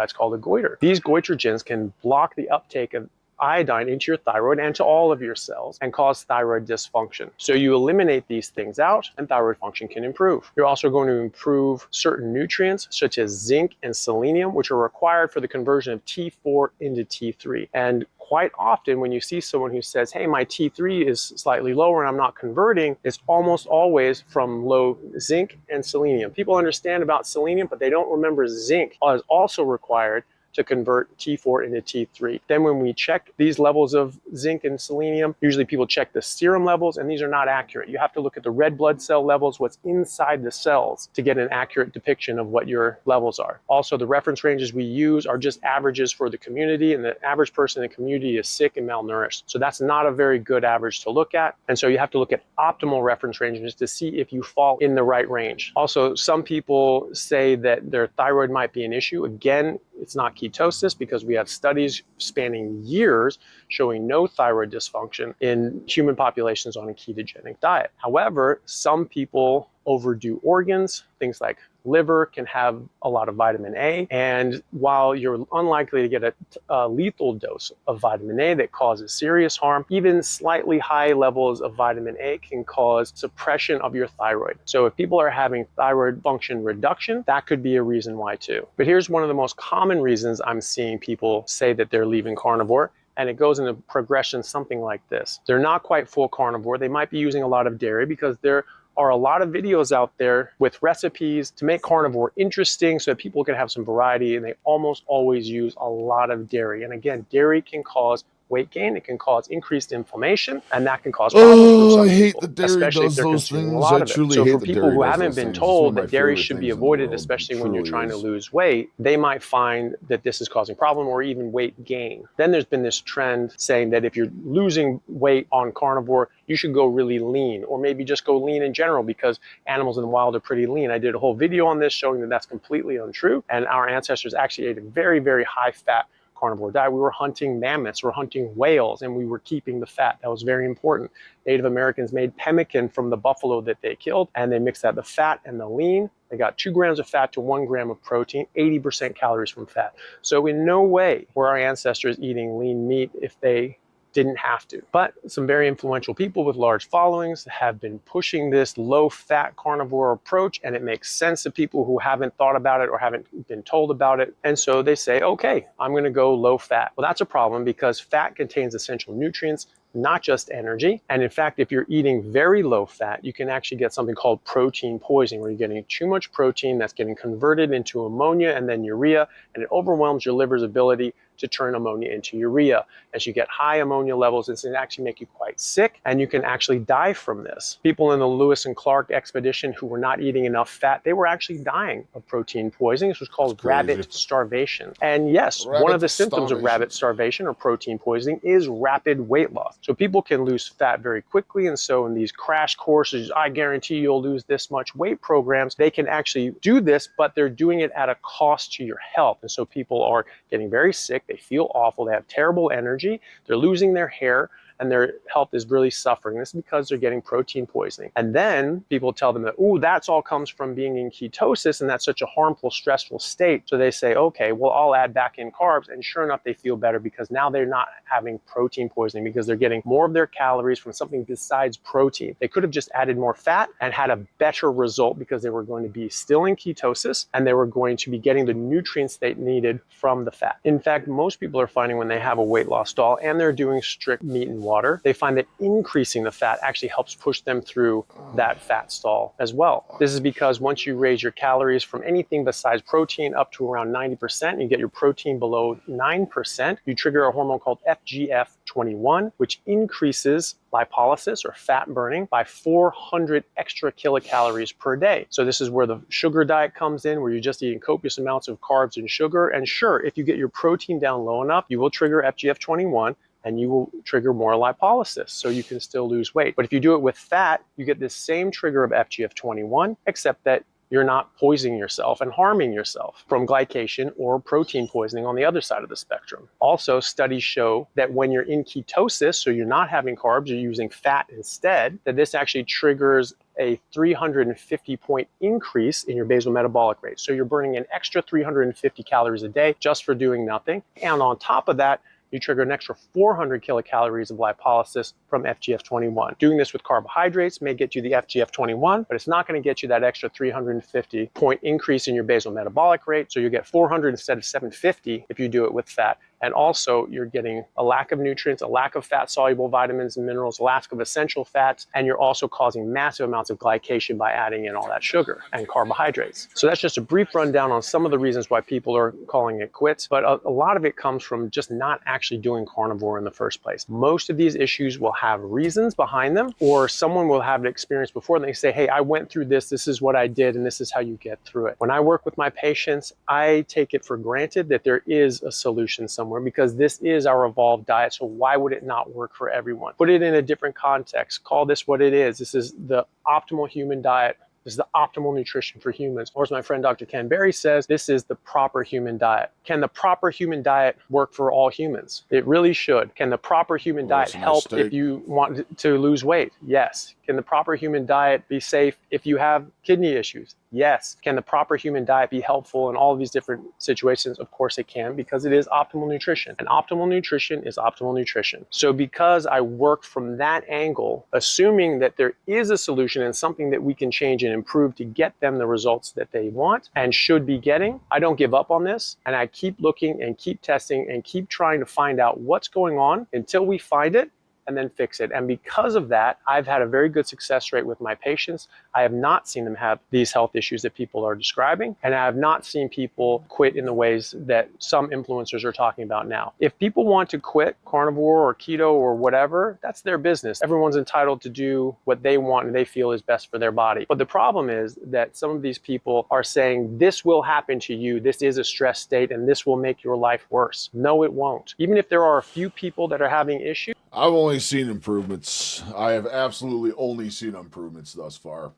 Speaker 19: it's called a goiter. These goitrogens can block the uptake of iodine into your thyroid and to all of your cells and cause thyroid dysfunction. So you eliminate these things out and thyroid function can improve. You're also going to improve certain nutrients such as zinc and selenium, which are required for the conversion of T4 into T3. And quite often when you see someone who says, hey, my T3 is slightly lower and I'm not converting, it's almost always from low zinc and selenium. People understand about selenium, but they don't remember zinc is also required to convert T4 into T3. Then when we check these levels of zinc and selenium, usually people check the serum levels, and these are not accurate. You have to look at the red blood cell levels, what's inside the cells, to get an accurate depiction of what your levels are. Also, the reference ranges we use are just averages for the community, and the average person in the community is sick and malnourished. So that's not a very good average to look at. And so you have to look at optimal reference ranges to see if you fall in the right range. Also, some people say that their thyroid might be an issue. Again, it's not ketosis, because we have studies spanning years showing no thyroid dysfunction in human populations on a ketogenic diet. However, some people overdo organs. Things like liver can have a lot of vitamin A. And while you're unlikely to get a lethal dose of vitamin A that causes serious harm, even slightly high levels of vitamin A can cause suppression of your thyroid. So if people are having thyroid function reduction, that could be a reason why too. But here's one of the most common reasons I'm seeing people say that they're leaving carnivore. And it goes in a progression something like this. They're not quite full carnivore. They might be using a lot of dairy because they're are a lot of videos out there with recipes to make carnivore interesting so that people can have some variety, and they almost always use a lot of dairy. And again, dairy can cause weight gain, it can cause increased inflammation, and that can cause problems for some
Speaker 1: I hate
Speaker 19: people,
Speaker 1: that dairy
Speaker 19: especially if
Speaker 1: does
Speaker 19: they're
Speaker 1: those
Speaker 19: consuming a
Speaker 1: things.
Speaker 19: lot
Speaker 1: I
Speaker 19: of it.
Speaker 1: truly
Speaker 19: So
Speaker 1: hate
Speaker 19: for
Speaker 1: that
Speaker 19: people
Speaker 1: dairy
Speaker 19: who
Speaker 1: does
Speaker 19: haven't
Speaker 1: those
Speaker 19: been
Speaker 1: things. It's one of
Speaker 19: told
Speaker 1: my
Speaker 19: that dairy
Speaker 1: favorite
Speaker 19: should be
Speaker 1: things in the
Speaker 19: avoided,
Speaker 1: world.
Speaker 19: especially
Speaker 1: It
Speaker 19: when you're
Speaker 1: truly
Speaker 19: trying to
Speaker 1: is.
Speaker 19: lose weight, they might find that this is causing problem or even weight gain. Then there's been this trend saying that if you're losing weight on carnivore, you should go really lean, or maybe just go lean in general because animals in the wild are pretty lean. I did a whole video on this showing that that's completely untrue, and our ancestors actually ate a very, very high fat carnivore diet. We were hunting mammoths, we were hunting whales, and we were keeping the fat. That was very important. Native Americans made pemmican from the buffalo that they killed, and they mixed that, the fat and the lean. They got 2 grams of fat to 1 gram of protein, 80% calories from fat. So in no way were our ancestors eating lean meat if they didn't have to. But some very influential people with large followings have been pushing this low-fat carnivore approach, and it makes sense to people who haven't thought about it or haven't been told about it. And so they say, okay, I'm going to go low-fat. Well, that's a problem because fat contains essential nutrients, not just energy. And in fact, if you're eating very low fat, you can actually get something called protein poisoning, where you're getting too much protein that's getting converted into ammonia and then urea, and it overwhelms your liver's ability to turn ammonia into urea. As you get high ammonia levels, it can actually make you quite sick, and you can actually die from this. People in the Lewis and Clark expedition who were not eating enough fat, they were actually dying of protein poisoning. This was called rabbit starvation. And yes, one of the symptoms of rabbit starvation or protein poisoning is rapid weight loss. So people can lose fat very quickly, and so in these crash courses, I guarantee you'll lose this much weight programs, they can actually do this, but they're doing it at a cost to your health. And so people are getting very sick, they feel awful, they have terrible energy, they're losing their hair, and their health is really suffering. This is because they're getting protein poisoning. And then people tell them that, oh, that's all comes from being in ketosis, and that's such a harmful, stressful state. So they say, okay, well, I'll add back in carbs, and sure enough, they feel better because now they're not having protein poisoning because they're getting more of their calories from something besides protein. They could have just added more fat and had a better result because they were going to be still in ketosis, and they were going to be getting the nutrients they needed from the fat. In fact, most people are finding when they have a weight loss stall and they're doing strict meat and water, they find that increasing the fat actually helps push them through that fat stall as well. This is because once you raise your calories from anything besides protein up to around 90%, you get your protein below 9%, you trigger a hormone called FGF21, which increases lipolysis or fat burning by 400 extra kilocalories per day. So this is where the sugar diet comes in, where you're just eating copious amounts of carbs and sugar. And sure, if you get your protein down low enough, you will trigger FGF21, and you will trigger more lipolysis, so you can still lose weight. But if you do it with fat, you get this same trigger of FGF21, except that you're not poisoning yourself and harming yourself from glycation or protein poisoning on the other side of the spectrum. Also, studies show that when you're in ketosis, so you're not having carbs, you're using fat instead, that this actually triggers a 350-point increase in your basal metabolic rate. So you're burning an extra 350 calories a day just for doing nothing. And on top of that, you trigger an extra 400 kilocalories of lipolysis from FGF21. Doing this with carbohydrates may get you the FGF21, but it's not going to get you that extra 350-point increase in your basal metabolic rate. So you get 400 instead of 750 if you do it with fat. And also, you're getting a lack of nutrients, a lack of fat-soluble vitamins and minerals, a lack of essential fats, and you're also causing massive amounts of glycation by adding in all that sugar and carbohydrates. So that's just a brief rundown on some of the reasons why people are calling it quits, but a lot of it comes from just not actually doing carnivore in the first place. Most of these issues will have reasons behind them, or someone will have an experience before and they say, hey, I went through this, this is what I did, and this is how you get through it. When I work with my patients, I take it for granted that there is a solution somewhere, because this is our evolved diet. So why would it not work for everyone? Put it in a different context. Call this what it is. This is the optimal human diet. This is the optimal nutrition for humans. Or as my friend Dr. Ken Berry says, this is the proper human diet. Can the proper human diet work for all humans? It really should. Can the proper human diet help if you want to lose weight? Yes. Can the proper human diet be safe if you have kidney issues? Yes. Can the proper human diet be helpful in all of these different situations? Of course it can, because it is optimal nutrition. And optimal nutrition is optimal nutrition. So because I work from that angle, assuming that there is a solution and something that we can change and improve to get them the results that they want and should be getting, I don't give up on this. And I keep looking and keep testing and keep trying to find out what's going on until we find it. and then fix it. And because of that, I've had a very good success rate with my patients. I have not seen them have these health issues that people are describing, and I have not seen people quit in the ways that some influencers are talking about now. If people want to quit carnivore or keto or whatever, that's their business. Everyone's entitled to do what they want and they feel is best for their body. But the problem is that some of these people are saying this will happen to you, this is a stress state, and this will make your life worse. No, it won't. Even if there are a few people that are having issues.
Speaker 1: I've only seen improvements. I have absolutely only seen improvements thus far.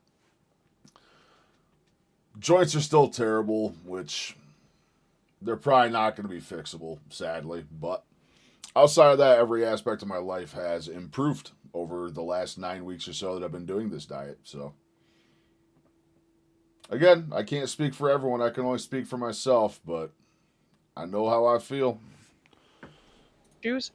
Speaker 1: Joints are still terrible, which they're probably not going to be fixable, sadly. But outside of that, every aspect of my life has improved over the last 9 weeks or so that I've been doing this diet. So, again, I can't speak for everyone. I can only speak for myself, but I know how I feel.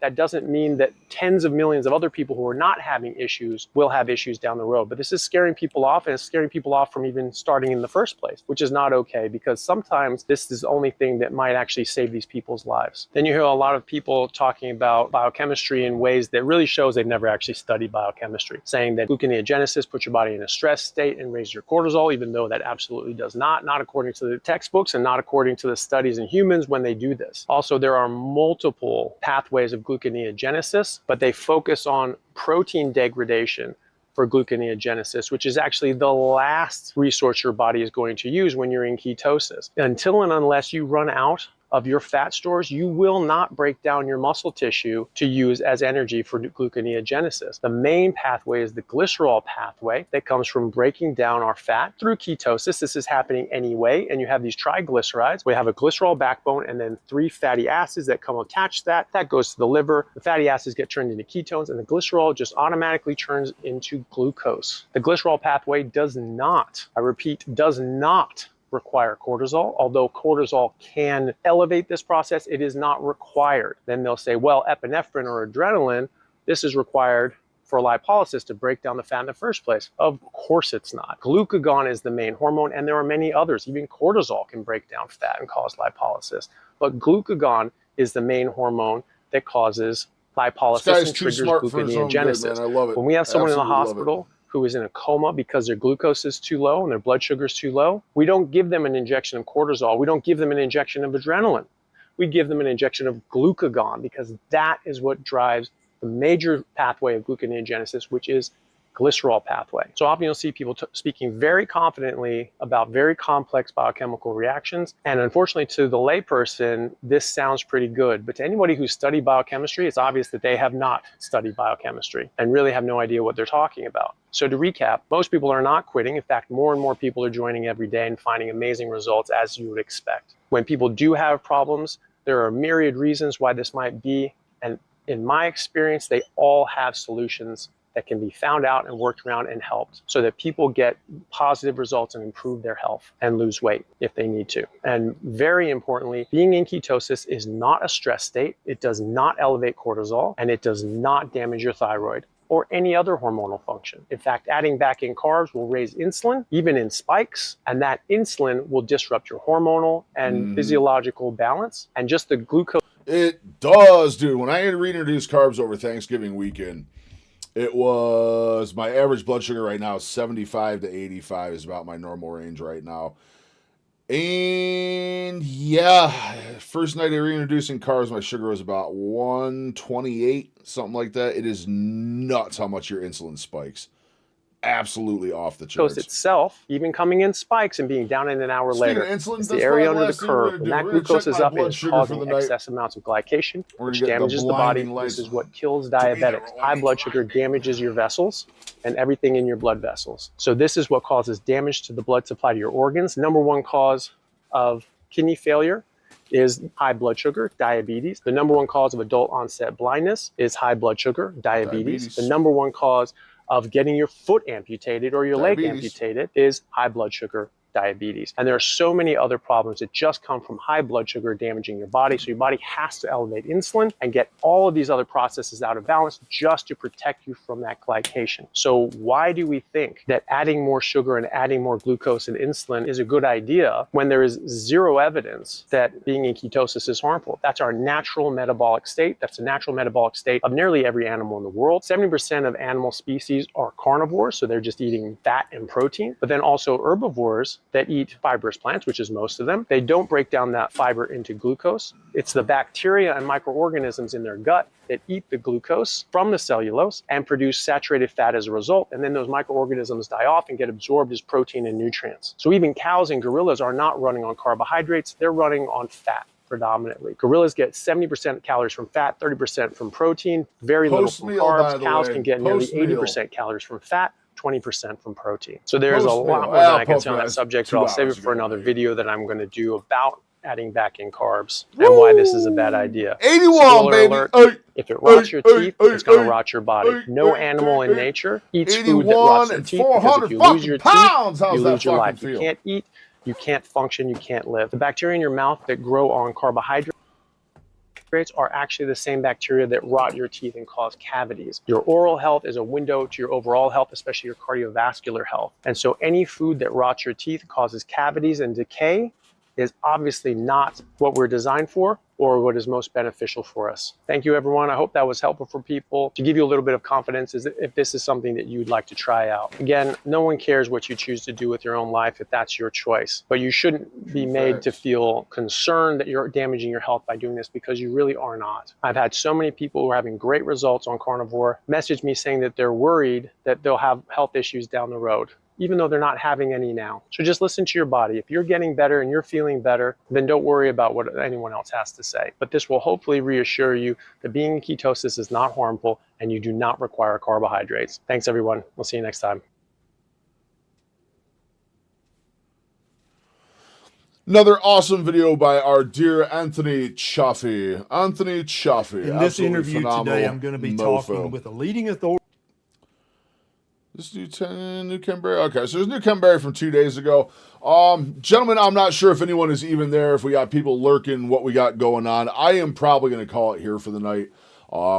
Speaker 19: That doesn't mean that tens of millions of other people who are not having issues will have issues down the road. But this is scaring people off, and it's scaring people off from even starting in the first place, which is not okay, because sometimes this is the only thing that might actually save these people's lives. Then you hear a lot of people talking about biochemistry in ways that really shows they've never actually studied biochemistry, saying that gluconeogenesis puts your body in a stress state and raises your cortisol, even though that absolutely does not according to the textbooks and not according to the studies in humans when they do this. Also, there are multiple pathways of gluconeogenesis, but they focus on protein degradation for gluconeogenesis, which is actually the last resource your body is going to use when you're in ketosis. Until and unless you run out of your fat stores, you will not break down your muscle tissue to use as energy for gluconeogenesis. The main pathway is the glycerol pathway that comes from breaking down our fat through ketosis. This is happening anyway, and you have these triglycerides. We have a glycerol backbone and then 3 fatty acids that come attached to that. That goes to the liver. The fatty acids get turned into ketones, and the glycerol just automatically turns into glucose. The glycerol pathway does not, I repeat, does not require cortisol. Although cortisol can elevate this process, it is not required. Then they'll say, well, epinephrine or adrenaline, this is required for lipolysis to break down the fat in the first place. Of course it's not. Glucagon is the main hormone, and there are many others. Even cortisol can break down fat and cause lipolysis. But glucagon is the main hormone that causes lipolysis and triggers gluconeogenesis.
Speaker 1: I love it.
Speaker 19: When we have someone in the
Speaker 1: Absolutely
Speaker 19: hospital who is in a coma because their glucose is too low and their blood sugar is too low, we don't give them an injection of cortisol. We don't give them an injection of adrenaline. We give them an injection of glucagon, because that is what drives the major pathway of gluconeogenesis, which is glycerol pathway. So often you'll see people speaking very confidently about very complex biochemical reactions. And unfortunately, to the layperson, this sounds pretty good. But to anybody who's studied biochemistry, it's obvious that they have not studied biochemistry and really have no idea what they're talking about. So to recap, most people are not quitting. In fact, more and more people are joining every day and finding amazing results, as you would expect. When people do have problems, there are myriad reasons why this might be. And in my experience, they all have solutions that can be found out and worked around and helped, so that people get positive results and improve their health and lose weight if they need to. And very importantly, being in ketosis is not a stress state. It does not elevate cortisol, and it does not damage your thyroid or any other hormonal function. In fact, adding back in carbs will raise insulin, even in spikes, and that insulin will disrupt your hormonal and physiological balance. And just the glucose.
Speaker 1: It does, dude. When I reintroduced carbs over Thanksgiving weekend, it was, my average blood sugar right now is 75 to 85 is about my normal range right now. And yeah, first night of reintroducing carbs, my sugar was about 128, something like that. It is nuts how much your insulin spikes. Absolutely off the charts.
Speaker 19: Glucose itself, even coming in spikes and being down in an hour
Speaker 1: Speaking
Speaker 19: later,
Speaker 1: of insulin,
Speaker 19: it's
Speaker 1: that's
Speaker 19: the area
Speaker 1: probably
Speaker 19: under
Speaker 1: the
Speaker 19: the
Speaker 1: last thing we're
Speaker 19: curve.
Speaker 1: gonna
Speaker 19: When
Speaker 1: do.
Speaker 19: that
Speaker 1: We're gonna
Speaker 19: glucose
Speaker 1: check
Speaker 19: is
Speaker 1: my
Speaker 19: up,
Speaker 1: blood
Speaker 19: it's
Speaker 1: sugar for
Speaker 19: causing
Speaker 1: the night.
Speaker 19: excess amounts of glycation,
Speaker 1: We're
Speaker 19: which
Speaker 1: gonna get the
Speaker 19: damages the body.
Speaker 1: blinding lights.
Speaker 19: This is what kills diabetics. High blood sugar damages your vessels and everything in your blood vessels. So this is what causes damage to the blood supply to your organs. Number one cause of kidney failure is high blood sugar, diabetes. The number one cause of adult onset blindness is high blood sugar, diabetes. The number one cause of getting your foot amputated or your leg amputated is high blood sugar, diabetes. And there are so many other problems that just come from high blood sugar damaging your body. So your body has to elevate insulin and get all of these other processes out of balance just to protect you from that glycation. So why do we think that adding more sugar and adding more glucose and insulin is a good idea when there is zero evidence that being in ketosis is harmful? That's our natural metabolic state. That's the natural metabolic state of nearly every animal in the world. 70% of animal species are carnivores, so they're just eating fat and protein. But then also herbivores that eat fibrous plants, which is most of them, they don't break down that fiber into glucose. It's the bacteria and microorganisms in their gut that eat the glucose from the cellulose and produce saturated fat as a result. And then those microorganisms die off and get absorbed as protein and nutrients. So even cows and gorillas are not running on carbohydrates, they're running on fat predominantly. Gorillas get 70% calories from fat, 30% from protein, very little from carbs. Cows can get nearly 80% calories from fat, 20% from protein. So there's a lot more than I can say on that subject, but I'll save it for another video that I'm going to do about adding back in carbs and why this is a bad idea.
Speaker 1: 81,
Speaker 19: Spoiler
Speaker 1: baby.
Speaker 19: alert, if it rots your teeth, it's going to rot your body. No animal in nature eats food that rots their teeth, because if you lose your teeth, you lose your life. You can't eat, you can't function, you can't live. The bacteria in your mouth that grow on carbohydrates are actually the same bacteria that rot your teeth and cause cavities. Your oral health is a window to your overall health, especially your cardiovascular health. And so any food that rots your teeth, causes cavities and decay, is obviously not what we're designed for or what is most beneficial for us. Thank you, everyone. I hope that was helpful for people to give you a little bit of confidence if this is something that you'd like to try out. Again, no one cares what you choose to do with your own life if that's your choice, but you shouldn't be made to feel concerned that you're damaging your health by doing this, because you really are not. I've had so many people who are having great results on carnivore message me saying that they're worried that they'll have health issues down the road, even though they're not having any now. So just listen to your body. If you're getting better and you're feeling better, then don't worry about what anyone else has to say. But this will hopefully reassure you that being in ketosis is not harmful and you do not require carbohydrates. Thanks, everyone. We'll see you next time.
Speaker 1: Another awesome video by our dear Anthony Chaffee. Anthony Chaffee.
Speaker 20: In this interview today, I'm going to be talking with a leading authority.
Speaker 1: This new Canberra. Okay, so there's new Canberra from 2 days ago. Gentlemen, I'm not sure if anyone is even there, if we got people lurking, what we got going on. I am probably going to call it here for the night.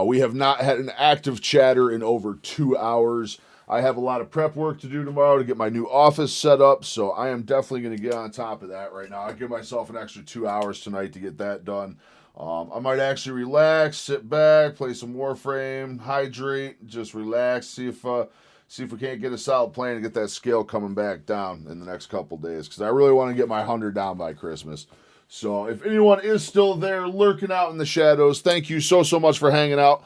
Speaker 1: We have not had an active chatter in over 2 hours. I have a lot of prep work to do tomorrow to get my new office set up, so I am definitely going to get on top of that right now. I give myself an extra 2 hours tonight to get that done. I might actually relax, sit back, play some Warframe, hydrate, just relax, see if we can't get a solid plan to get that scale coming back down in the next couple days, because I really want to get my 100 down by Christmas. So if anyone is still there lurking out in the shadows, thank you so much for hanging out.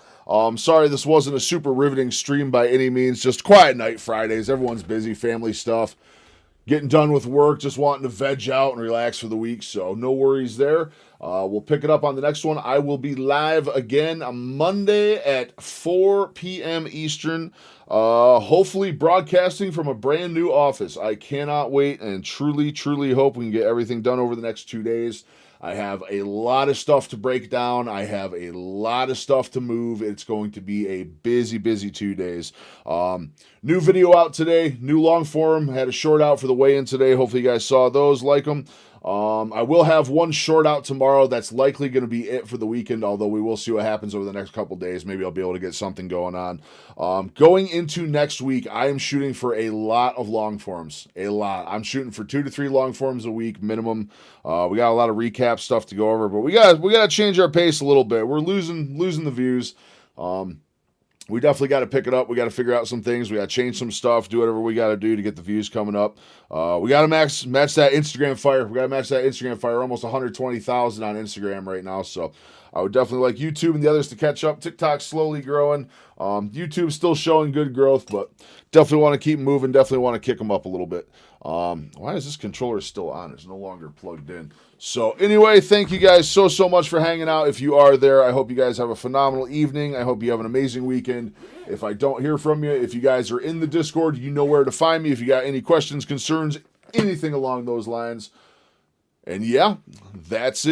Speaker 1: Sorry this wasn't a super riveting stream by any means, just quiet night Fridays. Everyone's busy, family stuff, getting done with work, just wanting to veg out and relax for the week, so no worries there. We'll pick it up on the next one. I will be live again on Monday at 4 p.m. Eastern, hopefully broadcasting from a brand new office. I cannot wait and truly hope we can get everything done over the next 2 days. I have a lot of stuff to break down. I have a lot of stuff to move. It's going to be a busy 2 days. New video out today, new long form. Had a short out for the weigh-in today. Hopefully you guys saw those, like them. I will have one short out tomorrow. That's likely going to be it for the weekend, although we will see what happens over the next couple days. Maybe I'll be able to get something going on. Going into next week, I am shooting for a lot of long forms. A lot. I'm shooting for 2 to 3 long forms a week minimum. We got a lot of recap stuff to go over, but we got to change our pace a little bit. We're losing the views. We definitely got to pick it up. We got to figure out some things. We got to change some stuff, do whatever we got to do to get the views coming up. We got to match that Instagram fire. We got to match that Instagram fire. Almost 120,000 on Instagram right now. So I would definitely like YouTube and the others to catch up. TikTok's slowly growing. YouTube's still showing good growth, but definitely want to keep moving. Definitely want to kick them up a little bit. Why is this controller still on? It's no longer plugged in. So anyway, thank you guys so much for hanging out. If you are there, I hope you guys have a phenomenal evening. I hope you have an amazing weekend. If I don't hear from you, if you guys are in the Discord, you know where to find me. If you got any questions, concerns, anything along those lines. And yeah, that's it.